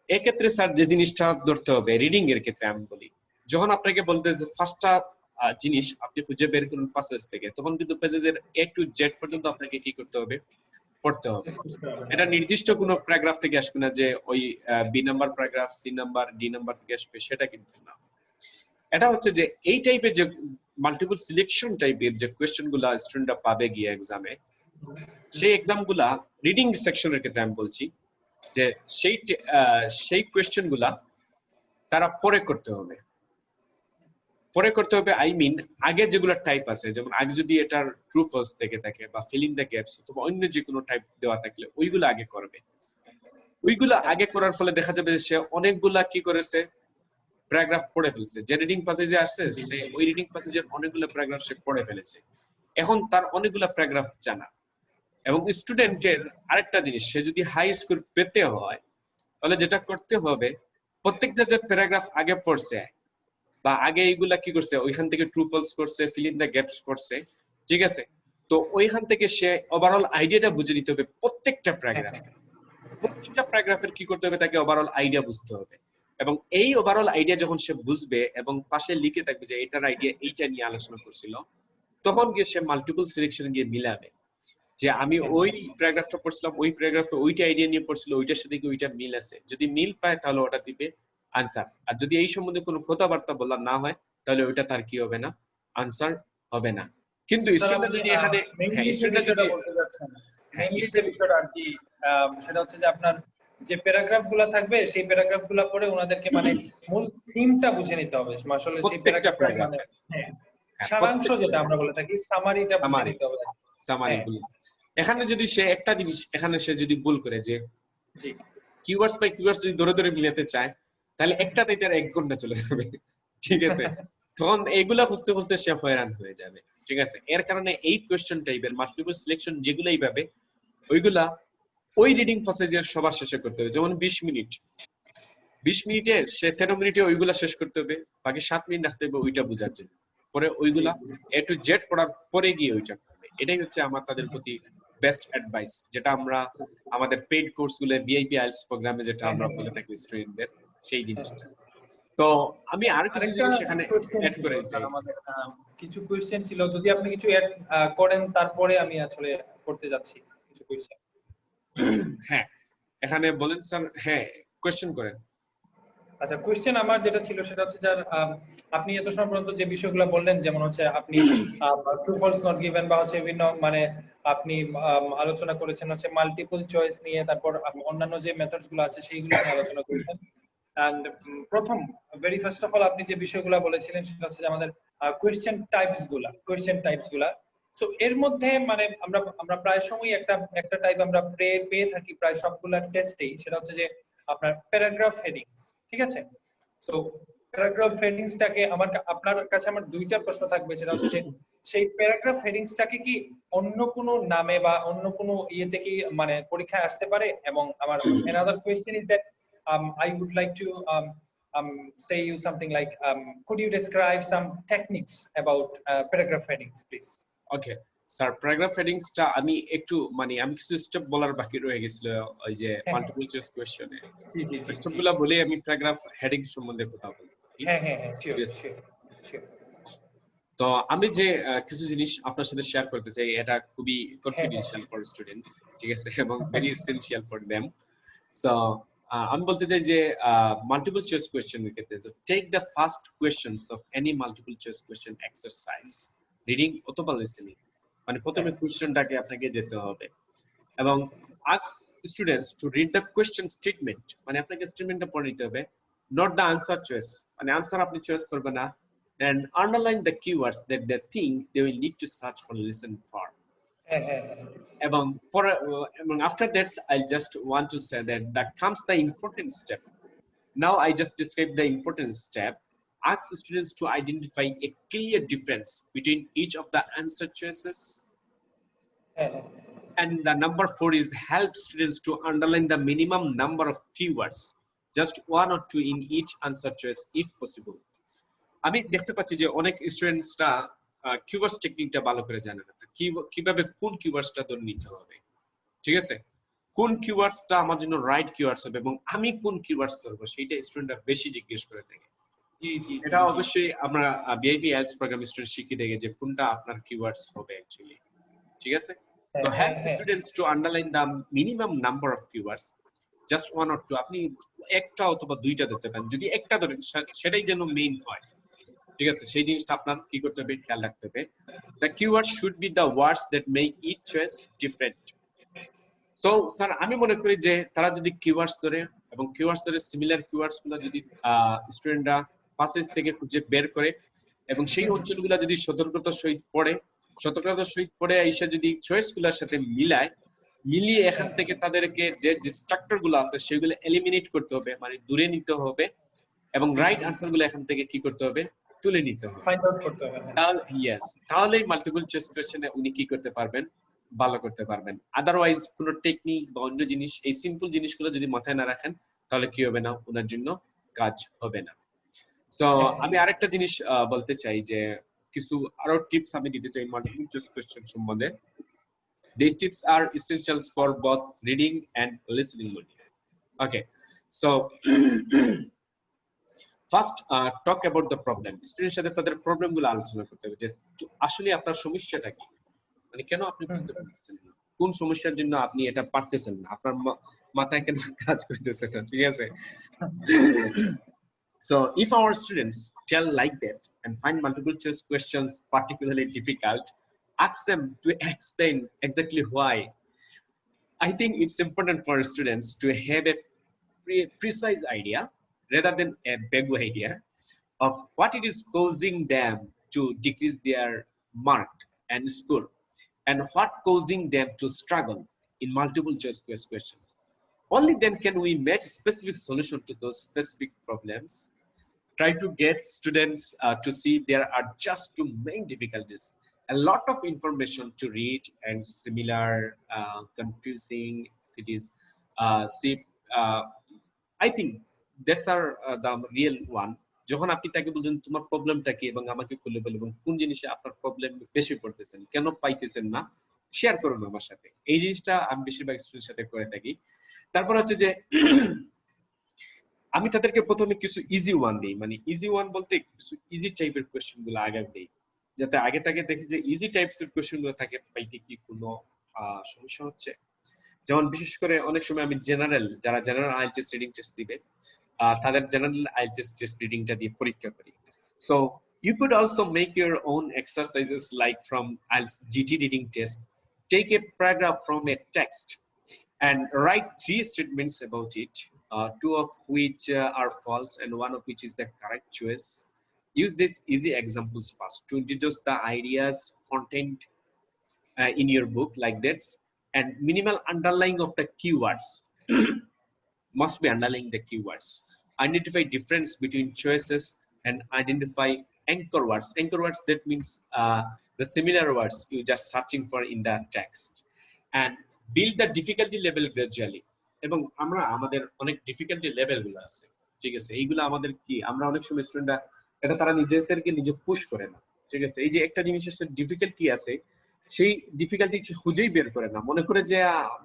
এই ক্ষেত্রে স্যার যে জিনিসটা ধরতে হবে রিডিং এর ক্ষেত্রে আমি বলি, যখন আপনাকে বলতে যে 5টা জিনিস আপনি খুঁজে বের করুন প্যাসেজ থেকে, তখন কিন্তু প্যাসেজের এ টু জেড পর্যন্ত আপনাকে কি করতে হবে? পড়তে হবে। এটা নির্দিষ্ট কোনো প্যারাগ্রাফ থেকে আসবে না যে ওই B number paragraph C number D number থেকে আসবে, সেটা কিন্তু না। এটা হচ্ছে যে এই টাইপের যে মাল্টিপল সিলেকশন টাইপের যে কোয়েশ্চেন গুলা স্টুডেন্টরা পাবে গিয়ে এক্সামে, সেই এক্সাম গুলা রিডিং সেকশনের ক্ষেত্রে আমি বলছি যে সেই কোয়েশ্চেন গুলা তারা পরে করতে হবে। পরে করতে হবে আই মিন আগে যেগুলো টাইপ আছে, যেমন আগে যদি এটার ট্রু ফলস থেকে থাকে বা ফিল ইন দ্য গ্যাপস অথবা অন্য যে কোনো টাইপ দেওয়া থাকলে ওইগুলো আগে করবে। ওইগুলো আগে করার ফলে দেখা যাবে যে সে অনেকগুলা কি করেছে, প্যারাগ্রাফ পড়ে ফেলছে। যে রিডিং প্যাসেজে আসছে সে ওই রিডিং প্যাসেজের অনেকগুলো প্যারাগ্রাফ সে পড়ে ফেলেছে, এখন তার অনেকগুলো প্যারাগ্রাফ জানা। এবং স্টুডেন্টের আরেকটা জিনিস, সে যদি হাই স্কোর পেতে হয় তাহলে যেটা করতে হবে, প্রত্যেকটা যে প্যারাগ্রাফ আগে পড়ছে বা আগে এইগুলা কি করছে, ওইখান থেকে ট্রু ফলস করছে, ফিল ইন দ্য গ্যাপস করছে, ঠিক আছে, তো ওইখান থেকে সে ওভারঅল আইডিয়াটা বুঝে নিতে হবে। প্রত্যেকটা প্যারাগ্রাফের কি করতে হবে, তাকে ওভারঅল আইডিয়া বুঝতে হবে। এবং এই ওভারঅল আইডিয়া যখন সে বুঝবে এবং পাশে লিখে থাকবে যে এটার আইডিয়া এইটা নিয়ে আলোচনা করছিল, তখন গিয়ে সে মাল্টিপল সিলেকশন গিয়ে মিলাবে যে আমি ওই প্যারাগ্রাফটা পড়ছিলাম, ওই প্যারাগ্রাফে ওইটা আইডিয়া নিয়ে পড়ছিল, ওইটার সাথে কি ওইটা মিল আছে, যদি মিল পায় তাহলে ওটা দিবে আনসার। আর যদি এই সম্বন্ধে কোনো কথাবার্তা বলা না হয় তাহলে ওইটা তার কি হবে না, আনসার হবে না। কিন্তু স্টুডেন্ট যদি এখানে স্টুডেন্ট যদি মেইনলি যে বিষয়টা আর কি সেটা হচ্ছে যে আপনার যে প্যারাগ্রাফ গুলা থাকবে সেই প্যারাগ্রাফ গুলা পড়ে ওনাদেরকে মানে মূল থিমটা বুঝে নিতে হবে, আসলে সেই প্যারাগ্রাফ মানে সারাংশ যেটা আমরা বলে থাকি সামারিটা বুঝে নিতে হবে। সামারি গুলো এখানে যদি সে একটা জিনিস এখানে সে যদি ভুল করে যে জি কিওয়ার্ডস বাই কিওয়ার্ডস যদি ধরে ধরে মিলাতে চায় তাহলে একটাতে তার 1 ঘন্টা চলে যাবে, ঠিক আছে, তখন এগুলা খুঁজতে খুঁজতে সে হয়রান হয়ে যাবে, ঠিক আছে। এর কারণে এই কোশ্চেন টাইপের মাল্টিপল সিলেকশন যেগুলাই পাবে ওইগুলা ওই রিডিং প্যাসেজের সবার শেষে করতে হবে। যেমন 20 মিনিটে সে 13 মিনিটে ওইগুলা শেষ করতে হবে, বাকি 7 মিনিট রাখতে হবে ওইটা বোঝার জন্য, পরে ওইগুলা এ টু জেড পড়ার পরে গিয়ে ওইটা করবে। এটাই হচ্ছে আমার তাদের প্রতি বেস্ট অ্যাডভাইস, যেটা আমরা আমাদের পেইড কোর্সগুলো ভিআইপি আইএলটিএস প্রোগ্রামে যেটা আমরা বলে থাকি স্টুডেন্টদের, সেই জিনিসটা। তো আমি আর কিছু আরেকটা জিনিস এখানে কোশ্চেন অ্যাড ছিল করে স্যার, যাই। আমাদের কিছু কোশ্চেন ছিল, যদি আপনি কিছু অ্যাড করেন তারপরে আমি আসলে করতে যাচ্ছি কিছু কোশ্চেন। হ্যাঁ, এখানে বলেন স্যার। হ্যাঁ, কোশ্চেন করেন। আচ্ছা, কোশ্চেন আমার যেটা ছিল সেটা হচ্ছে যে আপনি এত সময় পর্যন্ত যে বিষয়গুলো বললেন, যেমন হচ্ছে আপনি ট্রু ফলস নট গিভেন বা হচ্ছে বিভিন্ন মানে আপনি আলোচনা করেছেন হচ্ছে মাল্টিপল চয়েস নিয়ে, তারপর অন্যান্য যে মেথডস গুলো আছে সেইগুলো নিয়ে আলোচনা করেছেন। এন্ড প্রথম ভেরি ফার্স্ট অফ অল আপনি যে বিষয়গুলো বলেছিলেন সেটা হচ্ছে যে আমাদের কোয়েশ্চেন টাইপস গুলা। সো এর মধ্যে মানে আমরা প্রায় সময় একটা টাইপ আমরা পেয়ে থাকি প্রায় সবগুলা টেস্টেই, সেটা হচ্ছে যে আপনার প্যারাগ্রাফ হেডিংস। ঠিক আছে? সো প্যারাগ্রাফ হেডিংসটাকে আপনার কাছে আমার দুইটা প্রশ্ন থাকবে, সেটা হচ্ছে যে সেই প্যারাগ্রাফ হেডিংসটাকে কি অন্য কোনো নামে বা অন্য কোনো ইয়েতে কি মানে পরীক্ষায় আসতে পারে? এবং আমার another question is that I would like to say you something like could you describe some techniques about paragraph headings, please? Okay sir, paragraph হেডিংসটা আমি একটু মানে আমি কিছু স্টেপ বলার বাকি রয়ে গেছিল ওই যে মাল্টিপল চয়েস কোশ্চেনে। জি জি জি জি, স্টেপগুলো বলে আমি প্যারাগ্রাফ হেডিংস সম্বন্ধে কথা বলবো। হ্যাঁ হ্যাঁ হ্যাঁ, শিওর শিওর শিওর। তো আমি যে কিছু জিনিস আপনার সাথে শেয়ার করতে চাই, এটা খুবই হ্যাঁ হ্যাঁ কনফিডেন্সিয়াল ফর স্টুডেন্টস, ঠিক আছে, এবং very essential for them. So আমি বলতে চাই যে মাল্টিপল চয়েস কোয়েশ্চেন এর ক্ষেত্রে take the first questions of any multiple choice question exercise reading অথবা লিসেনিং। মানে প্রথমে কোয়েশ্চেনটাকে আপনাকে যেতে হবে এবং ask students to read the question statement, মানে আপনাকে স্টেটমেন্টটা পড়ে নিতে হবে, নট দ্য আনসার চয়েস, মানে আনসার আপনি চয়েস করবেন না, and underline the keywords that they think they will need to search for listen for. হ্যাঁ হ্যাঁ। এবং after that I just want to say that comes the important step. Now I just described the important step. Ask students to identify a clear difference between each of the answer choices. And the number 4 is help students to underline the minimum number of keywords, just 1 or 2 in each answer choice if possible. আমি দেখতে পাচ্ছি যে অনেক স্টুডেন্টসরা keywords টেকনিকটা ভালো করে জানে না, কিভাবে কোন কিওয়ার্ডসটা ধরে নিতে হবে, ঠিক আছে, কোন কিওয়ার্ডসটা আমার জন্য রাইট কিওয়ার্ডস হবে এবং আমি কোন কিওয়ার্ডস ধরবো সেইটা স্টুডেন্টরা বেশি জিজ্ঞেস করে থাকে। জি জি, এটা অবশ্যই আমরা ভিআইপি আইএলটিএস প্রোগ্রাম স্টুডেন্ট শিখিয়ে দেয় যে কোনটা আপনার কিওয়ার্ডস হবে অ্যাকচুয়ালি, ঠিক আছে। তো help students to underline the minimum number of keywords, just 1 or 2, আপনি একটা অথবা দুইটা ধরতে পারেন, যদি একটা ধরেন সেটাই যেন মেইন হয়, ঠিক আছে, সেই জিনিসটা আপনার কি করতে হবে, খেয়াল রাখতে হবে। The keyword should be the words that make each choice different. So sir আমি মনে করি যে তারা যদি কিওয়ার্ডস ধরে এবং কিওয়ার্ডস ধরে সিমিলার কিওয়ার্ডস গুলো যদি স্টুডেন্টরা প্যাসেজ থেকে খুঁজে বের করে এবং সেই অঞ্চলগুলো যদি সতর্কতার সহিত পড়ে এসে যদি চয়েস গুলোর সাথে মিলিয়ে এখান থেকে তাদেরকে যে ডিস্ট্রাক্টর গুলো আছে সেগুলো এলিমিনেট করতে হবে, মানে দূরে নিতে হবে এবং রাইট আনসার গুলো এখান থেকে কি করতে হবে, তুলে নিতে হবে। ফাইন্ড আউট করতে হবে। তাহলেই মাল্টিপল চয়েস কোশ্চেনে উনি কি করতে পারবেন, ভালো করতে পারবেন। আদারওয়াইজ কোনো টেকনিক বা অন্য জিনিস, এই সিম্পল জিনিসগুলো যদি মাথায় না রাখেন তাহলে কি হবে না, ওনার জন্য কাজ হবে না। সো আমি আরেকটা জিনিস বলতে চাই যে কিছু আরো টিপস আমি দিতে চাই মাল্টিপল চয়েস কোশ্চেন সম্বন্ধে। These tips are essentials for both reading and listening learning. Okay, so first talk about the problem. স্টুডেন্টের সাথে তাদের প্রবলেম গুলো আলোচনা করতে হবে যে আসলে আপনার সমস্যাটা কি, মানে কেন আপনি বুঝতে পারতেছেন না, কোন সমস্যার জন্য আপনি এটা পারতেছেন না, আপনার মাথায় কেন কাজ করতেছে না, ঠিক আছে। So if our students tell like that and find multiple choice questions particularly difficult, ask them to explain exactly why. I think it's important for students to have a precise idea rather than a vague idea of what it is causing them to decrease their mark and score and what causing them to struggle in multiple choice questions. Only then can we match specific solution to those specific problems. Try to get students to see there are just two main difficulties: a lot of information to read and similar confusing cities. See, I think that's are the real one. যখন আপনি তাকে বলছেন তোমার প্রবলেমটা কি এবং আমাকে খুলে বলবেন কোন জিনিসে আপনার প্রবলেম বেশি পড়তেছেন, কেন পাইতেছেন না, শেয়ার করুন আমার সাথে। এই জিনিসটা আমি বেশিরভাগ স্টুডেন্টের সাথে করে থাকি। তারপর হচ্ছে যে আমি তাদেরকে প্রথমে কিছু ইজি ওয়ান দিই, মানে ইজি ওয়ান বলতে কিছু ইজি টাইপের কোশ্চেন গুলো আগে দিই, যাতে আগে তাকে দেখি যে ইজি টাইপস এর কোশ্চেন গুলো থাকে পাইতে কি কোনো সমস্যা হচ্ছে। যেমন বিশেষ করে অনেক সময় আমি যারা জেনারেল আইএলটিএস রিডিং টেস্ট দিবে তাদের জেনারেল আইএলটিএস টেস্ট রিডিংটা দিয়ে পরীক্ষা করি। So you could also make your own exercises like from IELTS GT reading test. Take a paragraph from a text and write 3 statements about it, 2 of which are false and 1 of which is the correct choice. Use these easy examples first to introduce the ideas content in your book like that, and minimal underlying of the keywords. Must be underlying the keywords. Identify difference between choices and identify anchor words. Anchor words, that means the similar words you just searching for in the text. And build the difficulty level gradually. এবং আমরা আমাদের অনেক difficulty level গুলো আছে, ঠিক আছে, এইগুলো আমাদের কি আমরা অনেক সময় স্টুডেন্টরা এটা তারা নিজেদেরকে নিজে পুশ করে না, ঠিক আছে। এই যে একটা জিনিসের ডিফিকাল্টি আছে, সেই ডিফিকাল্টি খুঁজেই বের করে না, মনে করে যে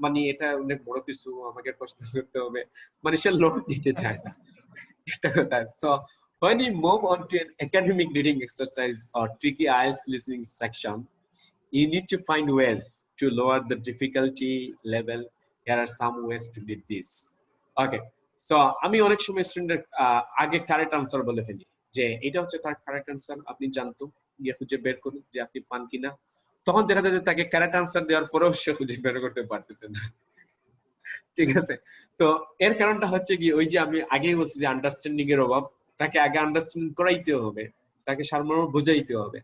মানে এটা অনেক বড় কিছু, আমাকে কষ্ট করতে হবে, মানে সে লোড নিতে চায় না, একটা কথা। So when you move on to an academic reading exercise or tricky IELTS listening section, you need to find ways to lower the difficulty level. Here are some ways to do this. Okay, so আমি অনেক সময় স্টুডেন্টের আগে correct answer বলে ফেলি যে এটা হচ্ছে তার কারেক্ট আনসার, আপনি জানতো গিয়ে খুঁজে বের করুন যে আপনি পান কিনা। তখন দেখা যায় যে তাকে কারেক্ট আনসার দেওয়ার পরেও সে খুঁজে বের করতে পারতেছে না, ঠিক আছে। তো এর কারণটা হচ্ছে কি, ওই যে আমি আগেই বলছি যে আন্ডারস্ট্যান্ডিং এর অভাব। তাকে আগে আন্ডারস্ট্যান্ডিং করাইতে হবে, তাকে সারমর্ম বুঝাইতে হবে,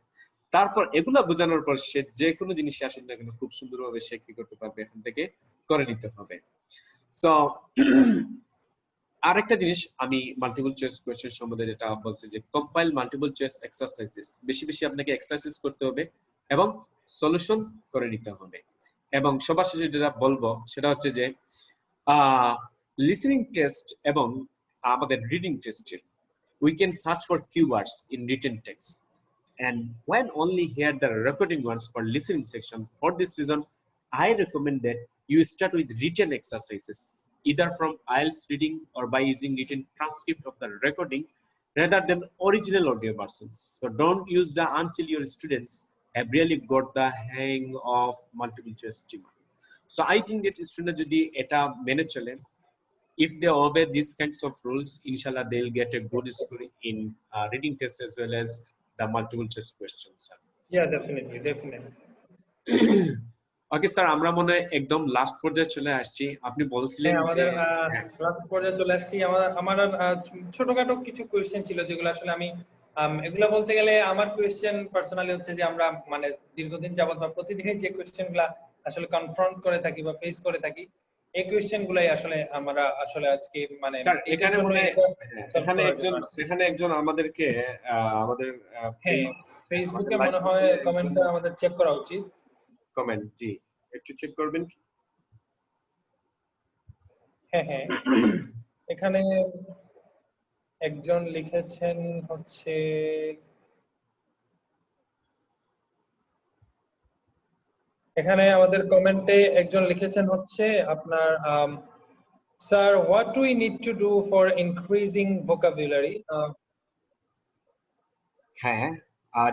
তারপর এগুলা বোঝানোর পর সে যে কোনো জিনিস আসুক না কেন খুব সুন্দরভাবে সে কি করতে পারবে, এখান থেকে করে নিতে হবে। সো আরেকটা জিনিস আমি মাল্টিপল চয়েস কোয়েশ্চেন সম্বন্ধে যেটা বলছি যে কম্পাইল মাল্টিপল চয়েস এক্সারসাইজেস, বেশি বেশি আপনাকে এক্সারসাইজ করতে হবে এবং সলিউশন করে নিতে হবে। এবং সবার শেষে যেটা বলবো সেটা হচ্ছে যে লিসেনিং টেস্ট এবং আমাদের রিডিং টেস্টে we can search for keywords in written text, and when only hear the recording ones for listening section. For this reason, I recommend that you start with written exercises, either from IELTS reading or by using written transcript of the recording rather than original audio versions. So don't use the until your students have really got the hang of multiple choice schema. So I think that students jodi eta mene chole, if they obey these kinds of rules, inshallah they'll get a good score in reading test as well as the multiple choice questions. Yeah, definitely. Okay sir, আমরা মনে হয় একদম last পর্যায়ে চলে আসছি। আপনি বলছিলেন যে আমাদের লাস্ট পর্যায়ে চলে আসছি। আমার ছোটখাটো কিছু কোয়েশ্চেন ছিল যেগুলো আসলে আমি এগুলা বলতে গেলে আমার কোয়েশ্চেন পার্সোনালি হচ্ছে যে আমরা মানে দীর্ঘদিন যাবত বা প্রতিদিনই যে কোয়েশ্চেনগুলা আসলে কনফ্রন্ট করে থাকি বা ফেস করে থাকি, এই কোয়েশ্চেন গুলাই আসলে আমরা আসলে আজকে মানে স্যার এখানে একজন আমাদেরকে আমাদের ফেসবুকে মনে হয় কমেন্টটা আমাদের চেক করা উচিত। কমেন্ট জি একটু চেক করবেন কি? হ্যাঁ এখানে একজন লিখেছেন হচ্ছে, এখানে আমাদের কমেন্টে একজন লিখেছেন হচ্ছে আপনার sir what do we need to do for increasing vocabulary? হ্যাঁ,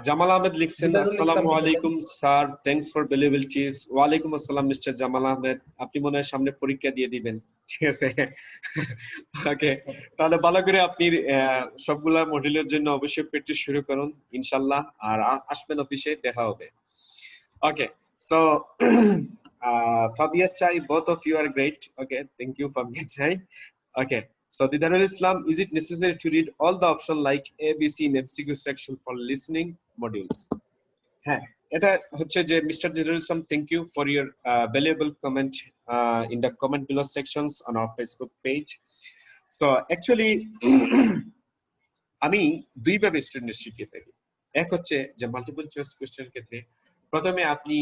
জামাল আহমেদ লিখছেন, আসসালামু আলাইকুম sir, thanks for valuable tips. ওয়ালাইকুম আসসালাম মিস্টার জামাল আহমেদ, আপনি মনে হয় সামনে পরীক্ষা দিয়ে দিবেন, ঠিক আছে? ওকে, তাহলে ভালো করে আপনি সবগুলা মডিউলের জন্য অবশ্যই প্র্যাকটিস শুরু করুন ইনশাআল্লাহ, আর আসবেন অফিসে, দেখা হবে। ওকে, so Fabia Chai, both of you are great. Okay, thank you Fabia Chai. Okay, so Didarul Islam, is it necessary to read all the option like ABC in MCQ section for listening modules? হ্যাঁ, এটা হচ্ছে যে mister Didarul Islam, thank you for your valuable comment in the comment below sections on our Facebook page. So actually আমি দুইভাবে student শিখিয়ে থাকি। এক হচ্ছে যে মাল্টিপল চয়েস কোশ্চেন ক্ষেত্রে প্রথমে আপনি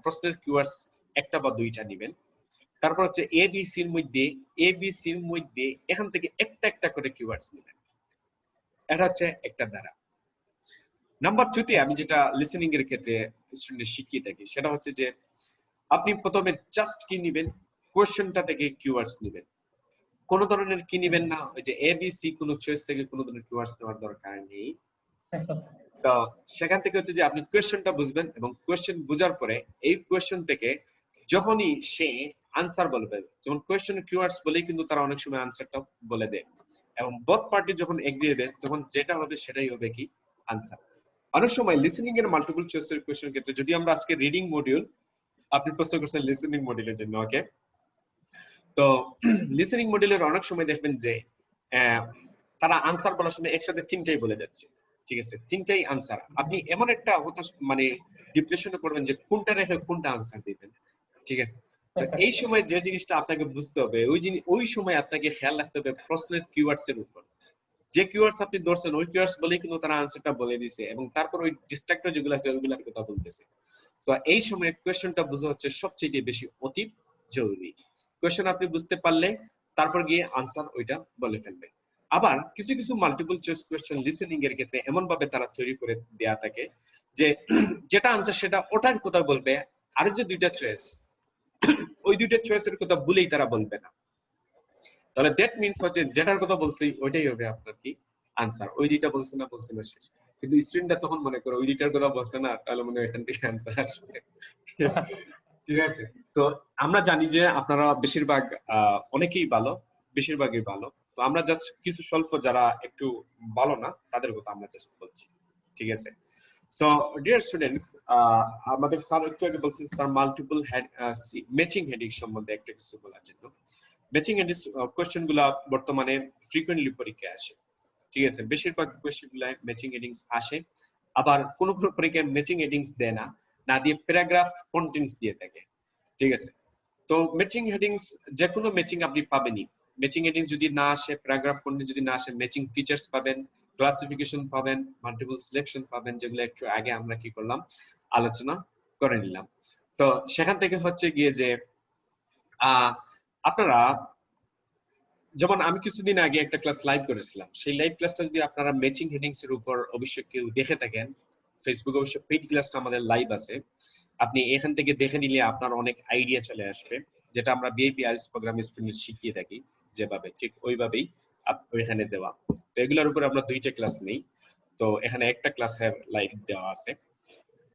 প্রশ্নের কিওয়ার্ডস একটা বা দুইটা নেবেন, তারপর হচ্ছে এবিসির মধ্যে এখান থেকে একটা একটা করে কিওয়ার্ডস নেবেন, এটা হচ্ছে একটা ধারা। নাম্বার 2 তে আমি যেটা লিসেনিং এর ক্ষেত্রে স্টুডেন্ট শিখিয়ে থাকি সেটা হচ্ছে যে আপনি প্রথমে জাস্ট কি নেবেন, কোশ্চেনটা থেকে কিওয়ার্ডস নেবেন, কোন ধরনের কি নেবেন না, ওই যে এ বি সি কোন চয়েস থেকে কোন ধরনের কিওয়ার্ডস নেওয়ার দরকার নেই। তো সেখান থেকে হচ্ছে যে আপনি কোশ্চেনটা বুঝবেন এবং কোশ্চেন বোঝার পরে এই কোশ্চেন থেকে যখনই সে আনসার বলবে, যেমন কোশ্চেনের কিওয়ার্ডস বলেই কিন্তু তারা অনেক সময় আনসারটা বলে দেয়, এবং বোথ পার্টি যখন এগ্রি হবে তখন যেটা হবে সেটাই হবে কি আনসার। অনেক সময় লিসেনিং এর মাল্টিপল চয়েসের কোশ্চেন ক্ষেত্রে, যদি আমরা আজকে রিডিং মডিউল, আপনি প্রশ্ন করছেন লিসেনিং মডিউলের জন্য, ওকে, তো লিসেনিং মডিউলের অনেক সময় দেখবেন যে তারা আনসার বলার সময় একসাথে তিনটাই বলে যাচ্ছে, ঠিক আছে, তিনটাই আনসার। আপনি এমন একটা মানে ডিপ্রেশনে পড়বেন যে কোনটা রেখে কোনটা আনসার দিবেন, ঠিক আছে। তো এই সময় যে জিনিসটা আপনাকে বুঝতে হবে, ওই সময় আপনাকে খেয়াল রাখতে হবে প্রশ্নের কিওয়ার্ডস এর উপর। যে কিওয়ার্ডস আপনি ধরছেন ওই কিওয়ার্ডস বলেই কিন্তু তারা আনসারটা বলে দিছে, এবং তারপর ওই ডিস্ট্রাক্টর যেগুলো আছে ওইগুলোর কথা বলতেছে। সো এই সময় কোয়েশ্চনটা বোঝা হচ্ছে সবচেয়ে বেশি অতি জরুরি। কোয়েশ্চন আপনি বুঝতে পারলে তারপর গিয়ে আনসার ওইটা বলে ফেলবে। আবার কিছু কিছু মাল্টিপল চয়েস কোয়েশ্চন লিসেনিং এর ক্ষেত্রে এমন ভাবে তারা তৈরি করে দেয়া থাকে যে যেটা আনসার সেটা ওটার কথা বলবে, আর যে দুইটা চয়েস ওই দুইটা চয়েসের কথা বলেই তারা বলবে না। তাহলে দ্যাট মিন্স হচ্ছে যেটার কথা বলছি ওইটাই হবে আপনার কি আনসার, ওই দুইটা বলছে না শেষ। কিন্তু স্টুডেন্টরা তখন মনে করে ওই দুইটার কথা বলছে না, তাহলে মনে হয় এখান থেকে আনসার আসবে। ঠিক আছে, তো আমরা জানি যে আপনারা বেশিরভাগ অনেকেই ভালো, বেশিরভাগই ভালো, তো আমরা জাস্ট কিছু স্বল্প যারা একটু ভালো না তাদের কথা আমরা জাস্ট বলছি, ঠিক আছে। সো ডিয়ার স্টুডেন্টস, আমাদের স্যার একটু আগে বলছেন স্যার মাল্টিপল ম্যাচিং হেডিং সম্বন্ধে একটা কিছু বলার জন্য। ম্যাচিং হেডিং কোশ্চেন গুলা বর্তমানে ফ্রিকোয়েন্টলি পরীক্ষায় আসে, ঠিক আছে, বেশিরভাগ কোশ্চেন গুলায় ম্যাচিং হেডিংস আসে। আবার কোন কোন পরীক্ষায় ম্যাচিং হেডিংস দেয় না, না দিয়ে প্যারাগ্রাফ কন্টেন্টস দিয়ে থাকে, ঠিক আছে। তো ম্যাচিং হেডিংস যে কোনো ম্যাচিং আপনি পাবেনই। ম্যাচিং হেডিংস যদি না আসে, প্যারাগ্রাফ কন্টেন্ট যদি না আসে, ম্যাচিং ফিচার্স পাবেন, ক্লাসিফিকেশন পাবেন, মাল্টিপল সিলেকশন পাবেন, যেগুলো একটু আগে আমরা কি করলাম আলোচনা করে নিলাম। তো সেখান থেকে হচ্ছে গিয়ে যে আপনারা, যেমন আমি কিছুদিন আগে একটা ক্লাস লাইভ করেছিলাম, সেই লাইভ ক্লাসটা যদি আপনারা ম্যাচিং হেডিংস এর উপর অবশ্যই কেউ দেখে থাকেন, ফেসবুকে অবশ্য পেইড ক্লাসটা আমাদের লাইভ আছে, আপনি এখান থেকে দেখে নিলে আপনার অনেক আইডিয়া চলে আসবে, যেটা আমরা বিএপি আইএলটিএস প্রোগ্রামে স্টুডেন্ট শিখিয়ে থাকি যেভাবে, ঠিক ওইভাবেই ওইখানে দেওয়া। তো এগুলোর উপর আমরা দুইটা ক্লাস নেই, তো এখানে একটা ক্লাসের লাইভ দেওয়া আছে।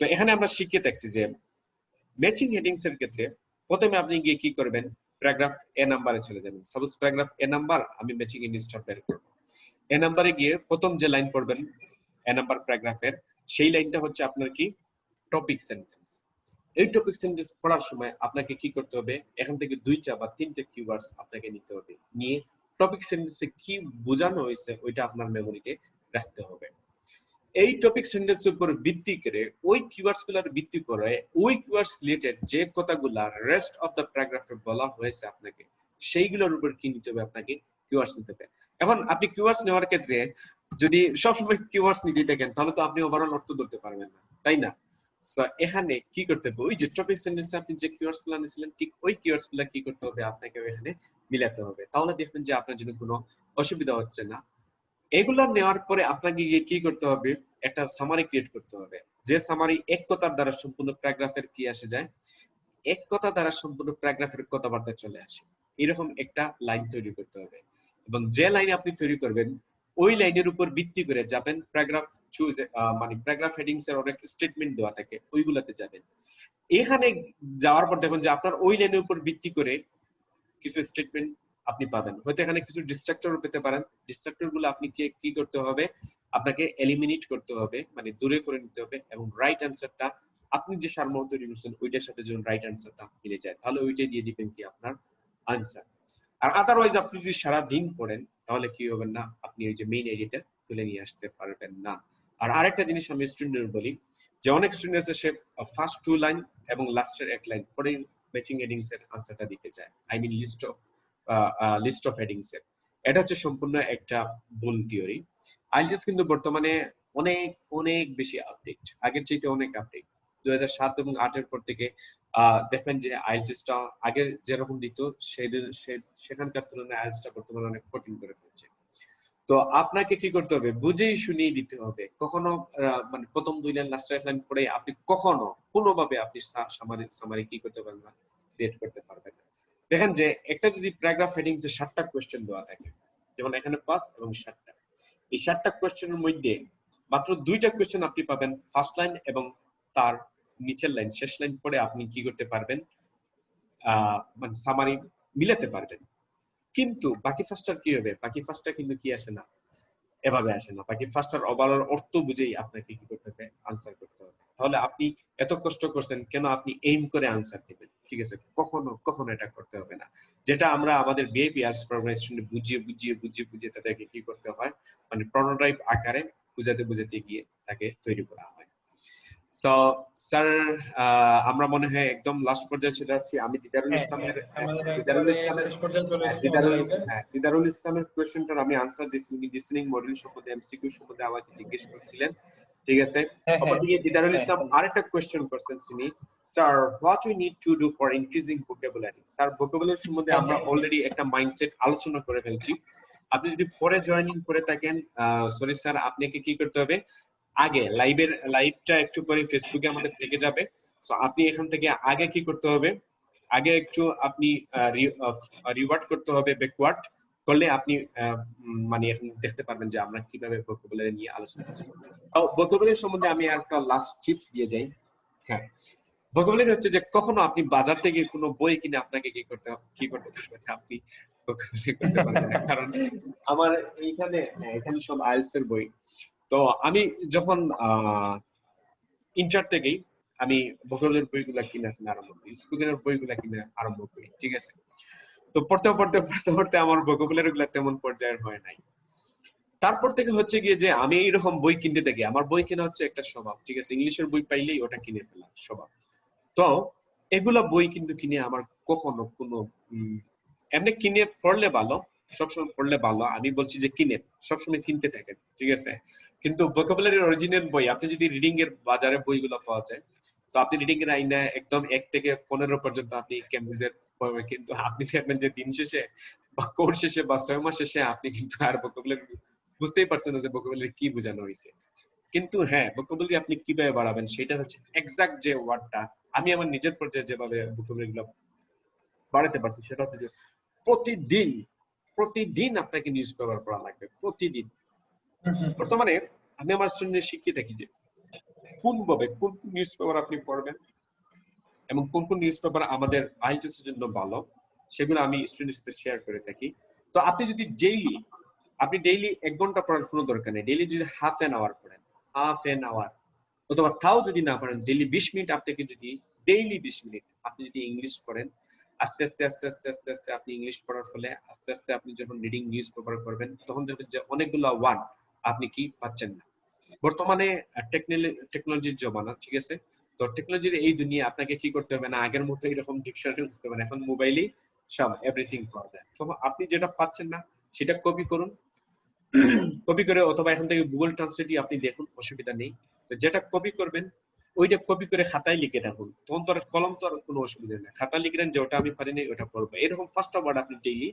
তো এখানে আমরা শিখিয়ে থাকছি যে ম্যাচিং হেডিংস এর ক্ষেত্রে প্রথমে আপনি গিয়ে কি করবেন, প্যারাগ্রাফ এ নাম্বারে চলে যাবেন। সাপোজ প্যারাগ্রাফ এ নাম্বার, আমি ম্যাচিং হেডিংসটা বের করব। এ নাম্বারে গিয়ে প্রথম যে লাইন পড়বেন এ নাম্বার প্যারাগ্রাফের, সেই লাইনটা হচ্ছে আপনার কি টপিক সেন্টেন্স। এই টপিক সেন্টেন্স পড়ার সময় আপনাকে কি করতে হবে, এখান থেকে দুইটা বা তিনটা কিওয়ার্ডস আপনাকে নিতে হবে, নিয়ে টপিক সেন্টেন্সে কি বোঝানো হয়েছে ওইটা আপনার মেমোরিতে রাখতে হবে। এই টপিক সেন্টেন্সের উপর ভিত্তি করে ওই কিওয়ার্ডস গুলার ভিত্তি করে ওই কিওয়ার্ডস রিলেটেড যে কথাগুলা রেস্ট অফ দ্য প্যারাগ্রাফে বলা হয়েছে আপনাকে, সেইগুলোর উপর কি নিতে হবে, আপনাকে কিওয়ার্ডস নিতে হবে। এখন আপনি কিওয়ার্ডস নেওয়ার ক্ষেত্রে যদি সবসময় কিওয়ার্ডস নিতে থাকেন তাহলে তো আপনি ওভারঅল অর্থ ধরতে পারবেন না, তাই না? সো এখানে কি করতে হবে, ওই যে টপিক সেন্টেন্সে আপনি যে কিওয়ার্ডস গুলা নিয়েছিলেন ঠিক ওই কিওয়ার্ডস গুলা কি করতে হবে, আপনাকে এখানে মিলাতে হবে। তাহলে দেখবেন যে আপনার জন্য কোনো অসুবিধা হচ্ছে না। এগুলা নেওয়ার পরে আপনাকে কি করতে হবে, একটা সামারি ক্রিয়েট করতে হবে, যে সামারি এক কথার দ্বারা সম্পূর্ণ প্যারাগ্রাফের কি আসে যায়, এক কথা দ্বারা সম্পূর্ণ প্যারাগ্রাফের কথাবার্তা চলে আসে, এরকম একটা লাইন তৈরি করতে হবে। এবং যে লাইন আপনি তৈরি করবেন ওই লাইনের উপর ভিত্তি করে যাবেন প্যারাগ্রাফ চুজ, মানে প্যারাগ্রাফ হেডিংস এর অনেক স্টেটমেন্ট দেওয়া থাকে, ওইগুলাতে যাবেন। এখানে যাওয়ার পর দেখুন যে আপনার ওই লাইনের উপর ভিত্তি করে কিছু স্টেটমেন্ট আপনি পাবেন, হয়তো এখানে কিছু ডিস্ট্রাক্টর পেতে পারেন। ডিস্ট্রাক্টর গুলো আপনি কি করতে হবে, আপনাকে এলিমিনেট করতে হবে, মানে দূরে করে নিতে হবে, এবং রাইট অ্যান্সারটা আপনি যে সারমর্ম তৈরি করছেন ওইটার সাথে যখন রাইট অ্যান্সারটা মিলে যায় তাহলে ওইটাই দিয়ে দিবেন কি আপনার আনসার। আর আদারওয়াইজ আপনি যদি সারা দিন পড়েন তাহলে কি হবে না, আপনি ওই যে মেইন আইডিয়াটা তুলে নিয়ে আসতে পারবেন না। আর আরেকটা জিনিস আমি স্টুডেন্টদের বলি যে অনেক স্টুডেন্ট আছে সে ফার্স্ট 2 লাইন এবং লাস্টের এক লাইন পরে ম্যাচিং হেডিংস এর আনসারটা দিতে চায়, I mean list of headings এর। এটা হচ্ছে সম্পূর্ণ একটা ভুল থিওরি। আইএলটিএস কিন্তু বর্তমানে অনেক অনেক বেশি আপডেট, আগের চাইতে অনেক আপডেট। 2007 এবং 8 এর পর থেকে দেখবেন যে আইএলটিএসটা আগে যেরকম দিত সেখানকার তুলনায় আইএলটিএসটা বর্তমানে অনেক কঠিন করে ফেলছে। তো আপনাকে কি করতে হবে, বুঝেই শুনিয়ে দিতে হবে। কখনো মানে প্রথম 2 লাইন লাস্ট লাইন পড়ে আপনি কখনো কোনোভাবে আপনি সামারি কি করতে পারবেন না, ক্রিয়েট করতে পারবেন না। দেখেন যে একটা যদি প্যারাগ্রাফ হেডিংস এ 7টা কোশ্চেন দেওয়া থাকে, যেমন এখানে 5 এবং 7টা, এই 7টা কোশ্চেনের মধ্যে মাত্র 2টা কোশ্চেন আপনি পাবেন ফার্স্ট লাইন এবং তার নিচের লাইন শেষ লাইন পড়ে আপনি কি করতে পারবেন, মানে সামারি মিলাতে পারবেন। কিন্তু বাকি ফার্স্টটার কি হবে, বাকি ফার্স্টটা কিন্তু কি আসে না, এভাবে আসে না। বাকি ফার্স্টটার ওভারঅল অর্থ বুঝেই আপনাকে কি করতে হবে, আনসার করতে হবে। তাহলে আপনি এত কষ্ট করছেন কেন, আপনি এইম করে আনসার দিবেন, ঠিক আছে? কখনো কখনো এটা করতে হবে না, যেটা আমরা আমাদের বিহেভিয়ার্স প্রোগ্রামেশন বুঝিয়ে বুঝিয়ে বুঝিয়ে বুঝিয়ে তাদেরকে কি করতে হয়, মানে প্রোটোটাইপ আকারে বুঝাতে বুঝাতে গিয়ে তাকে তৈরি করা হয়। সো স্যার, আমরা মনে হয় একদম লাস্ট পর্যায়ে চলে আসছি। আমি দিদারুল ইসলামের দিদারুল ইসলামের কোয়েশ্চেনটার আমি আনসার দিচ্ছি। লিসেনিং মডেল সম্বন্ধে, এমসিকিউ সম্বন্ধে আমাকে জিজ্ঞেস করছিলেন, ঠিক আছে? অপরদিকে দিদারুল ইসলাম আরেকটা কোয়েশ্চেন করছেন তিনি, sir what we need to do for increasing vocabulary. Sir vocabulary সম্বন্ধে আমরা অলরেডি একটা মাইন্ডসেট আলোচনা করে ফেলছি। আপনি যদি পরে জয়েনিং করে থাকেন, সরি স্যার, আপনাকে কি করতে হবে, আগে লাইভটা একটু পরে ফেসবুকে আমাদের থেকে যাবে। তো আপনি এখান থেকে আগে কি করতে হবে, আগে একটু আপনি রিওয়ার্ড করতে হবে, ব্যাকওয়ার্ড করলে আপনি মানে এখন দেখতে পারবেন যে আমরা কিভাবে ভোকাবুলারি নিয়ে আলোচনা করছি। তো ভোকাবুলারি সম্বন্ধে আমি একটা লাস্ট টিপস দিয়ে যাই। হ্যাঁ, ভোকাবুলারি হচ্ছে যে কখনো আপনি বাজার থেকে কোনো বই কিনে আপনাকে কি করতে পারবেন, আপনি ভোকাবুলারি করতে পারবেন না। কারণ আমার এখানে সব আইএলটিএস এর বই। তো আমি যখন ইন্টার থেকেই আমি ভোকাবুলারি বইগুলা কিনে আরম্ভ করি, স্কুলের বইগুলা কিনে আরম্ভ করি, ঠিক আছে? তো পড়তে পড়তে পড়তে পড়তে আমার ভোকাবুলারি গুলা তেমন পর্যায়ের হয় নাই। তারপর থেকে হচ্ছে গিয়ে যে আমি এইরকম বই কিনতে থাকি, আমার বই কেনা হচ্ছে একটা স্বভাব, ঠিক আছে? ইংলিশের বই পাইলেই ওটা কিনে ফেলা স্বভাব। তো এগুলা বই কিন্তু কিনে আমার কখনো কোনো এমনি কিনে পড়লে ভালো, সবসময় পড়লে ভালো, আমি বলছি যে কিনে সবসময় কিনতে থাকেন, ঠিক আছে? কিন্তু ভোকাবুলারির অরিজিনাল বই আপনি যদি রিডিং এর বাজারে বইগুলো পাওয়া যায়, তো আপনি রিডিং এর আইনা একদম 1 থেকে 15 পর্যন্ত আপনি ক্যামব্রিজের পড়বেন, কিন্তু আপনি দেখবেন যে দিন শেষে বা কোর্স শেষে বা 6 মাস শেষে আপনি কিন্তু আর ভোকাবুলারি বুঝতেই পারছেন না যে ভোকাবুলারি কি বোঝানো হয়েছে। কিন্তু হ্যাঁ, ভোকাবুলারি আপনি কিভাবে বাড়াবেন সেটা হচ্ছে এক্সাক্ট যে ওয়ার্ডটা আমি আমার নিজের পর্যায়ে যেভাবে ভোকাবুলারি গুলো বাড়াতে পারছি সেটা হচ্ছে যে প্রতিদিন আপনাকে নিউজ পেপার পড়া লাগবে, প্রতিদিন। বর্তমানে আমি আমার স্টুডেন্টদের শিখিয়ে থাকি যে কোন নিউজ পেপার আপনি পড়বেন এবং কোন কোন নিউজ পেপার আমাদের আইএলটিএস এর জন্য ভালো, সেগুলো আমি স্টুডেন্টের সাথে শেয়ার করে থাকি। তো আপনি যদি ডেইলি 1 ঘন্টা পড়ার কোনো দরকার নেই, ডেইলি যদি হাফ এন আওয়ার পড়েন, হাফ এন আওয়ার, অথবা তাও যদি না পারেন ডেইলি 20 মিনিট, আপনাকে যদি ডেইলি 20 মিনিট আপনি যদি ইংলিশ পড়েন, আস্তে আস্তে আস্তে আস্তে আস্তে আস্তে আপনি ইংলিশ পড়ার ফলে আস্তে আস্তে আপনি যখন রিডিং নিউজ পেপার করবেন তখন দেখবেন যে অনেকগুলো ওয়ার্ড আপনি কি পাচ্ছেন না। বর্তমানে টেকনোলজির জমানা, ঠিক আছে? তো টেকনোলজির এই দুনিয়া, আপনাকে কি করতে হবে না, আগের মতো এরকম ডিকশনারি বুঝতে হবে না, এখন মোবাইলেই সব এভরিথিং পাওয়া যায়। তো আপনি যেটা পাচ্ছেন না সেটা কপি করুন, কপি করে অথবা এখান থেকে গুগল ট্রান্সলেটই আপনি দেখুন, অসুবিধা নেই। তো যেটা কপি করবেন ওইটা কপি করে খাতায় লিখে রাখুন, তখন তো আর কলম তো আর কোনো অসুবিধা নেই, খাতা লিখে দেন যে ওটা আমি পারি নাই ওটা পড়বো। এরকম ফার্স্ট ওয়ার্ড আপনি ডেইলি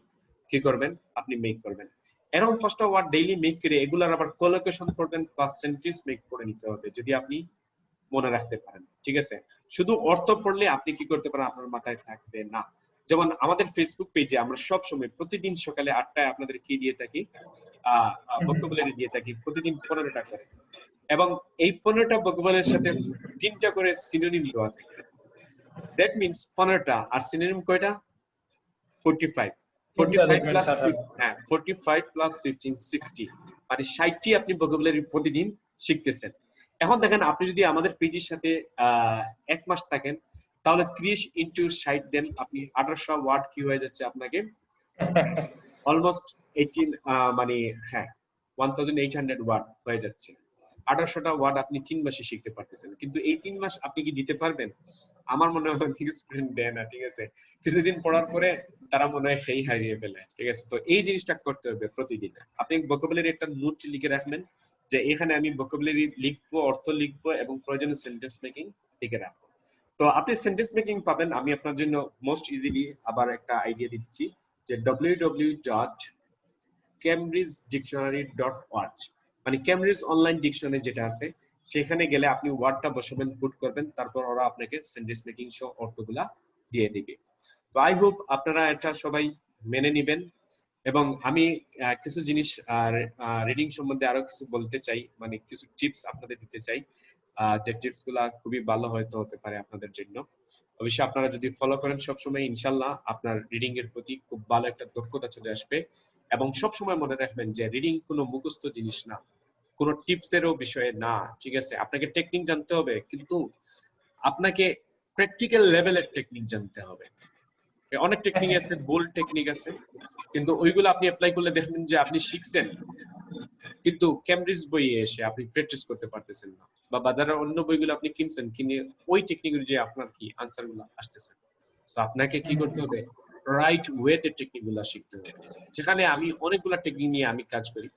কি করবেন, আপনি মেক করবেন। এরকম ফার্স্ট ওয়ার্ড ডেইলি মেক করে এগুলার আবার কোলোকেশন করবেন, প্লাস সেন্টেন্স মেক করে নিতে হবে যদি আপনি মনে রাখতে পারেন, ঠিক আছে? শুধু অর্থ পড়লে আপনি কি করতে পারেন, আপনার মাথায় থাকবে না। যেমন আমাদের ফেসবুক পেজে আমরা সব সময় প্রতিদিন সকালে 8টায় আপনাদের কি দিয়ে থাকি, ভোকাবুলারি দিয়ে থাকি, প্রতিদিন 15টা করে, এবং এই 15টা ভোকাবুলারির সাথে 3টা করে সিনোনিম দেওয়া থাকে। দ্যাট মিন্স 15টা, আর সিনোনিম কয়টা? 45 প্লাস 45 প্লাস 15 60, মানে 60টি আপনি ভোকাবুলারি প্রতিদিন শিখতেছেন। এখন দেখেন, আপনি যদি আমাদের পেজের সাথে 1 মাস থাকেন তাহলে 30 ইনটু 60 দেন, আপনি 1800 ওয়ার্ড কি হয়ে যাচ্ছে আপনাকে, অলমোস্ট 18 মানে হ্যাঁ 1800 ওয়ার্ড হয়ে যাচ্ছে। 1800টা ওয়ার্ড আপনি 3 মাসে শিখতে পারতেছেন, কিন্তু এই 3 মাস আপনি কি দিতে পারবেন? আমার মনে হয় অনেক স্টুডেন্ট দেয় না, ঠিক আছে? কিছুদিন পড়ার পরে তারা মনে হয় সেই হারিয়ে ফেলে, ঠিক আছে? তো এই জিনিসটা করতে হবে প্রতিদিন। আপনি ভোকাবুলারি একটা নোট লিখে রাখবেন যে এখানে আমি ভোকাবুলারি লিখবো, অর্থ লিখবো এবং প্রয়োজনীয় সেন্টেন্স মেকিং লিখে রাখবো। তো আপনি সেন্টেন্স মেকিং পাবেন, আমি আপনার জন্য মোস্ট ইজিলি আবার একটা আইডিয়া দিচ্ছি যে www. cambridgedictionary.org, মানে ক্যামব্রিজ অনলাইন ডিকশনারি যেটা আছে সেখানে গেলে আপনি ওয়ার্ডটা বসাবেন, পুট করবেন, তারপর ওরা আপনাকে সেন্টেন্স মেকিং সহ অর্থগুলা দিয়ে দিবে। তো আই হোপ আপনারা এটা সবাই মেনে নেবেন। এবং আমি কিছু জিনিস রিডিং সম্বন্ধে আরো কিছু বলতে চাই, মানে কিছু টিপস আপনাদের দিতে চাই, যে টিপস গুলা খুবই ভালো হয়তো হতে পারে আপনাদের জন্য। অবশ্যই আপনারা যদি ফলো করেন সবসময় ইনশাল্লাহ আপনার রিডিং এর প্রতি খুব ভালো একটা দক্ষতা চলে আসবে। এবং সবসময় মনে রাখবেন যে রিডিং কোনো মুখস্থ জিনিস না, কোনো টিপসেরও বিষয়ে না, ঠিক আছে? আপনাকে টেকনিক জানতে হবে, কিন্তু আপনাকে প্র্যাকটিক্যাল লেভেলের টেকনিক জানতে হবে। অনেক টেকনিক আছে, বোল্ড টেকনিক আছে, কিন্তু ওইগুলো আপনি অ্যাপ্লাই করলে দেখবেন যে আপনি শিখছেন, কিন্তু ক্যামব্রিজ বইয়ে এসে আপনি প্র্যাকটিস করতে পারতেছেন না, বা বাজারের অন্য বইগুলো আপনি কিনছেন, কিনে ওই টেকনিক অনুযায়ী আপনার কি আনসার গুলো আসতেছে। তো আপনাকে কি করতে হবে? রাইট ওয়েতে টেকনিক গুলো শিখতে হবে। সেখানে আমি অনেকগুলো টেকনিক নিয়ে আমি কাজ করি।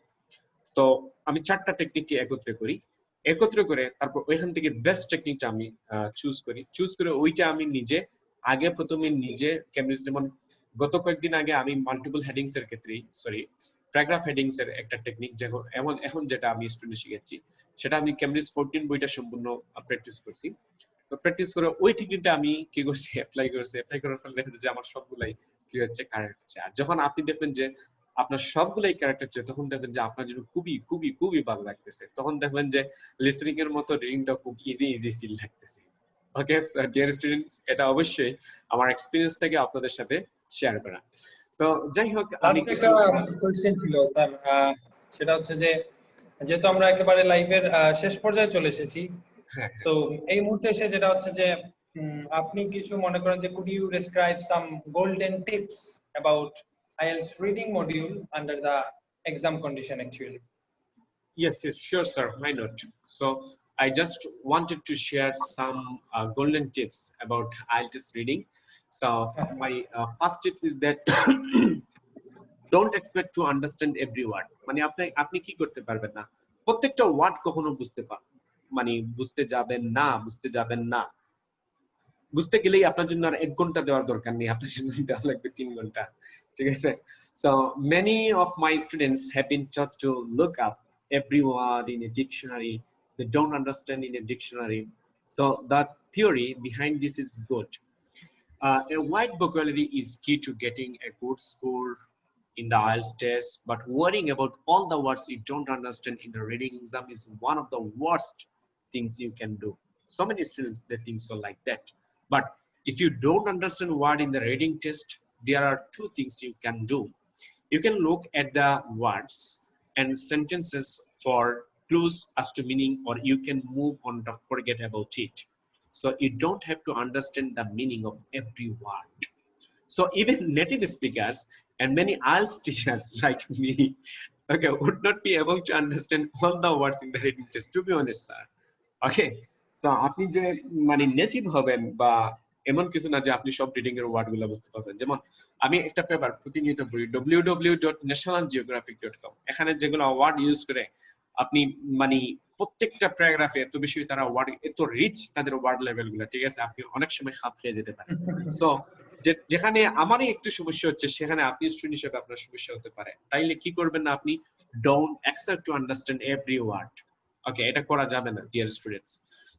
তো আমি 4টা টেকনিককে একত্রে করে তারপর ওইখান থেকে বেস্ট টেকনিকটা আমি চুজ করে ওইটা আমি প্রথমে নিজে ক্যামব্রিজ, যেমন গত কয়েকদিন আগে আমি মাল্টিপল হেডিংস এর ক্ষেত্রে প্যারাগ্রাফ হেডিংস এর একটা টেকনিক এখন যেটা আমি স্টুডেন্ট শিখেছি, সেটা আমি ক্যামব্রিজ 14 বইটা সম্পূর্ণ প্র্যাকটিস করছি। তো প্র্যাকটিস করে ওই টেকনিকটা আমি কি করছি, অ্যাপ্লাই করার ফলে দেখেছি যে আমার সবগুলাই কি হচ্ছে, কারেক্ট হচ্ছে। আর যখন আপনি দেখবেন যে আপনার সবগুলাই কারেক্ট হচ্ছে, তখন দেখবেন যে আপনার জন্য খুবই খুবই খুবই ভালো লাগতেছে। তখন দেখবেন যে লিসেনিং এর মতো রিডিংটা খুব ইজি ফিল লাগতেছে। ওকে ডিয়ার স্টুডেন্টস, এটা অবশ্যই আমার এক্সপেরিয়েন্স থেকে আপনাদের সাথে শেয়ার করা। তো যাই হোক, আমি একটা কোয়েশ্চেন ছিল স্যার, সেটা হচ্ছে যে যেহেতু আমরা একেবারে লাইভের শেষ পর্যায়ে চলে এসেছি, সো এই মুহূর্তে এসে যেটা হচ্ছে যে আপনি কিছু মনে করেন যে could you describe some golden tips about IELTS reading module under the exam condition actually? Yes, sure, sir. Why not? So I just wanted to share some golden tips about IELTS reading. So my first tips is that don't expect to understand every word. মানে আপনি কি করতে পারবেন না, প্রত্যেকটা word কখনো বুঝতে যাবেন না। বুঝতে গেলেই আপনার জন্য আর 1 ঘন্টা দেওয়ার দরকার নেই, আপনার জন্য দেওয়া লাগবে 3 ঘন্টা, ঠিক আছে? So many of my students have been taught to look up every word in a dictionary. They don't understand in a dictionary. So the theory behind this is good. A wide vocabulary is key to getting a good score in the IELTS test, but worrying about all the words you don't understand in the reading exam is one of the worst things you can do. So many students, they think so like that. But if you don't understand word in the reading test, there are 2 things you can do. You can look at the words and sentences for clues as to meaning, or you can move on to forget about it. So you don't have to understand the meaning of every word. So even native speakers and many IELTS teachers like me, okay, would not be able to understand all the words in the reading test, to be honest, sir. Okay, so আপনি যে মানে native হবেন বা এমন কিছু না যে আপনি সব রিডিং এর ওয়ার্ড গুলো বুঝতে পারবেন। যেমন আমি একটা পেপার প্রতিনিয়ত পড়ি www.nationalgeographic.com, এখানে যেগুলো ওয়ার্ড ইউজ করে আপনি মানে প্রত্যেকটা প্যারাগ্রাফে এত বেশি তারা ওয়ার্ড, এত রিচ তাদের ওয়ার্ড লেভেল গুলো, ঠিক আছে? আপনি অনেক সময় খাপ খেয়ে যেতে পারেন। সো যেখানে আমারই একটু সমস্যা হচ্ছে, সেখানে আপনি স্টুডেন্ট হিসেবে আপনার সমস্যা হতে পারে। তাইলে কি করবেন না, আপনি don't expect to understand every word. Okay, এটা করা যাবে না dear students.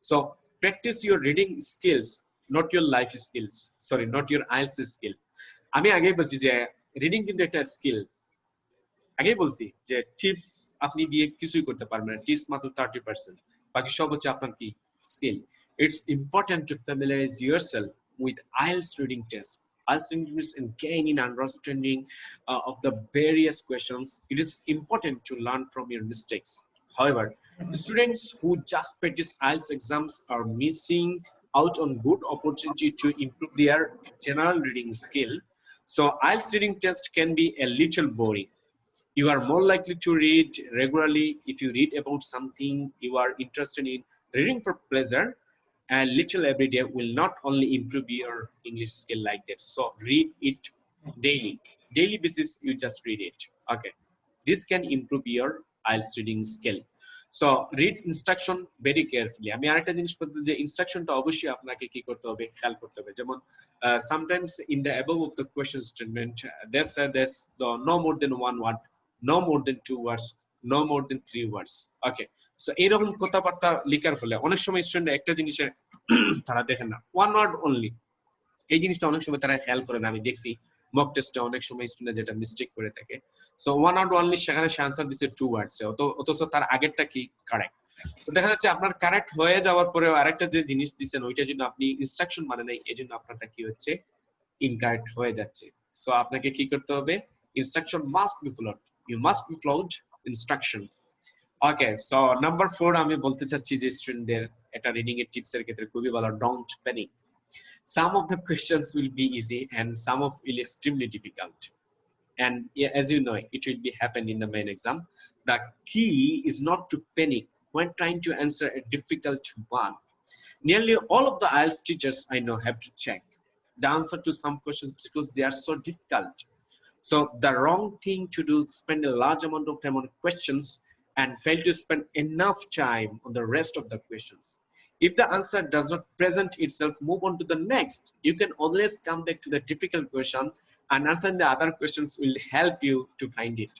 So practice your reading skills, not your life skills. Sorry, not your IELTS skill. আমি আগেই বলছি যে রিডিং কিন্তু একটা স্কিল। আগেই বলছি যে টিপস আপনি দিয়ে কিছুই করতে পারবেন না, টিপস মাত্র 30%, বাকি সব হচ্ছে আপনার কি skill. It's important to familiarize yourself with IELTS reading test. IELTS reading test and gain in understanding of the various questions. It is important to learn from your mistakes. However, students who just practice IELTS exams are missing out on good opportunity to improve their general reading skill. So IELTS reading test can be a little boring. You are more likely to read regularly if you read about something you are interested in. Reading for pleasure and little every day will not only improve your English skill like that. So read it daily basis, you just read it. Okay, this can improve your IELTS reading skill. So read instruction very carefully. আমি আরেকটা জিনিস বলতে, যে ইনস্ট্রাকশনটা অবশ্যই আপনাকে কি করতে হবে, খেয়াল করতে হবে। যেমন sometimes in the above of the question statement there's no more than one word no more than 2 words, no more than 3 words. Okay, so এরকম কথাবার্তা লেখার ফলে অনেক সময় স্টুডেন্ট একটা জিনিসের তারা দেখেন না, one word only, এই জিনিসটা অনেক সময় তারা খেয়াল করে না। আমি দেখছি মক টেস্টে অনেক সময় স্টুডেন্ট যেটা মিস্টেক করে থাকে, সো ওয়ান ওয়ার্ড অনলি, সেখানে সে আনসার দিচ্ছে 2 ওয়ার্ডসে, অথচ তার আগেরটা কি কারেক্ট। সো দেখা যাচ্ছে আপনার কারেক্ট হয়ে যাওয়ার পরেও আরেকটা যে জিনিস দিচ্ছেন ওইটার জন্য আপনি ইনস্ট্রাকশন মানে নাই, এই জন্য আপনারটা কি হচ্ছে, ইনকারেক্ট হয়ে যাচ্ছে। সো আপনাকে কি করতে হবে, instruction must be followed, you must be followed instruction. Okay, so number 4 আমি বলতে চাচ্ছি যে স্টুডেন্টদের এটা রিডিং এর টিপস এর ক্ষেত্রে খুবই ভালো, don't panic. Some of the questions will be easy and some of will extremely difficult. And as you know, it will be happen in the main exam. The key is not to panic when trying to answer a difficult one. Nearly all of the IELTS teachers I know have to check the answer to some questions because they are so difficult. So the wrong thing to do is spend a large amount of time on questions and fail to spend enough time on the rest of the questions. If the answer does not present itself, move on to the next. You can always come back to the difficult question and answering the other questions will help you to find it.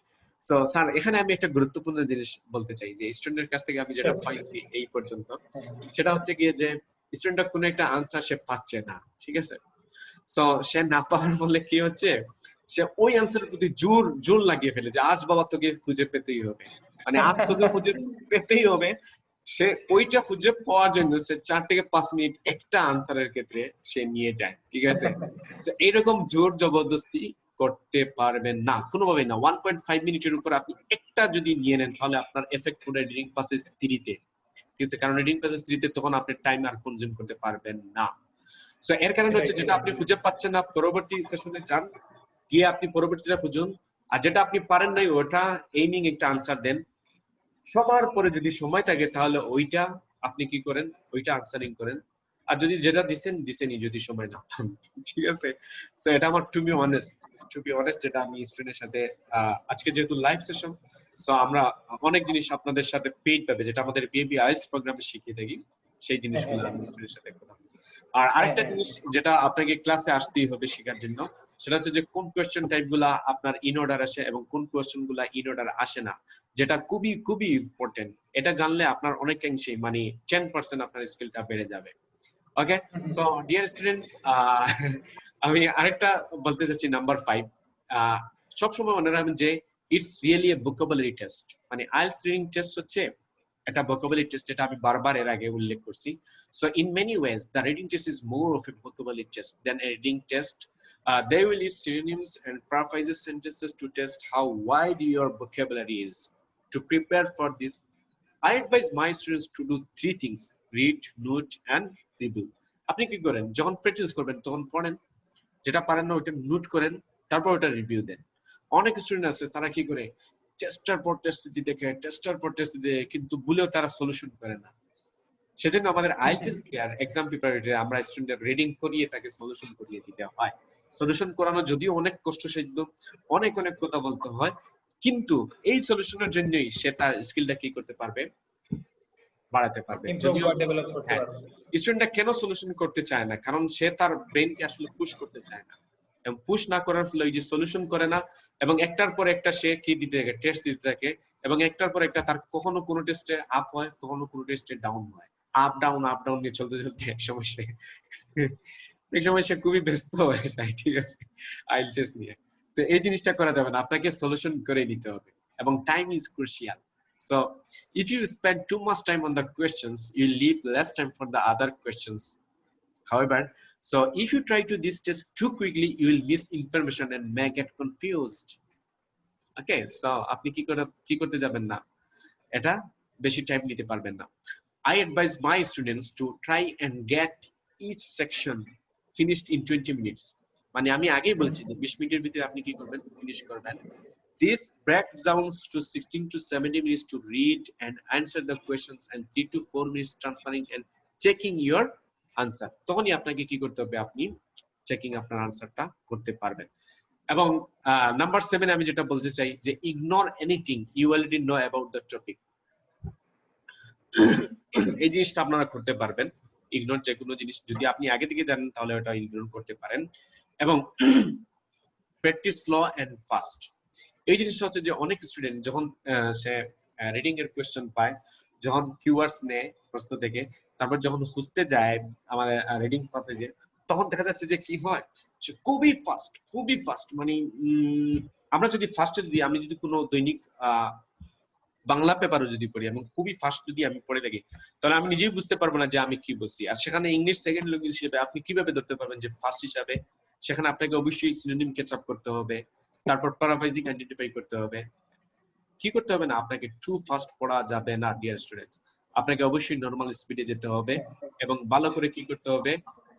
So sir এখানে আমি একটা গুরুত্বপূর্ণ জিনিস বলতে চাই যে স্টুডেন্টের কাছ থেকে আমি যেটা পাইছি এই পর্যন্ত, সেটা হচ্ছে গিয়ে যে স্টুডেন্টটা কোনো একটা আনসার সে পাচ্ছে না, ঠিক আছে। সো সে না পাওয়ার ফলে কি হচ্ছে, সে ওই আনসারের প্রতি জোর লাগিয়ে ফেলে যে আজ বাবা তোকে খুঁজে পেতেই হবে, মানে আজ তোকে খুঁজে পেতেই হবে। সে ওইটা খুঁজে পাওয়ার জন্য সে 4 থেকে 5 মিনিট একটা আনসারের ক্ষেত্রে সে নিয়ে যায়, ঠিক আছে। এইরকম জোর জবরদস্তি করতে পারবেন না কোনোভাবেই না। 1.5 মিনিটের উপর আপনি একটা যদি নিয়ে নেন তাহলে আপনার এফেক্ট পুরো রিডিং প্রসেস 3-তে, ঠিক আছে, কারণ রিডিং প্রসেস 3-তে তখন আপনি টাইম আর কনজিউম করতে পারবেন না। সো এর কারণে হচ্ছে যেটা আপনি খুঁজে পাচ্ছেন না পরবর্তী সেশনে যান, গিয়ে আপনি পরবর্তীটা খুঁজুন, আর যেটা আপনি পারেন নাই ওটা এইমিং একটা আনসার দেন। সবার পরে যদি সময় থাকে তাহলে ওইটা আপনি কি করেন, ওইটা আনসারিং করেন। আর যদি যেটা দিছেনই যদি সময় না পান, ঠিক আছে। সো এটা আমার টু বি অনেস্ট যেটা আমি স্টুডেন্টের সাথে আজকে যেহেতু লাইভ সেশন, সো আমরা অনেক জিনিস আপনাদের সাথে পেইড পাবে যেটা আমাদের বিএবি আইএলটিএস প্রোগ্রামে শিখিয়ে থাকি, সেই জিনিসগুলো আমি স্টুডেন্টের সাথে কথা বলছি। আর আরেকটা জিনিস যেটা আপনাকে ক্লাসে আসতেই হবে শেখার জন্য, সেটা হচ্ছে যে কোন কোয়েশ্চেন টাইপ গুলা আপনার ইন অর্ডার আসে এবং কোন কোয়েশ্চেন গুলা ইন অর্ডার আসে না, যেটা খুবই ইম্পর্টেন্ট। এটা জানলে আপনার অনেকাংশে মানে 10% আপনার স্কিলটা বেড়ে যাবে। ওকে, সো ডিয়ার স্টুডেন্টস, আমি আরেকটা বলতে চাচ্ছি নাম্বার 5, সবসময় মনে রাখবেন যে it's really A vocabulary test. মানে আইএলটিএস রিডিং টেস্ট হচ্ছে একটা ভোকাবুলারি টেস্ট, যেটা আমি বারবার এর আগে উল্লেখ করছি। So in many ways the reading test is more of a vocabulary test than a reading test. They will use synonyms and paraphrases sentences to test how wide your vocabulary is. To prepare for this, I advise my students to do 3 things: read, note and review. আপনি কি করেন, যখন practice করবেন তখন পড়েন, যেটা পারেন না ওটা নোট করেন, তারপর ওটা রিভিউ দেন। অনেক স্টুডেন্ট আছে তারা কি করে, টেস্টার পর টেস্ট দিয়ে কিন্তু ভুলেও তারা সলিউশন করে না। সেজন্য আমাদের আইএলটিএস কেয়ার এক্সাম প্রিপারেটরি আমরা স্টুডেন্টের রিডিং করিয়ে তাকে সলিউশন করিয়ে দিতে হয়। সলিউশন করানো যদিও অনেক কষ্টসাধ্য, অনেক কথা বলতে হয়, কিন্তু এই সলিউশনের জন্যই সে তার স্কিলটা কি করতে পারবে, বাড়াতে পারবে। যদিও স্টুডেন্টটা কেন সলিউশন করতে চায় না, কারণ সে তার ব্রেনকে আসলে পুশ করতে চায় না, এবং পুশ না করার ফলে ওই যে সলিউশন করে না, এবং একটার পর একটা সে কি দিতে থাকে, টেস্ট দিতে থাকে, এবং একটার পর একটা তার কখনো কোনো টেস্টে আপ হয়, কখনো কোনো টেস্টে ডাউন হয়। আপ ডাউন নিয়ে চলতে এক সময় সে খুবই ব্যস্ত হয়ে যায়, ঠিক আছে, আইএলটিএস নিয়ে। তো এই জিনিসটা করা যাবে না, আপনাকে সলিউশন করে নিতে হবে, এবং time is crucial. So if you spend too much time on the questions, you leave less time for the other questions. However, so if you try to this test too quickly, you will miss information and may get confused. Okay, so আপনি কি করতে যাবেন না, এটা বেশি time নিতে পারবেন না। I advise my students to try and get each section finished in 20 minutes. মানে আমি আগেই বলেছি যে 20 মিনিটের ভিতরে আপনি কি করবেন, ফিনিশ করবেন। This breaks down to 16 to 17 minutes to read and answer the questions and 3 to 4 minutes transferring and checking your answer. তখনই আপনাকে কি করতে হবে, আপনি চেকিং আপনার আনসারটা করতে পারবেন। এবং নাম্বার 7 আমি যেটা বলতে চাই যে ignore anything you already know about the topic. এই জিনিসটা আপনারা করতে পারবেন, ইগনোর যে কোনো জিনিস যদি আপনি আগে থেকে জানেন তাহলে ওটা ইগনোর করতে পারেন। এবং প্র্যাকটিস স্লো এন্ড ফাস্ট। এই জিনিসটা হচ্ছে যে অনেক স্টুডেন্ট যখন সে রিডিং এর কোশ্চেন পায়, যখন কিওয়ার্ডস নেয় প্রশ্ন থেকে, তারপর যখন খুঁজতে যায় আমাদের রিডিং প্যাসেজে, তখন দেখা যাচ্ছে যে কি হয়, সে খুবই ফাস্ট মানে আমরা যদি ফার্স্টে যদি আমি যদি কোনো দৈনিক বাংলা পেপারও যদি পড়ি এবং খুবই ফাস্ট যদি আমি পড়ে থাকি, তাহলে আমি নিজেই বুঝতে পারবো না যে আমি কি বলছি। আর সেখানে ইংলিশ সেকেন্ড ল্যাঙ্গুয়েজ হিসেবে আপনি কিভাবে ধরতে পারবেন যে ফার্স্ট হিসাবে? সেখানে আপনাকে অবশ্যই সিনোনিম ক্যাচ আপ করতে হবে, তারপর প্যারাফ্রেজিং আইডেন্টিফাই করতে হবে। কি করতে হবে না, আপনাকে টু ফাস্ট পড়া যাবে না ডিয়ার স্টুডেন্টস, আপনাকে অবশ্যই নরমাল স্পিডে যেতে হবে এবং ভালো করে কি করতে হবে,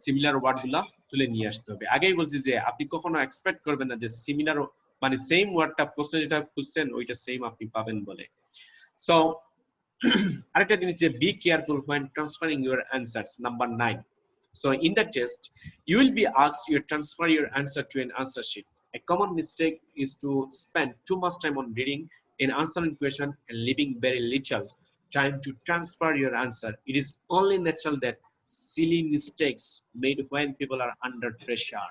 সিমিলার ওয়ার্ড গুলা তুলে নিয়ে আসতে হবে। আগেই বলছি যে আপনি কখনো এক্সপেক্ট করবেন না যে সিমিলার মানে সেম ওয়ার্ডটা প্রশ্ন যেটা খুঁজছেন ওইটা সেম আপনি পাবেন বলে। সো আরেকটা জিনিস যে be careful when transferring your answers, number 9. So in the test you will be asked to transfer your answer to an answer sheet. A common mistake is to spend too much time on reading an answering question and leaving very little time to transfer your answer. It is only natural that silly mistakes made when people are under pressure.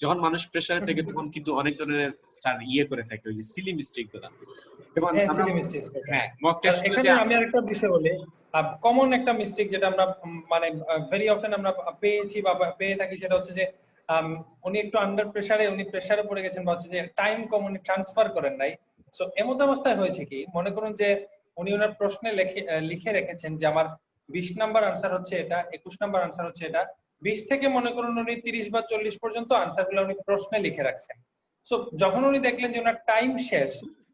যখন মানুষ প্রেসারে থাকে তখন কিন্তু অনেক ধরনের sir করে থাকে ওই যে সিলি মিস্টেক গুলা। যেমন মক টেস্ট এখানে আমি আরেকটা বিষয় বলি, কমন একটা মিস্টেক যেটা আমরা মানে ভেরি অফেন আমরা পেয়েছি বা পেয়ে থাকি, সেটা হচ্ছে যে উনি একটু আন্ডার প্রেসারে, উনি প্রেসারে পড়ে গেছেন বা হচ্ছে যে টাইম কম উনি ট্রান্সফার করেন নাই। সো এমন অবস্থায় হয়েছে কি, মনে করুন যে উনি ওনার প্রশ্নে লিখে রেখেছেন যে আমার 20 নাম্বার আনসার হচ্ছে এটা, 21 নাম্বার আনসার হচ্ছে এটা, 20 থেকে মনে করুন উনি 30 বা 40 পর্যন্ত আনসার গুলো উনি প্রশ্নে লিখে রাখছেন। সো যখন উনি দেখলেন যে ওনার টাইম শেষ,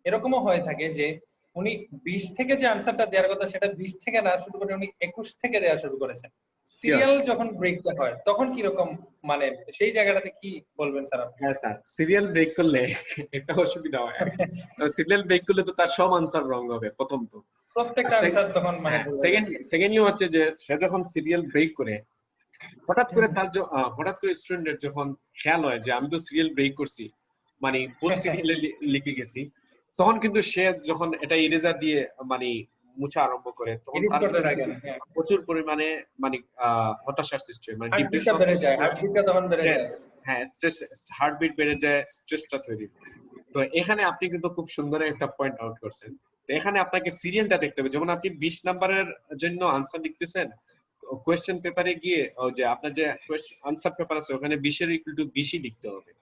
এরকমও হয়ে থাকে যে উনি 20 থেকে যে আনসারটা দেওয়ার কথা সেটা 20 থেকে না শুরু করে উনি 21 থেকে দেওয়া শুরু করেছেন। সিরিয়াল যখন ব্রেক হয় তখন কি রকম মানে সেই জায়গাটাতে কি বলবেন স্যার আপনি? হ্যাঁ স্যার, সিরিয়াল ব্রেক করলে একটা অসুবিধা হয়। সিরিয়াল ব্রেক করলে তো তার সব আনসার রং হবে প্রথম তো, প্রত্যেকটা আনসার তখন মানে সেকেন্ডলি হচ্ছে যে সে যখন সিরিয়াল ব্রেক করে হঠাৎ করে স্টুডেন্টের যখন খেয়াল হয় যে আমি তো সিরিয়াল ব্রেক করছি, মানে ভুল সিরিয়ালে লিখে গেছি, তখন কিন্তু সে যখন এটা ইরেজার দিয়ে মানে মুছা আরম্ভ করে তখন প্রচুর পরিমাণে মানে হতাশার সৃষ্টি হয়, মানে ডিপ্রেশন, হার্টবিট বেড়ে যায়, স্ট্রেসটা তৈরি হয়। তো এখানে আপনি কিন্তু খুব সুন্দর একটা পয়েন্ট আউট করছেন। তো এখানে আপনাকে সিরিয়ালটা দেখতে হবে। যেমন আপনি 20 নাম্বারের জন্য আনসার লিখতেছেন, কোয়েশ্চেন পেপারে গিয়ে যে আপনার যে আনসার পেপার আছে ওখানে 20 এর ইকুয়াল টু 20ই লিখতে হবে।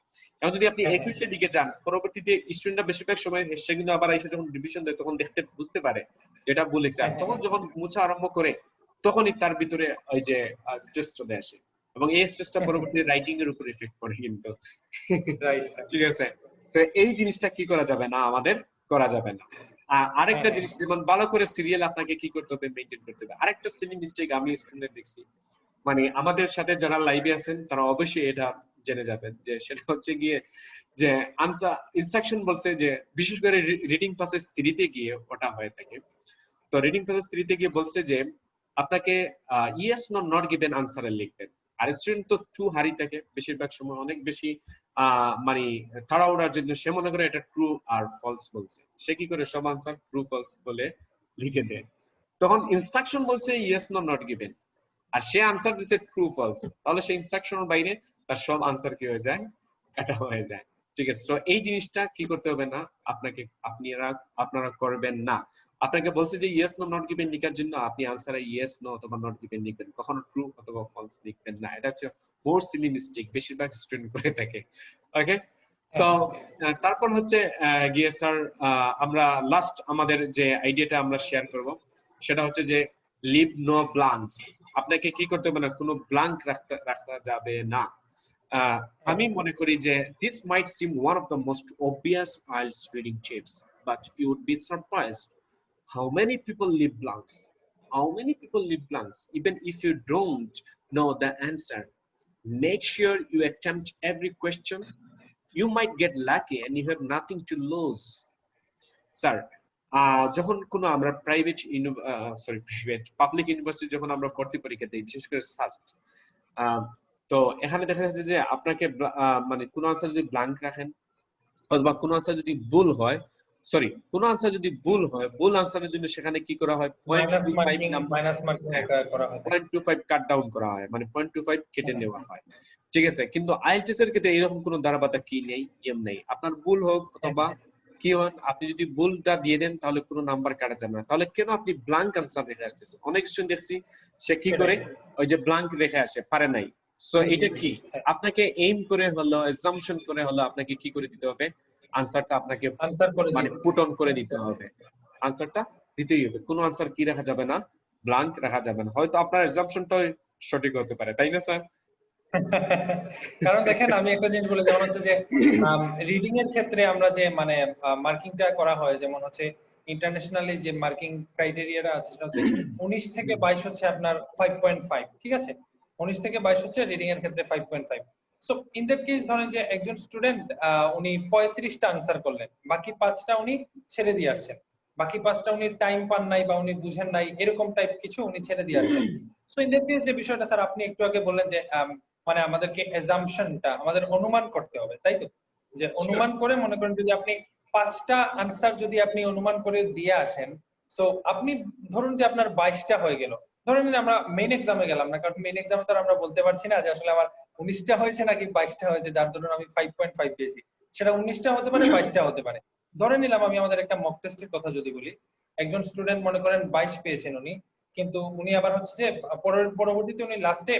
এখন যদি আপনি 21 এর দিকে যান, পরবর্তীতে স্টুডেন্টরা বেশিরভাগ সময় সে কিন্তু আবার এসে যখন রিভিশন দেয় তখন বুঝতে পারে যেটা ভুল লিখছে, আর তখন যখন মুছা আরম্ভ করে তখনই তার ভিতরে ওই যে স্ট্রেস চলে আসে এবং এই স্ট্রেসটা পরবর্তীতে রাইটিং এর উপর এফেক্ট পড়ে কিন্তু। ঠিক আছে, তো এই জিনিসটা কি করা যাবে না, আমাদের করা যাবে না। আরেকটা জিনিস, যেমন ভালো করে সিরিয়াল আপনাকে কি করতে হবে, মেইনটেইন করতে হবে। আরেকটা সিলি মিস্টেক আমি স্টুডেন্ট দেখছি, মানে আমাদের সাথে যারা লাইভে আছেন তারা অবশ্যই এটা জেনে যাবেন, যে সেটা হচ্ছে গিয়ে যে আনসার ইনস্ট্রাকশন বলছে যে বিশেষ করে রিডিং প্রসেস 3 তে গিয়ে ওটা হয়ে থাকে। তো রিডিং প্রসেস 3 তে গিয়ে বলছে যে আপনাকে ইয়েস নো নট গিভেন আনসারে লিখবেন। আর স্টুডেন্ট তো ট্রু হারি থাকে বেশিরভাগ সময়, অনেক বেশি মানে তাড়াহুড়ার জন্য সে মনে করে এটা ট্রু আর ফলস বলছে, সে কি করে সব আনসার ট্রু ফলস বলে লিখে দেয়। তখন ইনস্ট্রাকশন বলছে ইয়েস নো নট গিভেন আর সে আনসার দিছে ট্রু ফলস, তাহলে সেই ইনস্ট্রাকশনের বাইরে তার সব আনসার কি হয়ে যায়, কাটা হয়ে যায়। ঠিক আছে, তো এই জিনিসটা কি করতে হবে না, আপনারা করবেন না। আপনাকে বলছে যে ইয়েস নো নট গিভেন লেখার জন্য আপনি আনসারে ইয়েস নো অথবা নট গিভেন লিখবেন, কখনো ট্রু অথবা ফলস লিখবেন না। এটা হচ্ছে মোর সিলি মিস্টেক বেশিরভাগ স্টুডেন্ট করে থাকে। ওকে, সো তারপর হচ্ছে গিয়ে স্যার আমরা লাস্ট আমাদের যে আইডিয়াটা আমরা শেয়ার করব সেটা হচ্ছে যে লিভ নো ব্ল্যাঙ্কস। আপনাকে কি করতে হবে না, কোনো ব্ল্যাঙ্ক রাখা যাবে না। আমি মনে করি যে this might seem one of the most obvious IELTS reading tips, but you would be surprised how many people leave blanks. How many people leave blanks even if you don't know the answer. Make sure you attempt every question. You might get lucky and you have nothing to lose. Sir, যখন কোনো আমরা public university যখন আমরা ভর্তি পরীক্ষা দিই, বিশেষ করে সাস্ট, তো এখানে দেখা যাচ্ছে যে আপনাকে মানে কোন আনসার যদি ব্ল্যাঙ্ক রাখেন অথবা কোন আনসার যদি ভুল হয়, ভুল আনসারের জন্য সেখানে কি করা হয়, 0.25 কাট ডাউন করা হয়, মানে 0.25 কেটে নেওয়া হয়। ঠিক আছে, কিন্তু আইএলটিএস এর ক্ষেত্রে এরকম কোনো ধারাবাধা কি নেই, নিয়ম নেই। আপনার ভুল হোক অথবা কি হন, আপনি যদি ভুলটা দিয়ে দেন তাহলে কোনো নাম্বার কাটা যাবে না। তাহলে কেন আপনি ব্ল্যাঙ্ক আনসার রেখে আসতেছেন? অনেক স্টুডেন্ট দেখছি সে কি করে ওই যে ব্ল্যাঙ্ক রেখে আসে, পারে নাই। সো এটা কি আপনাকে এইম করে হলো, অ্যাসাম্পশন করে হলো আপনাকে কি করে দিতে হবে, আনসারটা আপনাকে আনসার করে মানে পুট অন করে দিতে হবে, আনসারটা দিতেই হবে। কোনো আনসার কি রাখা যাবে না, ব্ল্যাঙ্ক রাখা যাবে না। হয়তো আপনার অ্যাসাম্পশনটা সঠিক হতে পারে, তাই না স্যার? কারণ দেখেন আমি একটা জিনিস বলে, যেমন হচ্ছে যে রিডিং এর ক্ষেত্রে আমরা যে মানে মার্কিংটা করা হয়, যেমন হচ্ছে ইন্টারন্যাশনালি যে মার্কিং ক্রাইটেরিয়াটা আছে সেটা হচ্ছে 19 থেকে 22 হচ্ছে আপনার 5.5, ঠিক আছে? 19 থেকে 22 হচ্ছে রিডিং এর ক্ষেত্রে 5.5। সো ইন দ্যাট কেস ধরেন যে একজন স্টুডেন্ট উনি 35টা আনসার করলেন, বাকি 5টা উনি ছেড়ে দিয়ে আসছেন, বাকি 5টা উনি টাইম পান নাই বা উনি বুঝেন নাই, এরকম টাইপ কিছু উনি ছেড়ে দিয়ে আসছেন। সো ইন দ্যাট কেস যে বিষয়টা স্যার আপনি একটু আগে বললেন যে মানে আমাদেরকে অ্যাজাম্পশনটা আমাদের অনুমান করতে হবে, তাই তো? যে অনুমান করে মনে করেন যদি আপনি 5টা আনসার যদি আপনি অনুমান করে দিয়ে আসেন, সো আপনি ধরুন যে আপনার 22টা হয়ে গেল, ধরে নিন আমরা মেইন এক্সামে গেলাম না, কারণ মেইন এক্সামে তো আমরা বলতে পারছি না যে আসলে আমার 19টা হয়েছে নাকি 22টা হয়েছে, যার ধরুন আমি 5.5 পেয়েছি, সেটা 19টা হতে পারে 22টা হতে পারে। ধরে নিলাম আমি আমাদের একটা মক টেস্টের কথা যদি বলি, একজন স্টুডেন্ট মনে করেন 22 পেয়েছেন উনি, কিন্তু উনি আবার হচ্ছে যে পরবর্তীতে উনি লাস্টে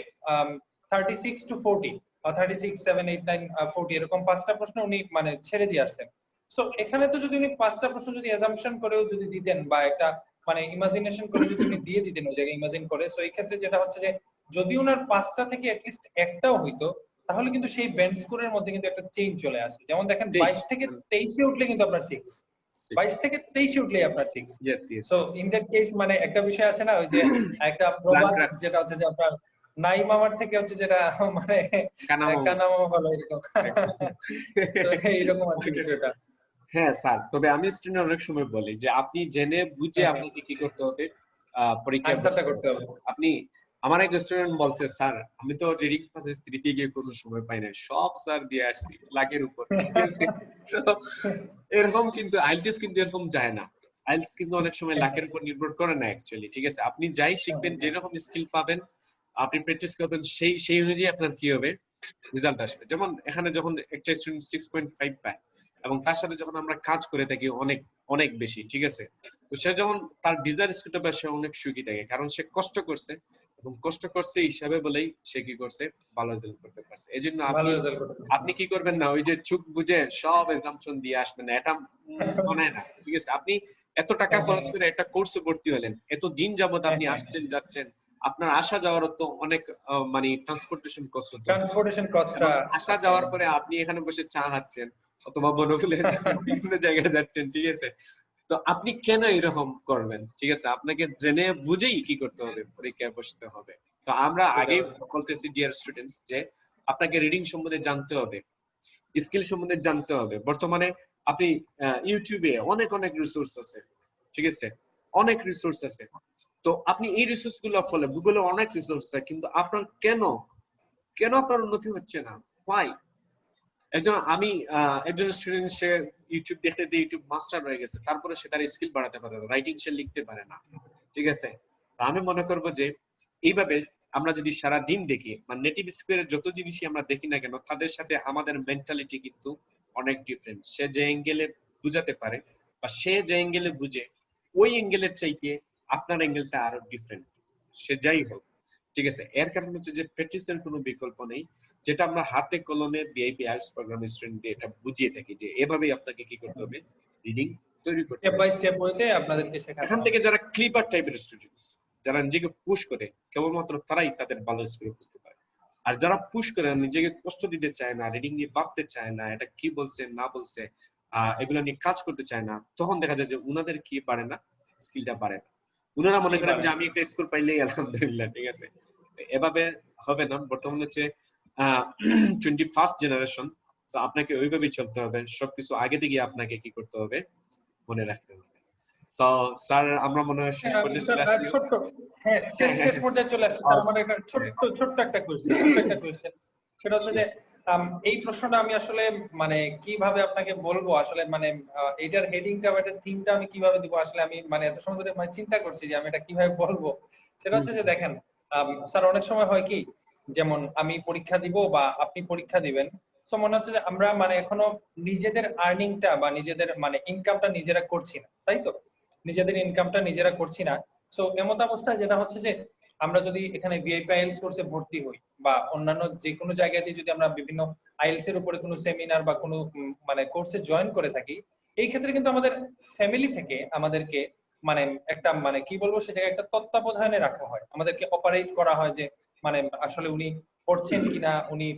36 to 40 বা 36, 7, 8, 9, 40 এরকম 5টা প্রশ্ন উনি মানে ছেড়ে দিয়ে আসতেন। সো এখানে তো যদি উনি 5টা প্রশ্ন যদি অ্যাজাম্পশন করেও যদি দিতেন বা একটা মানে ইমাজিনেশন করে যদি উনি দিয়ে দিতেন ওই জায়গায় ইমাজিন করে, সো এই ক্ষেত্রে যেটা হচ্ছে যে যদি উনার 5টা থেকে অ্যাটলিস্ট একটাও হইতো, তাহলে কিন্তু সেই বেন্ড স্কোরের মধ্যে কিন্তু একটা চেঞ্জ চলে আসে। যেমন দেখেন 22 থেকে 23 এ উঠলে কিন্তু আপনার 6, 22 থেকে 23 এ উঠলেই আপনার 6। সো ইন দ্যাট কেস মানে একটা বিষয় আছে না, ওই যে একটা প্রবাদ যেটা হচ্ছে যে আপনার নাই মামার থেকে হচ্ছে যেটা মানে কানা মামা ভালো, এরকম তো এইরকম আর কি বিষয়টা। হ্যাঁ স্যার, তবে আমি স্টুডেন্ট অনেক সময় বলি যে আপনি জেনে বুঝে আপনাকে কি করতে হবে, পরীক্ষায় আনসারটা করতে হবে। আপনি, আমার এক স্টুডেন্ট বলছে স্যার আমি তো রিডিং ক্লাসে দিতে গিয়ে কোনো সময় পাই না, সব স্যার দিয়ে আসছি লাখের উপর, ঠিক আছে? তো এরকম কিন্তু আইএলটিএস কিন্তু এরকম যায় না। আইএলটিএস কিন্তু অনেক সময় লাখের উপর নির্ভর করে না অ্যাকচুয়ালি, ঠিক আছে? আপনি যাই শিখবেন, যেরকম স্কিল পাবেন, আপনি প্র্যাকটিস করবেন, সেই অনুযায়ী আপনার কি হবে, রেজাল্ট আসবে। যেমন এখানে যখন একটা স্টুডেন্ট 6.5 পায় এবং তার সাথে যখন আমরা কাজ করে থাকি অনেক অনেক বেশি, ঠিক আছে, তো সে যখন তার ডিজায়ার স্কিলটা পায় সে অনেক সুখী থাকে, কারণ সে কষ্ট করছে এবং কষ্ট করছে হিসাবে বলেই সে কি করছে, ভালো রেজাল্ট করতে পারছে। এই জন্য আপনি কি করবেন না, ওই যে চুপ বুঝে সব এক্সাম্পশন দিয়ে আসবেন না, এটা মনে না, ঠিক আছে? আপনি এত টাকা খরচ করে একটা কোর্সে ভর্তি হলেন, এত দিন যাবত আপনি আসছেন যাচ্ছেন, আপনার আসা যাওয়ার তো অনেক মানে ট্রান্সপোর্টেশন কস্ট, আসা যাওয়ার পরে আপনি এখানে বসে চা খাচ্ছেন অথবা বনফুলের বিভিন্ন জায়গায় যাচ্ছেন, ঠিক আছে? তো আপনি কেন এরকম করবেন, ঠিক আছে? আপনাকে জেনে বুঝেই কি করতে হবে, পরীক্ষায় বসতে হবে। তো আমরা আগেই বলতেছি ডিয়ার স্টুডেন্টস যে আপনাকে রিডিং সম্বন্ধে জানতে হবে, স্কিল সম্বন্ধে জানতে হবে। বর্তমানে আপনি ইউটিউবে অনেক অনেক রিসোর্স আছে, ঠিক আছে, অনেক রিসোর্স আছে। তো আপনি এই রিসোর্স গুলো ফলো, গুগলে অনেক রিসোর্স আছে, কিন্তু আপনার কেন আপনার উন্নতি হচ্ছে না? হোয়াই? একজন স্টুডেন্ট, সে ইউটিউব দেখতে ইউটিউব মাস্টার হয়ে গেছে, তারপরে সে তার স্কিল বাড়াতে পারে না, রাইটিং সে লিখতে পারে না, ঠিক আছে? আমি মনে করবো যে এইভাবে আমরা যদি সারা দিন দেখি, মানে নেটিভ স্পিকারের যত জিনিসই আমরা দেখি না কেন, তাদের সাথে আমাদের মেন্টালিটি কিন্তু অনেক ডিফারেন্ট। সে যে অ্যাঙ্গেলে বুঝাতে পারে বা সে যে অ্যাঙ্গেলে বুঝে, ওই অ্যাঙ্গেলের চাইতে আপনার অ্যাঙ্গেলটা আরো ডিফারেন্ট। সে যাই হোক, ঠিক আছে? এর কারণ হচ্ছে যে প্র্যাকটিসের কোনো বিকল্প নেই, যেটা আমরা হাতে কলমে বিআইপি আইএলটিএস প্রোগ্রামের স্টুডেন্টদের এটা বুঝিয়ে থাকি যে এভাবেই আপনাকে কি করতে হবে, রিডিং তৈরি করতে হবে, স্টেপ বাই স্টেপ হইতে আপনাদেরকে শেখাতে হবে। এখান থেকে যারা ক্লিপার টাইপের স্টুডেন্টস, যারা নিজেকে পুশ করে, কেবলমাত্র তারাই তাদের ভালো স্কোর বুঝতে পারে। আর যারা পুশ করে, নিজেকে কষ্ট দিতে চায় না, রিডিং নিয়ে ভাবতে চায় না, এটা কি বলছে না বলছে এগুলো নিয়ে কাজ করতে চায় না, তখন দেখা যায় যে উনাদের কি পারে না, স্কিলটা পারে না। উনারা মনে করেন যে আমি একটা স্কোর পাইলেই আলহামদুলিল্লাহ, ঠিক আছে? এভাবে হবে না। বর্তমানে হচ্ছে 21st জেনারেশন, তো আপনাকে ওইভাবেই চলতে হবে, সবকিছু আগে থেকে আপনাকে কি করতে হবে, মনে রাখতে হবে। সো স্যার, আমরা মনে হয় শেষ পর্যায়ে চলে আসছি। ছোট্ট, হ্যাঁ শেষ পর্যায়ে চলে আসছে স্যার। আমার একটা ছোট্ট একটা কোয়েশ্চেন, সেটা হচ্ছে যে এই প্রশ্নটা আমি আসলে মানে কিভাবে আপনাকে বলবো, আসলে মানে এটার হেডিংটা বা এটার থিমটা আমি কিভাবে দিব, আসলে আমি মানে এত সময় ধরে মানে চিন্তা করছি যে আমি এটা কিভাবে বলবো। সেটা হচ্ছে যে দেখেন স্যার, অনেক সময় হয় কি, যেমন আমি পরীক্ষা দিব বা আপনি পরীক্ষা দিবেন, সো মনে হচ্ছে যে আমরা মানে এখনো নিজেদের আর্নিংটা বা নিজেদের মানে ইনকামটা নিজেরা করছি না, তাই তো? নিজেদের ইনকামটা নিজেরা করছি না। সো এমত অবস্থায় যেটা হচ্ছে যে আমরা যদি এখানে ভিআইপি আইএলটিএস কোর্সে ভর্তি হই বা অন্যান্য যে কোনো জায়গাতে যদি আমরা বিভিন্ন আইএলটিএস এর উপরে কোনো সেমিনার বা কোনো মানে কোর্সে জয়েন করে থাকি, এই ক্ষেত্রে কিন্তু আমাদের ফ্যামিলি থেকে আমাদেরকে মানে একটা মানে কি বলবো সে জায়গায় একটা তত্ত্বাবধানে রাখা হয়, আমাদেরকে অপারেট করা হয় যে মানে আসলে উনি পড়ছেন কিনা, উনি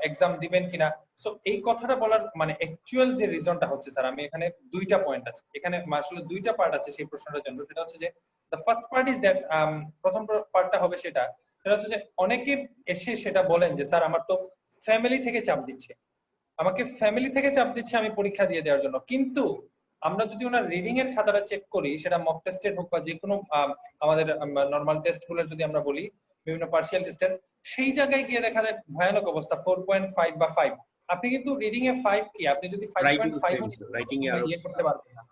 এক্সাম দিবেন কিনা। সো এই কথাটা বলার মানে অ্যাকচুয়াল যে রিজনটা হচ্ছে স্যার, আমি এখানে দুইটা পয়েন্ট আছে, এখানে আসলে দুইটা পার্ট আছে সেই প্রশ্নটার জন্য। সেটা হচ্ছে যে the first part is that, প্রথম পার্টটা হবে সেটা সেটা হচ্ছে যে অনেকে এসে সেটা বলেন যে স্যার আমার তো ফ্যামিলি থেকে চাপ দিচ্ছে, আমাকে ফ্যামিলি থেকে চাপ দিচ্ছে আমি পরীক্ষা দিয়ে দেওয়ার জন্য। কিন্তু আমরা যদি ওনার রিডিং এর খাতাটা চেক করি, সেটা মক টেস্টের হোক বা যে কোনো আমাদের নরমাল টেস্ট গুলো যদি আমরা বলি, বিভিন্ন পার্সিয়াল টেস্টের, সেই জায়গায় গিয়ে দেখা যায় ভয়ানক অবস্থা 4.5 বা 5। আপনি কিন্তু রিডিং এ 5 কি, আপনি যদি 5.5 রাইটিং এ ইয়ে করতে পারবেন না।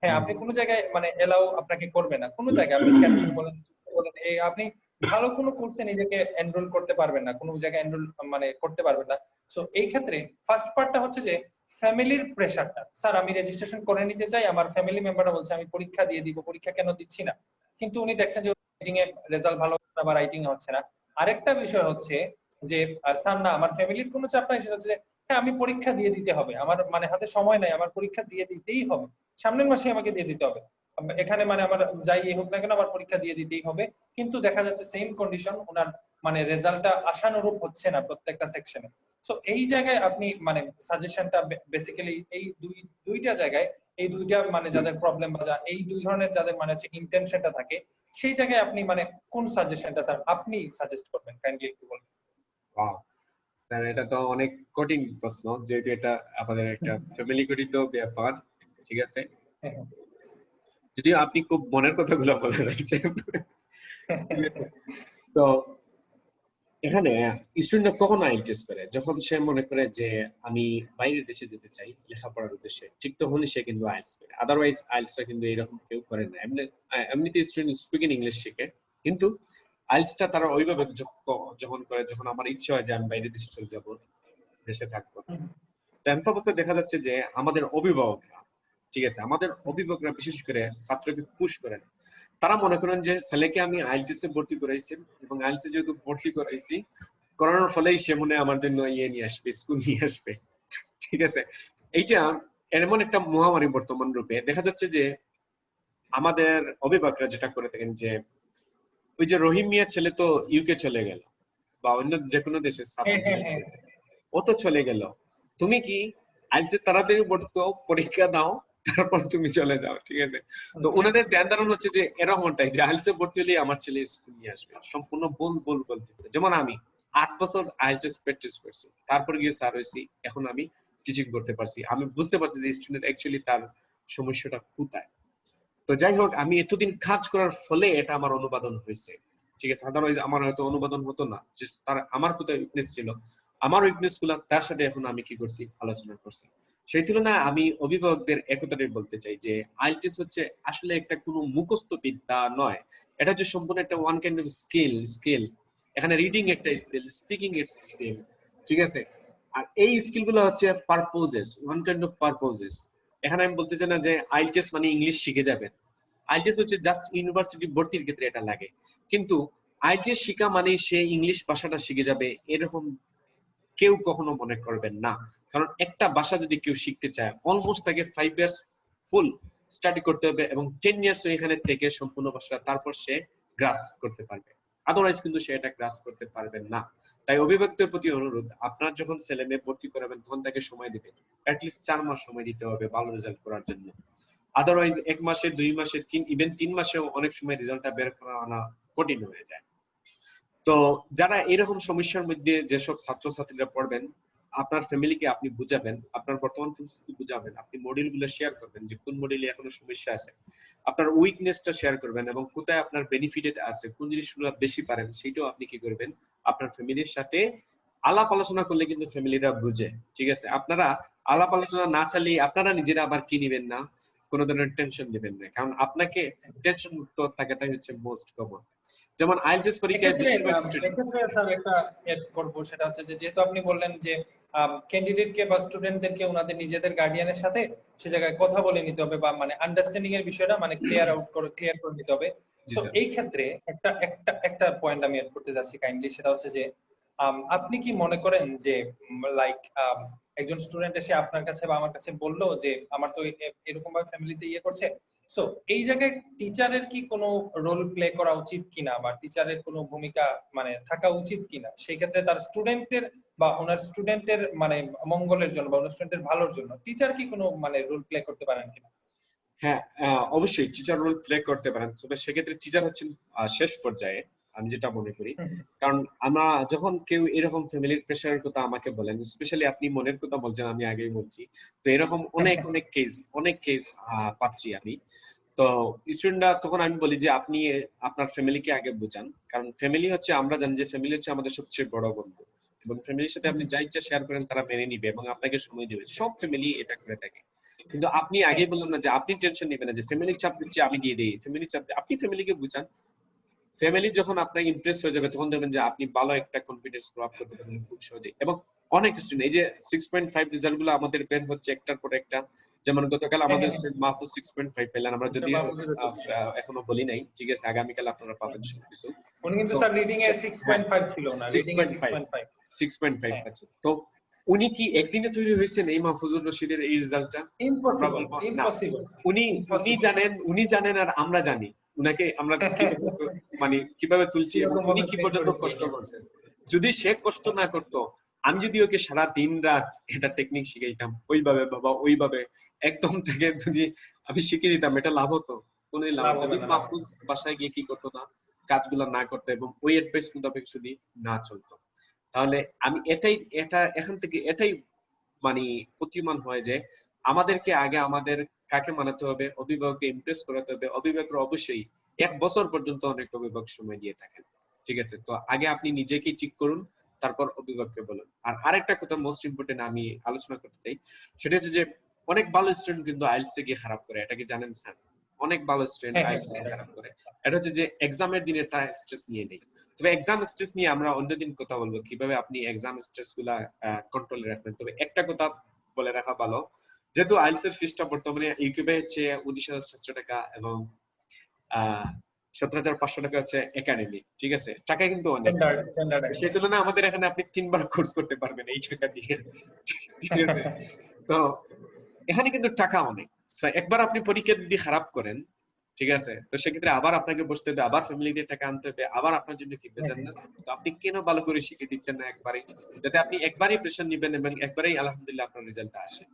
হ্যাঁ, আপনি কোনো জায়গায় মানে এলাও আপনাকে করবে না, কোনো জায়গায় আপনি ক্যান্টিন বলেন এই আপনি ভালো কোনো কোর্সে নিজেকে এনরোল করতে পারবেন না, কোনো জায়গায় এনরোল মানে করতে পারবেন না। সো এই ক্ষেত্রে ফার্স্ট পার্টটা হচ্ছে যে ফ্যামিলির প্রেসারটা, স্যার আমি রেজিস্ট্রেশন করে নিতে চাই, আমার ফ্যামিলি মেম্বাররা বলছে আমি পরীক্ষা দিয়ে দিব, পরীক্ষা কেন দিচ্ছি না, কিন্তু উনি দেখছেন যে রিডিং এর রেজাল্ট ভালো হচ্ছে না বা রাইটিং এ হচ্ছে না। আরেকটা বিষয় হচ্ছে যে স্যার না আমার ফ্যামিলির কোনো চাপ নাই, সেটা হচ্ছে যে হ্যাঁ আমি পরীক্ষা দিয়ে দিতে হবে, আমার মানে হাতে সময় নাই, আমার পরীক্ষা দিয়ে দিতেই হবে, সামনের মাসে আমাকে দিয়ে দিতে হবে, এখানে মানে আমার যাই হোক না কেন আমার পরীক্ষা দিয়ে দিতেই হবে। কিন্তু দেখা যাচ্ছে সেম কন্ডিশন, ওনার মানে রেজাল্টটা আশানুরূপ হচ্ছে না প্রত্যেকটা সেকশনে। সো এই জায়গায় আপনি মানে সাজেশনটা বেসিক্যালি এই দুইটা জায়গায়, এই দুইটা মানে যাদের প্রবলেম বা এই দুই ধরনের যাদের মানে হচ্ছে ইন্টেনশনটা থাকে, সেই জায়গায় আপনি মানে কোন সাজেশনটা স্যার আপনি সাজেস্ট করবেন, কাইন্ডলি একটু বলুন। স্যার এটা তো অনেক কঠিন প্রশ্ন, যেহেতু এটা আমাদের একটা ফ্যামিলি গঠিত ব্যাপার, ঠিক আছে? যদিও আপনি খুব মনের কথাগুলো বলে রয়েছেন। তো এখানে স্টুডেন্ট কখন আইএলটিএস করে, যখন সে মনে করে যে আমি বাইরের দেশে যেতে চাই লেখাপড়ার উদ্দেশ্যে, ঠিক তখনই সে কিন্তু আইএলটিএস করে। আদারওয়াইজ আইএলটিএস কিন্তু এরকম কেউ করে না। এমনিতে স্টুডেন্ট স্পিকিং ইংলিশ শিখে, কিন্তু আইএলটিএসটা তারা ওইভাবে যখন করে যখন আমার ইচ্ছা হয় যে আমি বাইরের দেশে চলে যাবো, দেশে থাকবো। এমন অবস্থায় দেখা যাচ্ছে যে আমাদের অভিভাবকরা, ঠিক আছে, আমাদের অভিভাবকরা বিশেষ করে ছাত্রকে পুশ করেন। তারা মনে করেন যে ছেলেকে আমি আইএলটিএস এ ভর্তি করাইছি এবং আইএলটিএস যেহেতু ভর্তি করাইছি, করানোর ফলেই সে মনে আমার জন্য ইয়ে নিয়ে আসবে, স্কুল নিয়ে আসবে, ঠিক আছে? এইটা এমন একটা মহামারী বর্তমান রূপে দেখা যাচ্ছে যে আমাদের অভিভাবকরা যেটা করে থাকেন যে ওই যে রহিম মিয়া ছেলে তো ইউকে চলে গেল বা অন্য যে কোনো দেশের ছাত্র, ও তো চলে গেল, তুমি কি আইএলটিএস তাড়াতাড়ি ভর্তি পরীক্ষা দাও, তারপর তুমি চলে যাও, ঠিক আছে? তো ওনাদের ধ্যান ধারণা হচ্ছে যে এরকমটাই যে আইএলটিএস ভর্তি হলে আমার ছেলে স্কুল নিয়ে আসবে। সম্পূর্ণ ভুল ভুল বলতে। যেমন আমি 8 বছর আইএলটিএস প্র্যাকটিস করছি, তারপর গিয়ে স্যার হয়েছি, এখন আমি টিচিং করতে পারছি। আমি বুঝতে পারছি যে স্টুডেন্ট অ্যাকচুয়ালি তার সমস্যাটা কোথায়। তো যাই হোক, আমি এতদিন কাজ করার ফলে এটা আমার অনুবাদন হয়েছে, ঠিক আছে? আদারওয়াইজ আমার হয়তো অনুবাদন হতো না। যে তার আমার কোথায় উইকনেস ছিল, আমার উইকনেস গুলা তার সাথে এখন আমি কি করছি, আলোচনা করছি। সেই তুলনায় আমি অভিভাবকদের একতাটাই বলতে চাই যে আইএলটিএস হচ্ছে আসলে একটা কোনো মুখস্থ বিদ্যা নয়, এটা হচ্ছে সম্পূর্ণ একটা ওয়ান কাইন্ড অফ স্কিল। এখানে রিডিং একটা স্কিল, স্পিকিং একটা স্কিল, ঠিক আছে? আর এই স্কিল গুলো হচ্ছে purposes, one kind of purposes. এখানে আমি বলতে চাই না যে আইএলটিএস মানে ইংলিশ শিখে যাবেন। আইএলটিএস হচ্ছে জাস্ট ইউনিভার্সিটি ভর্তির ক্ষেত্রে এটা লাগে, কিন্তু আইএলটিএস শিখা মানে সে ইংলিশ ভাষাটা শিখে যাবে এরকম কেউ কখনো মনে করবেন না। কারণ একটা ভাষা যদি কেউ শিখতে চায়, অলমোস্ট তাকে 5 ইয়ার্স ফুল স্টাডি করতে হবে এবং 10 ইয়ার্স এখানে থেকে সম্পূর্ণ ভাষাটা তারপর সে গ্রাস্প করতে পারবে। আদারওয়াইজ কিন্তু সে এটা গ্রাস্প করতে পারবেন না। তাই অভিভাবকদের প্রতি অনুরোধ, আপনার যখন ছেলে মেয়ে ভর্তি করাবেন তখন তাকে সময় দিবেন, অ্যাটলিস্ট 4 মাস সময় দিতে হবে ভালো রেজাল্ট করার জন্য। আদারওয়াইজ 1 মাসে 2 মাসে ইভেন 3 মাসেও অনেক সময় রেজাল্টটা বের করা আনা কঠিন হয়ে যায়। তো যারা এরকম সমস্যার মধ্যে যেসব ছাত্রছাত্রীরা পড়বেন, আপনার ফ্যামিলিকে আপনি বুঝাবেন, আপনার বর্তমান পরিস্থিতি বুঝাবেন, আপনি মডিউলগুলো শেয়ার করবেন যে কোন মডিউলে এখনো সমস্যা আছে, আপনার উইকনেসটা শেয়ার করবেন এবং কোথায় আপনার বেনিফিটেড আছে, কোন জিনিসগুলো বেশি পারেন সেটাও আপনি কি করবেন, আপনার ফ্যামিলির সাথে আলাপ আলোচনা করলে কিন্তু ফ্যামিলিরা বুঝে, ঠিক আছে? আপনারা আলাপ আলোচনা না চালিয়ে আপনারা নিজেরা আবার কি নিবেন না, কোনো ধরনের টেনশন নেবেন না, কারণ আপনাকে টেনশন মুক্ত থাকাটাই হচ্ছে মোস্ট কমন। যেমন আইএলটিএস পরীক্ষায় বেশিরভাগ স্টুডেন্ট এক্ষেত্রে স্যার একটা এড করব, সেটা হচ্ছে যে যেহেতু আপনি বললেন যে ক্যান্ডিডেটকে বা স্টুডেন্টদেরকে ওনাদের নিজেদের গার্ডিয়ানের সাথে সে জায়গায় কথা বলে নিতে হবে, বা মানে আন্ডারস্ট্যান্ডিং এর বিষয়টা মানে ক্লিয়ার করে নিতে হবে। জি সো স্যার। এই ক্ষেত্রে একটা পয়েন্ট আমি এড করতে যাচ্ছি কাইন্ডলি, সেটা হচ্ছে যে আপনি কি মনে করেন যে লাইক একজন স্টুডেন্ট এসে আপনার কাছে বা আমার কাছে বললো যে আমার তো এরকম ভাবে ফ্যামিলিতে ইয়ে করছে, সো এই জায়গায় টিচারের কি কোনো রোল প্লে করা উচিত কিনা, বা টিচারের কোনো ভূমিকা মানে থাকা উচিত কিনা সেই ক্ষেত্রে তার স্টুডেন্টের বা ওনার স্টুডেন্টের মানে মঙ্গলের জন্য বা ওনার স্টুডেন্টের ভালোর জন্য টিচার কি কোনো মানে রোল প্লে করতে পারেন কিনা? হ্যাঁ, অবশ্যই টিচার রোল প্লে করতে পারেন, তবে সেক্ষেত্রে টিচার হচ্ছেন শেষ পর্যায়ে, আমি যেটা মনে করি। কারণ আমরা যখন কেউ এরকম ফ্যামিলির প্রেশারের কথা আমাকে বলেন, স্পেশালি আপনি মনের কথা বলছেন, আমি আগেই বলছি, তো এরকম অনেক কেস পাচ্ছি আমি। তো স্টুডেন্টরা তখন আমি বলি যে আপনি আপনার ফ্যামিলিকে আগে বোঝান, কারণ ফ্যামিলি হচ্ছে, আমরা জানি যে ফ্যামিলি হচ্ছে আমাদের সবচেয়ে বড় বন্ধু, এবং ফ্যামিলির সাথে আপনি যা ইচ্ছা শেয়ার করেন তারা মেনে নিবে এবং আপনাকে সময় দেবে, সব ফ্যামিলি এটা করে থাকে। কিন্তু আপনি আগেই বললাম না যে আপনি টেনশন নেবেন না যে ফ্যামিলির চাপ দিচ্ছে আমি দিয়ে দিই, ফ্যামিলির চাপ আপনি ফ্যামিলিকে বুঝান। ফ্যামিলি যখন আপনার ইমপ্রেস হয়ে যাবে তখন দেখবেন যে আপনি ভালো একটা কনফিডেন্স গ্রো আপ করতে পারবেন খুব সহজে। এবং অনেক স্টুডেন্ট এই যে 6.5 রেজাল্ট গুলো আমাদের বের হচ্ছে একটার পর একটা, যেমন গতকাল আমাদের স্টুডেন্ট মাহফুজ 6.5 পেলেন, আমরা যদিও এখনো বলি নাই, ঠিক আছে, আগামীকাল আপনারা পাবেন সবকিছু। উনি কিন্তু তো স্যার রিডিং এ 6.5 ছিল না, রিডিং এ 6.5 পাচ্ছে। তো উনি কি একদিনে তৈরি হয়েছেন এই মাহফুজুর রশিদের এই রেজাল্টটা? আমরা ইম্পসিবল বলবো না, ইম্পসিবল উনি জানেন আর আমরা জানি উনাকে আমরা মানে কিভাবে তুলছি এবং উনি কি পর্যন্ত কষ্ট করছেন। যদি সে কষ্ট না করতো, আমি যদি ওকে সারা দিন রাত এটা টেকনিক শিখাইতাম ওইভাবে বাবা ওইভাবে একদম থেকে যদি আমি শিখিয়ে দিতাম, এটা লাভ হতো? কোনো লাভ হবে না। যদি মাহফুজ বাসায় গিয়ে কি করতো না, কাজগুলো না করতো এবং ওই অ্যাডভাইস মোতাবেক যদি না চলতো, তাহলে আমি এটা এখান থেকে এটাই মানে প্রতিমান হয় যে আমাদেরকে আগে আমাদের কাকে মানাতে হবে, অভিভাবককে ইমপ্রেস করাতে হবে। অভিভাবকরা অবশ্যই 1 বছর পর্যন্ত অনেক অভিভাবক সময় দিয়ে থাকেন, ঠিক আছে। তো আগে আপনি নিজেকে ঠিক করুন, তারপর অভিভাবককে বলুন। আর আরেকটা কথা মোস্ট ইম্পর্টেন্ট আমি আলোচনা করতে চাই, সেটা হচ্ছে যে অনেক ভালো স্টুডেন্ট কিন্তু আইএলটিএস এ গিয়ে খারাপ করে, এটা কি জানেন স্যার? অনেক ভালো স্টুডেন্ট আইএলটিএস এ খারাপ করে। এটা হচ্ছে যে এক্সামের দিনে তারা স্ট্রেস নিয়ে নেয়। তবে এক্সাম স্ট্রেস নিয়ে আমরা অন্যদিন কথা বলবো কিভাবে আপনি এক্সাম স্ট্রেস গুলা কন্ট্রোলে রাখবেন। তবে একটা কথা বলে রাখা ভালো, যেহেতু আইএলটিএস এর ফিসটা বর্তমানে ইউকিউবে হচ্ছে 19,700 টাকা এবং 17,500 টাকা হচ্ছে একাডেমি, ঠিক আছে, টাকা কিন্তু অনেক। সেই তুলনায় আমাদের এখানে আপনি 3 বার কোর্স করতে পারবেন এই টাকা দিয়ে, ঠিক আছে। তো এখানে কিন্তু টাকা অনেক। একবার আপনি পরীক্ষা যদি খারাপ করেন, ঠিক আছে, তো সেক্ষেত্রে আবার আপনাকে বসতে হবে, আবার ফ্যামিলি দিয়ে টাকা আনতে হবে, আবার আপনার জন্য কি বেজান না? তো আপনি কেন ভালো করে শিখে দিচ্ছেন না একবারই, যাতে আপনি একবারই প্রেশার নিবেন এবং একবারই আলহামদুলিল্লাহ আপনার রেজাল্টটা আসে।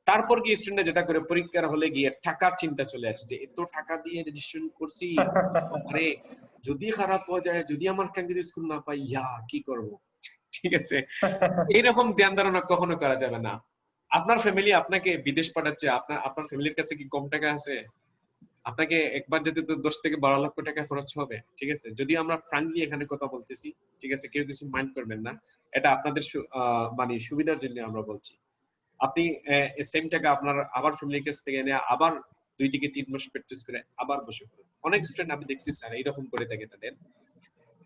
তারপর কি স্টুডেন্ট যেটা করে পরীক্ষার হলে গিয়ে টাকার চিন্তা চলে আসে যে এত টাকা দিয়ে রেজিস্ট্রেশন করছি, আরে যদি খারাপ হয়ে যায়, যদি আমার ক্যান্ডিডেট স্কুল না পাই, ইয়া কি করব, ঠিক আছে। এইরকম ধ্যান ধারণা কখনো করা যাবে না। আপনার ফ্যামিলি আপনাকে বিদেশ পাঠাচ্ছে, আপনার ফ্যামিলির কাছে কি কম টাকা আছে? আপনাকে একবার যেতে তো 10 থেকে 12 লক্ষ টাকা খরচ হবে, ঠিক আছে। যদি আমরা ফ্রাঙ্কলি এখানে কথা বলতেছি, ঠিক আছে, কেউ কিছু মাইন্ড করবেন না, এটা আপনাদের মানে সুবিধার জন্য আমরা বলছি। আপনি সেম টাকা আপনার আবার ফ্যামিলির কাছ থেকে এনে আবার 2 থেকে 3 মাস প্র্যাকটিস করে আবার বসে পড়ুন। অনেক স্টুডেন্ট আমি দেখছি স্যার এইরকম করে থাকে তাদের,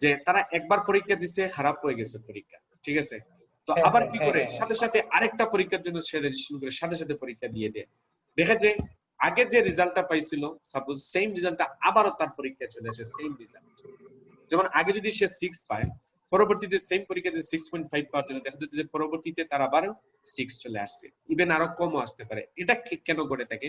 যে তারা একবার পরীক্ষা দিচ্ছে, খারাপ হয়ে গেছে পরীক্ষা, ঠিক আছে, তো আবার কি করে সাথে সাথে আরেকটা পরীক্ষার জন্য সে রেজিস্ট্রেশন করে সাথে সাথে পরীক্ষা দিয়ে দেয়। দেখা যায় আগে যে রেজাল্টটা পাইছিল, সাপোজ সেম রেজাল্টটা আবারও তার পরীক্ষায় চলে আসে, সেম রেজাল্ট। যেমন আগে যদি সে 6 পায়, পরবর্তীতে সেম পরীক্ষাতে 6.5 পাওয়ার জন্য দেখা যাচ্ছে যে পরবর্তীতে তার আবারও 6 চলে আসছে, ইভেন আরো কমও আসতে পারে। এটা কেন ঘটে থাকে?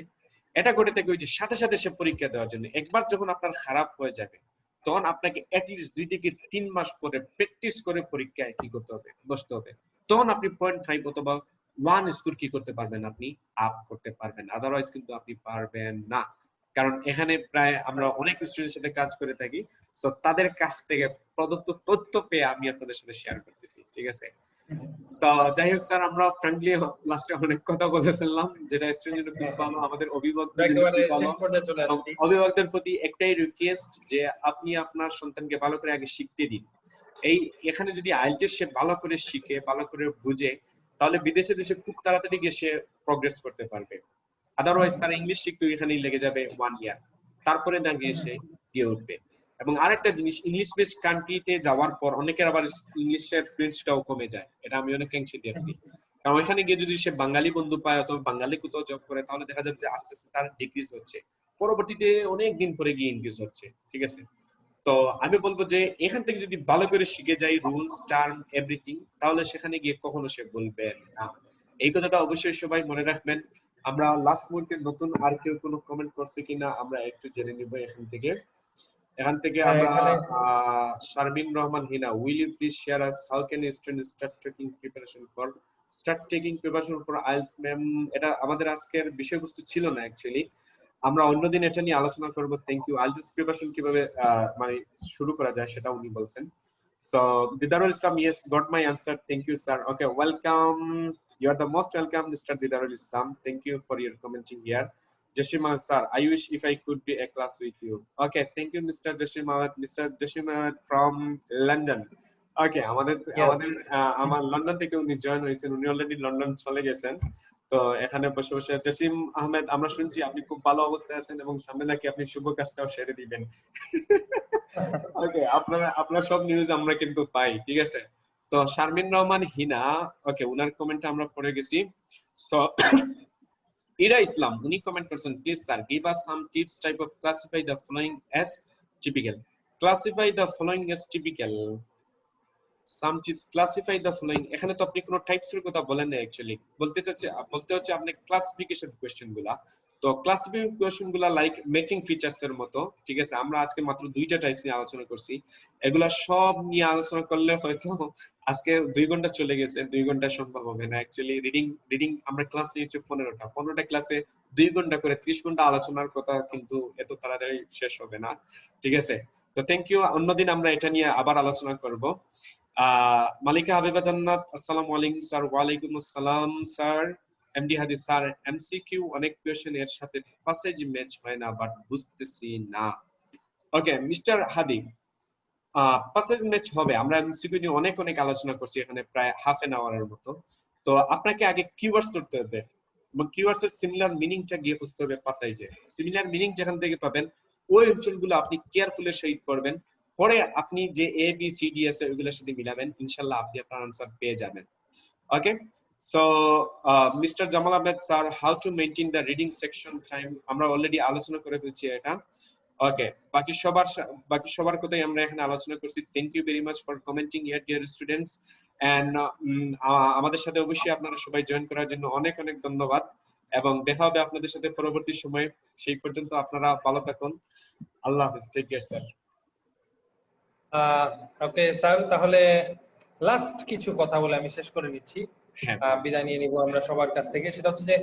এটা ঘটে থাকে ওই যে সাথে সাথে সে পরীক্ষা দেওয়ার জন্য। একবার যখন আপনার খারাপ হয়ে যাবে, তখন আপনাকে অ্যাটলিস্ট 2 থেকে 3 মাস পরে প্র্যাকটিস করে পরীক্ষায় কি করতে হবে, বসতে হবে। তখন আপনি 0.5 অথবা 1 স্কোর কি করতে পারবেন, আপনি আপ করতে পারবেন, আদারওয়াইজ কিন্তু আপনি পারবেন না। কারণ এখানে প্রায় আমরা অনেক স্টুডেন্টের সাথে কাজ করে থাকি, সো তাদের কাছ থেকে প্রদত্ত তথ্য পেয়ে আমি আপনাদের সাথে শেয়ার করতেছি, ঠিক আছে। তো যাই হোক স্যার, আমরা ফ্র্যাঙ্কলি লাস্টে অনেক কথা বলে ফেললাম, যেটা স্টুডেন্টের জন্য খুব ভালো, আমাদের অভিভাবকদের জন্য খুব ভালো। অভিভাবকদের প্রতি একটাই রিকোয়েস্ট যে আপনি আপনার সন্তানকে ভালো করে আগে শিখতে দিন। এখানে যদি আইএলটিএস সে ভালো করে শিখে, ভালো করে বুঝে, তাহলে বিদেশে দেশে খুব তাড়াতাড়ি গিয়ে সে প্রগ্রেস করতে পারবে। আদারওয়াইজ তার ইংলিশ শিখতে এখানেই লেগে যাবে 1 ইয়ার, তারপরে না গিয়ে সে গিয়ে উঠবে। এবং আরেকটা জিনিস, ইংলিশ বেস কান্ট্রিতে যাওয়ার পর অনেকের আবার ইংলিশের ফ্লুয়েন্সিটাও কমে যায়, এটা আমি অনেকাংশে দেখছি। কারণ ওইখানে গিয়ে যদি সে বাঙালি বন্ধু পায় অথবা বাঙালি কোথাও জব করে, তাহলে দেখা যাবে যে আস্তে আস্তে তার ডিক্রিজ হচ্ছে, পরবর্তীতে অনেক দিন পরে গিয়ে ইনক্রিজ হচ্ছে। ঠিক আছে, তো আমি বলবো যে এখান থেকে যদি ভালো করে শিখে যাই রুলস টার্ম এভরিথিং, তাহলে সেখানে গিয়ে কখনো সে বলবে না। এই কথাটা অবশ্যই সবাই মনে রাখবেন। আমরা লাস্ট মুহূর্তে নতুন আর কেউ কোনো কমেন্ট করছে কিনা আমরা একটু জেনে নিব এখান থেকে। আমরা শারমিন রহমান হিনা, will you please share us how can a student start taking preparation for IELTS? Ma'am, এটা আমাদের আজকের বিষয়বস্তু ছিল না অ্যাকচুয়ালি, আমরা অন্যদিন এটা নিয়ে আলোচনা করব। Thank you. IELTS প্রিপারেশন কিভাবে মানে শুরু করা যায় সেটা উনি বলছেন। So Didarul Islam, yes, got my answer. Thank you, sir. Okay, welcome. You are the most welcome, Mr. Didarul Islam. Thank you for your commenting here. Jashima sir, I wish if I could be a class with you. Okay, thank you, Mr. Jashima. Mr. Jashima from London. Okay, আমার London থেকে উনি join হয়েছেন, উনি already London চলে গেছেন। তো এখানে বসে বসে জসিম আহমেদ, আমরা শুনছি আপনি খুব ভালো অবস্থায় আছেন এবং সামনে নাকি আপনি শুভ কাজটাও সেরে দিবেন। ওকে, আপনার সব নিউজ আমরা কিন্তু পাই। ঠিক আছে, তো শারমিন রহমান হিনা, ওকে, উনার কমেন্টটা আমরা পড়ে গেছি। সো ইরা ইসলাম, উনি কমেন্ট করছেন, please sir give us some tips type of classify the following as typical. Classify the following as typical, some tips classify the following. এখানে তো আপনি কোনো টাইপস এর কথা বলেন না অ্যাকচুয়ালি, বলতে হচ্ছে আপনি ক্লাসিফিকেশন কোশ্চেনগুলা। তো ক্লাসিফিকেশন কোশ্চেনগুলা লাইক ম্যাচিং ফিচারস এর মতো। ঠিক আছে, আমরা আজকে মাত্র দুইটা টাইপস নিয়ে আলোচনা করছি, এগুলা সব নিয়ে আলোচনা করলে হয়তো আজকে 2 ঘন্টা চলে গেছে, 2 ঘন্টা সম্ভব হবে না অ্যাকচুয়ালি। রিডিং আমরা ক্লাস নিয়েছি 15টা ক্লাসে 2 ঘন্টা করে 30 ঘন্টা আলোচনার কথা কিন্তু এত তাড়াতাড়ি শেষ হবে না। ঠিক আছে, তো থ্যাংক ইউ, অন্যদিন আমরা এটা নিয়ে আবার আলোচনা করব। মালিকা হাবিবা জান্নাত, আসসালামু আলাইকুম স্যার। ওয়ালাইকুম আসসালাম স্যার। এমডি হাদিস স্যার, এমসিকিউ অনেক কোশ্চেন এর সাথে প্যাসেজ ম্যাচ হয় না, বাট বুঝতেছি না। ওকে মিস্টার হাদি, প্যাসেজ ম্যাচ হবে, আমরা এমসিকিউ নিয়ে অনেক আলোচনা করছি এখানে প্রায় হাফ এন আওয়ারের মতো। তো আপনাকে আগে কিওয়ার্ডস করতে হবে এবং কিওয়ার্ডস এর সিমিলার মিনিংটা গিয়ে বুঝতে হবে প্যাসেজে। সিমিলার মিনিং যেখান থেকে পাবেন ওই অঞ্চলগুলো আপনি কেয়ারফুলি সহিত পড়বেন, পরে আপনি যে এ বি সি ডি আছে ওইগুলোর সাথে মিলাবেন, ইনশাআল্লাহ আপনি আপনার আনসার পেয়ে যাবেন। Okay, so mister Jamal Ahmed sir, how to maintain the reading section time, আমরা অলরেডি আলোচনা করে ফেলছি এটা। ওকে, বাকি সবার কথাই আমরা এখানে আলোচনা করছি। Thank you very much for commenting here dear students, and আমাদের সাথে অবশ্যই আপনারা সবাই জয়েন করার জন্য অনেক ধন্যবাদ, এবং দেখা হবে আপনাদের সাথে পরবর্তী সময়ে। সেই পর্যন্ত আপনারা ভালো থাকুন, আল্লাহ হাফেজ, take care sir. Okay sir, তাহলে লাস্ট কিছু কথা বলে আমি শেষ করে নিচ্ছি, বিদায় নিয়ে নিব আমরা সবার কাছ থেকে। সেটা হচ্ছে যে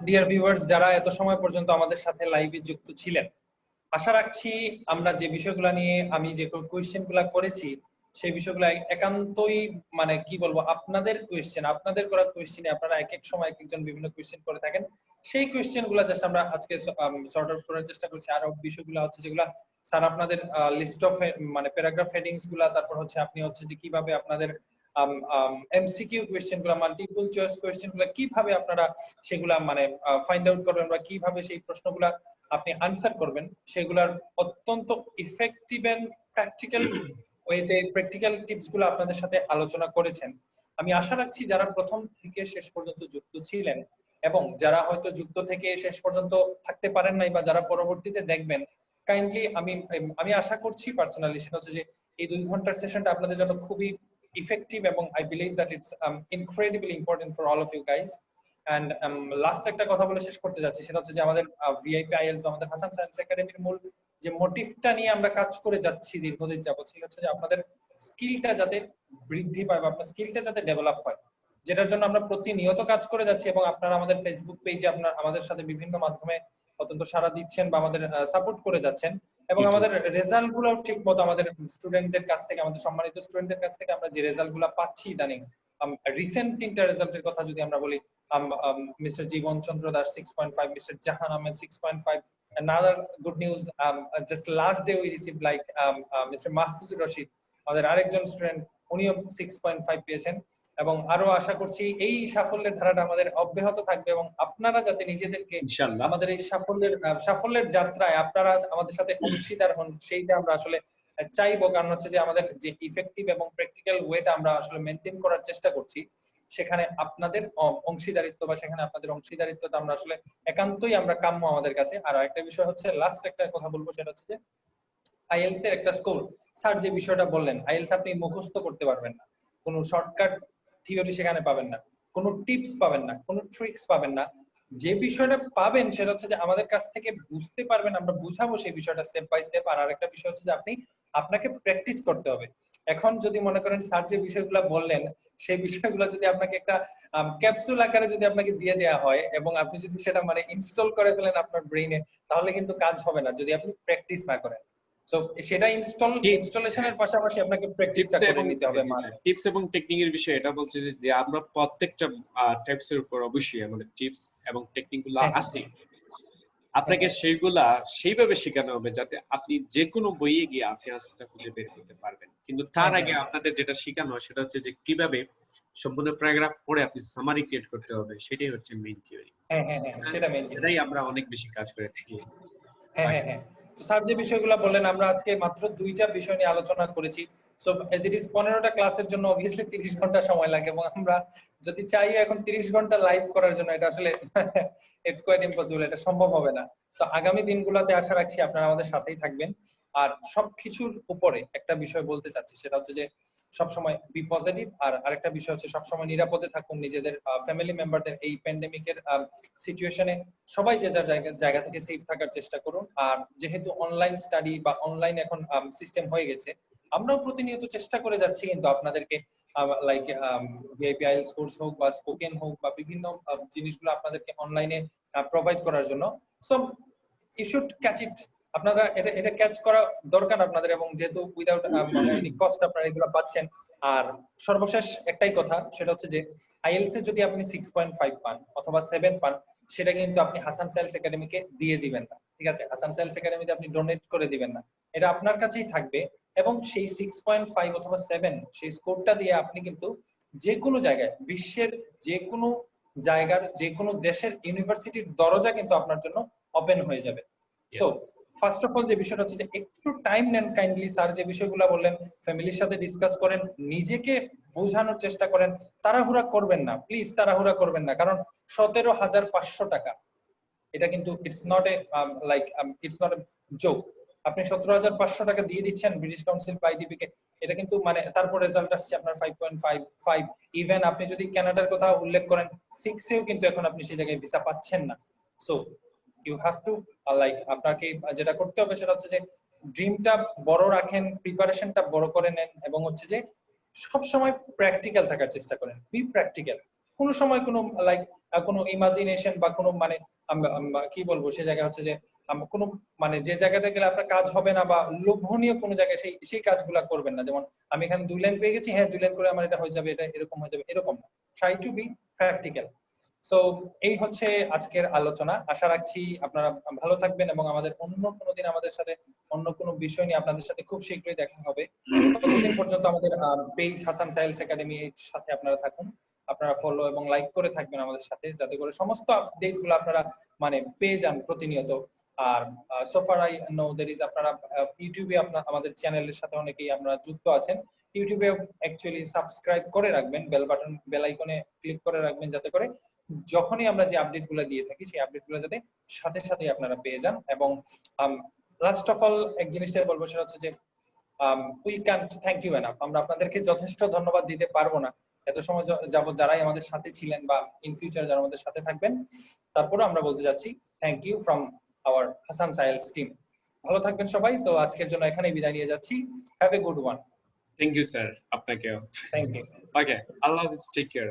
ডিয়ার ভিউয়ার্স, যারা এত সময় পর্যন্ত আমাদের সাথে লাইভে যুক্ত ছিলেন, আশা রাখছি আমরা যে বিষয়গুলো নিয়ে আমি যে কোয়েশ্চেনগুলো করেছি সেই বিষয়গুলো একান্তই মানে কি বলবো, আপনাদের কোয়েশ্চেন, আপনাদের করা কোয়েশ্চেনে আপনারা এক এক সময় এক একজন বিভিন্ন কোয়েশ্চেন করে থাকেন, সেই কোয়েশ্চেনগুলো জাস্ট আমরা আজকে সর্ট আউট করার চেষ্টা করছি। আরো বিষয়গুলো হচ্ছে যেগুলো স্যার আপনাদের লিস্ট অফ মানে প্যারাগ্রাফ হেডিংস গুলা, তারপর হচ্ছে আপনি হচ্ছে যে কিভাবে আপনাদের এমসিকিউ কোয়েশ্চেন গুলা, মাল্টিপল চয়েস কোয়েশ্চেন গুলা কিভাবে আপনারা সেগুলা মানে ফাইন্ড আউট করবেন বা কিভাবে সেই প্রশ্নগুলা আপনি আনসার করবেন, সেগুলার অত্যন্ত ইফেক্টিভ এন্ড প্র্যাকটিক্যাল ওয়েতে প্র্যাকটিক্যাল টিপস গুলো আপনাদের সাথে আলোচনা করেছেন। আমি আশা রাখছি যারা প্রথম থেকে শেষ পর্যন্ত যুক্ত ছিলেন এবং যারা হয়তো যুক্ত থেকে শেষ পর্যন্ত থাকতে পারেন নাই বা যারা পরবর্তীতে দেখবেন, কাইন্ডলি আমি আশা করছি পার্সোনালি, সেটা হচ্ছে যে এই 2 ঘন্টার সেশনটা আপনাদের জন্য খুবই ইফেক্টিভ এবং I believe that it's incredibly important for all of you guys. And last একটা কথা বলে শেষ করতে যাচ্ছি, সেটা হচ্ছে যে আমাদের ভিআইপি আইএলটিএস বা আমাদের হাসান সায়েন্স একাডেমির মূল যে মোটিভটা নিয়ে আমরা কাজ করে যাচ্ছি দীর্ঘদিন যাবত, সেটা হচ্ছে যে আপনাদের স্কিলটা যাতে বৃদ্ধি পায় বা আপনার স্কিলটা যাতে ডেভেলপ হয়, যেটার জন্য আমরা প্রতিনিয়ত কাজ করে যাচ্ছি। এবং আপনারা আমাদের ফেসবুক পেজে আমাদের সাথে বিভিন্ন মাধ্যমে অত্যন্ত সাড়া দিচ্ছেন বা আমাদের সাপোর্ট করে যাচ্ছেন, এবং আমাদের রেজাল্ট গুলো ঠিক মতো আমাদের স্টুডেন্টদের কাছ থেকে, আমাদের সম্মানিত স্টুডেন্টদের কাছ থেকে আমরা যে রেজাল্ট গুলো পাচ্ছি ইদানিং, রিসেন্ট 3টা রেজাল্টের কথা যদি আমরা বলি, mister Jibon Chandra Das 6.5, mister Jahan Ahmed 6.5, another good news, just last day we received like Mr. Mahfuzur Rashid, আমাদের আরেকজন স্টুডেন্ট, উনিও 6.5 পেয়েছেন। এবং আরো আশা করছি এই সাফল্যের ধারাটা আমাদের অব্যাহত থাকবে এবং আপনারা যাতে নিজেদেরকে ইনশাআল্লাহ আমাদের এই সাফল্যের যাত্রায় আপনারা আমাদের সাথে অংশীদার হন, সেইটা আমরা আসলে চাইবো। কারণ হচ্ছে যে আমাদের যে ইফেক্টিভ এবং প্র্যাকটিক্যাল ওয়েটা আমরা আসলে মেনটেন করার চেষ্টা করছি, সেখানে আপনাদের অংশীদারিত্ব বা সেখানে আপনাদের অংশীদারিত্বটা আমরা আসলে একান্তই আমরা কাম্য আমাদের কাছে। আর একটা বিষয় হচ্ছে, লাস্ট একটা কথা বলবো, সেটা হচ্ছে যে আইএলটিএস এর একটা স্কোর। স্যার যে বিষয়টা বললেন, আইএলটিএস আপনি মুখস্থ করতে পারবেন না, কোনো শর্টকাট থিওরি সেখানে পাবেন না, কোনো টিপস পাবেন না, কোনো ট্রিক্স পাবেন না। যে বিষয়টা পাবেন সেটা হচ্ছে যে আমাদের কাছ থেকে বুঝতে পারবেন, আমরা বুঝাবো সেই বিষয়টা স্টেপ বাই স্টেপ। আর আরেকটা বিষয় হচ্ছে যে আপনাকে প্র্যাকটিস করতে হবে। এখন যদি মনে করেন স্যার যে বিষয়গুলো বললেন, সেই বিষয়গুলো যদি আপনাকে একটা ক্যাপসুল আকারে যদি আপনাকে দিয়ে দেওয়া হয় এবং আপনি যদি সেটা মানে ইনস্টল করে ফেলেন আপনার ব্রেইনে, তাহলে কিন্তু কাজ হবে না যদি আপনি প্র্যাকটিস না করেন। সো সেটা ইনস্টলেশনের পাশাপাশি আপনাকে প্র্যাকটিসটা করে নিতে হবে। টিপস এবং টেকনিকের বিষয় এটা বলছে যে আমরা প্রত্যেকটা টিপসের উপর অবশ্যই আমাদের টিপস এবং টেকনিক গুলো আছে, আপনাকে সেইগুলা সেইভাবে শেখানো হবে যাতে আপনি যে কোনো বইয়ে গিয়ে আপনি আনসারটা খুঁজে বের করতে পারবেন। কিন্তু তার আগে আপনাদের যেটা শেখানো হয় সেটা হচ্ছে যে কিভাবে সম্পূর্ণ প্যারাগ্রাফ পড়ে আপনি সামারি ক্রিয়েট করতে হবে, সেটাই হচ্ছে মেইন থিওরি। সেটাই আমরা অনেক বেশি কাজ করে থাকি। তো স্যার যে বিষয়গুলো বললেন, আমরা আজকে মাত্র 2টা বিষয় নিয়ে আলোচনা করেছি। সো এজ ইট ইজ 15টা ক্লাসের জন্য অবভিয়াসলি 30 ঘন্টা সময় লাগে এবং আমরা যদি চাই এখন 30 ঘন্টা লাইভ করার জন্য, এটা আসলে ইটস কোয়াইট ইম্পসিবল, এটা সম্ভব হবে না। তো আগামী দিনগুলোতে আশা রাখছি আপনারা আমাদের সাথেই থাকবেন। আর সবকিছুর উপরে একটা বিষয় বলতে চাচ্ছি, সেটা হচ্ছে যে সবসময় বি পজিটিভ। আর আরেকটা বিষয় হচ্ছে সবসময় নিরাপদে থাকুন, নিজেদের ফ্যামিলি মেম্বারদের এই প্যান্ডেমিকের সিচুয়েশনে সবাই যে যার জায়গা থেকে সেফ থাকার চেষ্টা করুন। আর যেহেতু অনলাইন স্টাডি বা অনলাইন এখন সিস্টেম হয়ে গেছে, আমরাও প্রতিনিয়ত চেষ্টা করে যাচ্ছি কিন্তু আপনাদেরকে লাইক ভিআইপি আইএলটিএস কোর্স হোক বা স্পোকেন হোক বা বিভিন্ন জিনিসগুলো আপনাদেরকে অনলাইনে প্রোভাইড করার জন্য। So you should catch it, আপনারা এটা ক্যাচ করা দরকার আপনাদের, এবং যেহেতু উইদাউট এনি কস্ট আপনারা এগুলো পাচ্ছেন। আর সর্বশেষ একটাই কথা, সেটা হচ্ছে যে আইএলটিএস এ যদি আপনি 6.5 পান অথবা 7 পান, সেটা কিন্তু আপনি হাসান সায়েন্স একাডেমিকে দিয়ে দিবেন না, ঠিক আছে? হাসান সায়েন্স একাডেমিতে আপনি ডোনেট করে দিবেন না, এটা আপনার কাছেই থাকবে। এবং সেই 6.5 অথবা 7 সেই স্কোরটা দিয়ে আপনি কিন্তু যে কোনো জায়গায়, বিশ্বের যে কোনো জায়গার যে কোনো দেশের ইউনিভার্সিটির দরজা কিন্তু আপনার জন্য ওপেন হয়ে যাবে। সো ফার্স্ট অফ অল যে বিষয়টা হচ্ছে যে একটু টাইম নেন কাইন্ডলি। স্যার যে বিষয়গুলো বললেন, ফ্যামিলির সাথে ডিসকাস করেন, নিজেকে বোঝানোর চেষ্টা করেন। তাড়াহুড়া করবেন না, প্লিজ তাড়াহুড়া করবেন না, কারণ 17,500 টাকা, এটা কিন্তু it's not a it's not a joke. আপনি 17,500 টাকা দিয়ে দিচ্ছেন ব্রিটিশ কাউন্সিল বা আইডিপি কে, এটা কিন্তু মানে তারপর রেজাল্ট আসছে আপনার 5.55। ইভেন আপনি যদি কানাডার কথা উল্লেখ করেন, 6 এও কিন্তু এখন আপনি সেই জায়গায় ভিসা পাচ্ছেন না। সো ইউ হ্যাভ টু আপনাকে যেটা করতে হবে সেটা হচ্ছে যে ড্রিমটা বড় রাখেন, প্রিপারেশনটা বড় করে নেন, এবং হচ্ছে যে সব সময় প্র্যাকটিক্যাল থাকার চেষ্টা করেন। B practical. কোনো সময় কোনো কোনো ইমাজিনেশন বা কোনো মানে কি বলবো, সে জায়গা হচ্ছে যে কোনো মানে যে জায়গাটা গেলে আপনার কাজ হবে না বা লোভনীয় কোনো জায়গায় সেই কাজগুলা করবেন না। যেমন আমি এখানে 2 লাইন পেয়ে গেছি, হ্যাঁ 2 লাইন করে আমার এটা হয়ে যাবে, এটা এরকম হয়ে যাবে, এরকম না। Try to B practical. So এই হচ্ছে আজকের আলোচনা। আশা রাখছি আপনারা ভালো থাকবেন এবং আমাদের অন্য কোনো দিন আমাদের সাথে অন্য কোনো বিষয় নিয়ে আপনাদের সাথে খুব শীঘ্রই দেখা হবে। ততদিন পর্যন্ত আমাদের পেজ হাসান সায়েন্স একাডেমির সাথে আপনারা থাকুন, আপনারা ফলো এবং লাইক করে থাকবেন আমাদের সাথে, যাতে করে সমস্ত আপডেট গুলো আপনারা মানে পেয়ে যান প্রতিনিয়ত। আর সোফার আই নো দের ইজ, আপনারা ইউটিউবে আমাদের চ্যানেলের সাথে অনেকেই আমরা যুক্ত আছেন। ইউটিউবে অ্যাকচুয়ালি সাবস্ক্রাইব করে রাখবেন, বেল আইকনে ক্লিক করে রাখবেন, যাতে করে যখনই আমরা যে আপডেট গুলো দিয়ে থাকি সেই আপডেট গুলো যাতে সাথে সাথে আপনারা পেয়ে যান। এবং লাস্ট অফ অল এক জিনিসটাই বলবো, সেটা হচ্ছে যে we can't thank you enough. আমরা আপনাদেরকে যথেষ্ট ধন্যবাদ দিতে পারবো না এত সময় যাবত যারাই আমাদের সাথে ছিলেন বা ইন ফিউচার যারা আমাদের সাথে থাকবেন। তারপরে আমরা বলতে যাচ্ছি thank you from our Hasan science team. ভালো থাকবেন সবাই। তো আজকের জন্য এখানেই বিদায় নিয়ে যাচ্ছি। Have a good one. Thank you sir, আপনাকেও। Thank you. ওকে, আল্লাহ হাফেজ, টেক কেয়ার।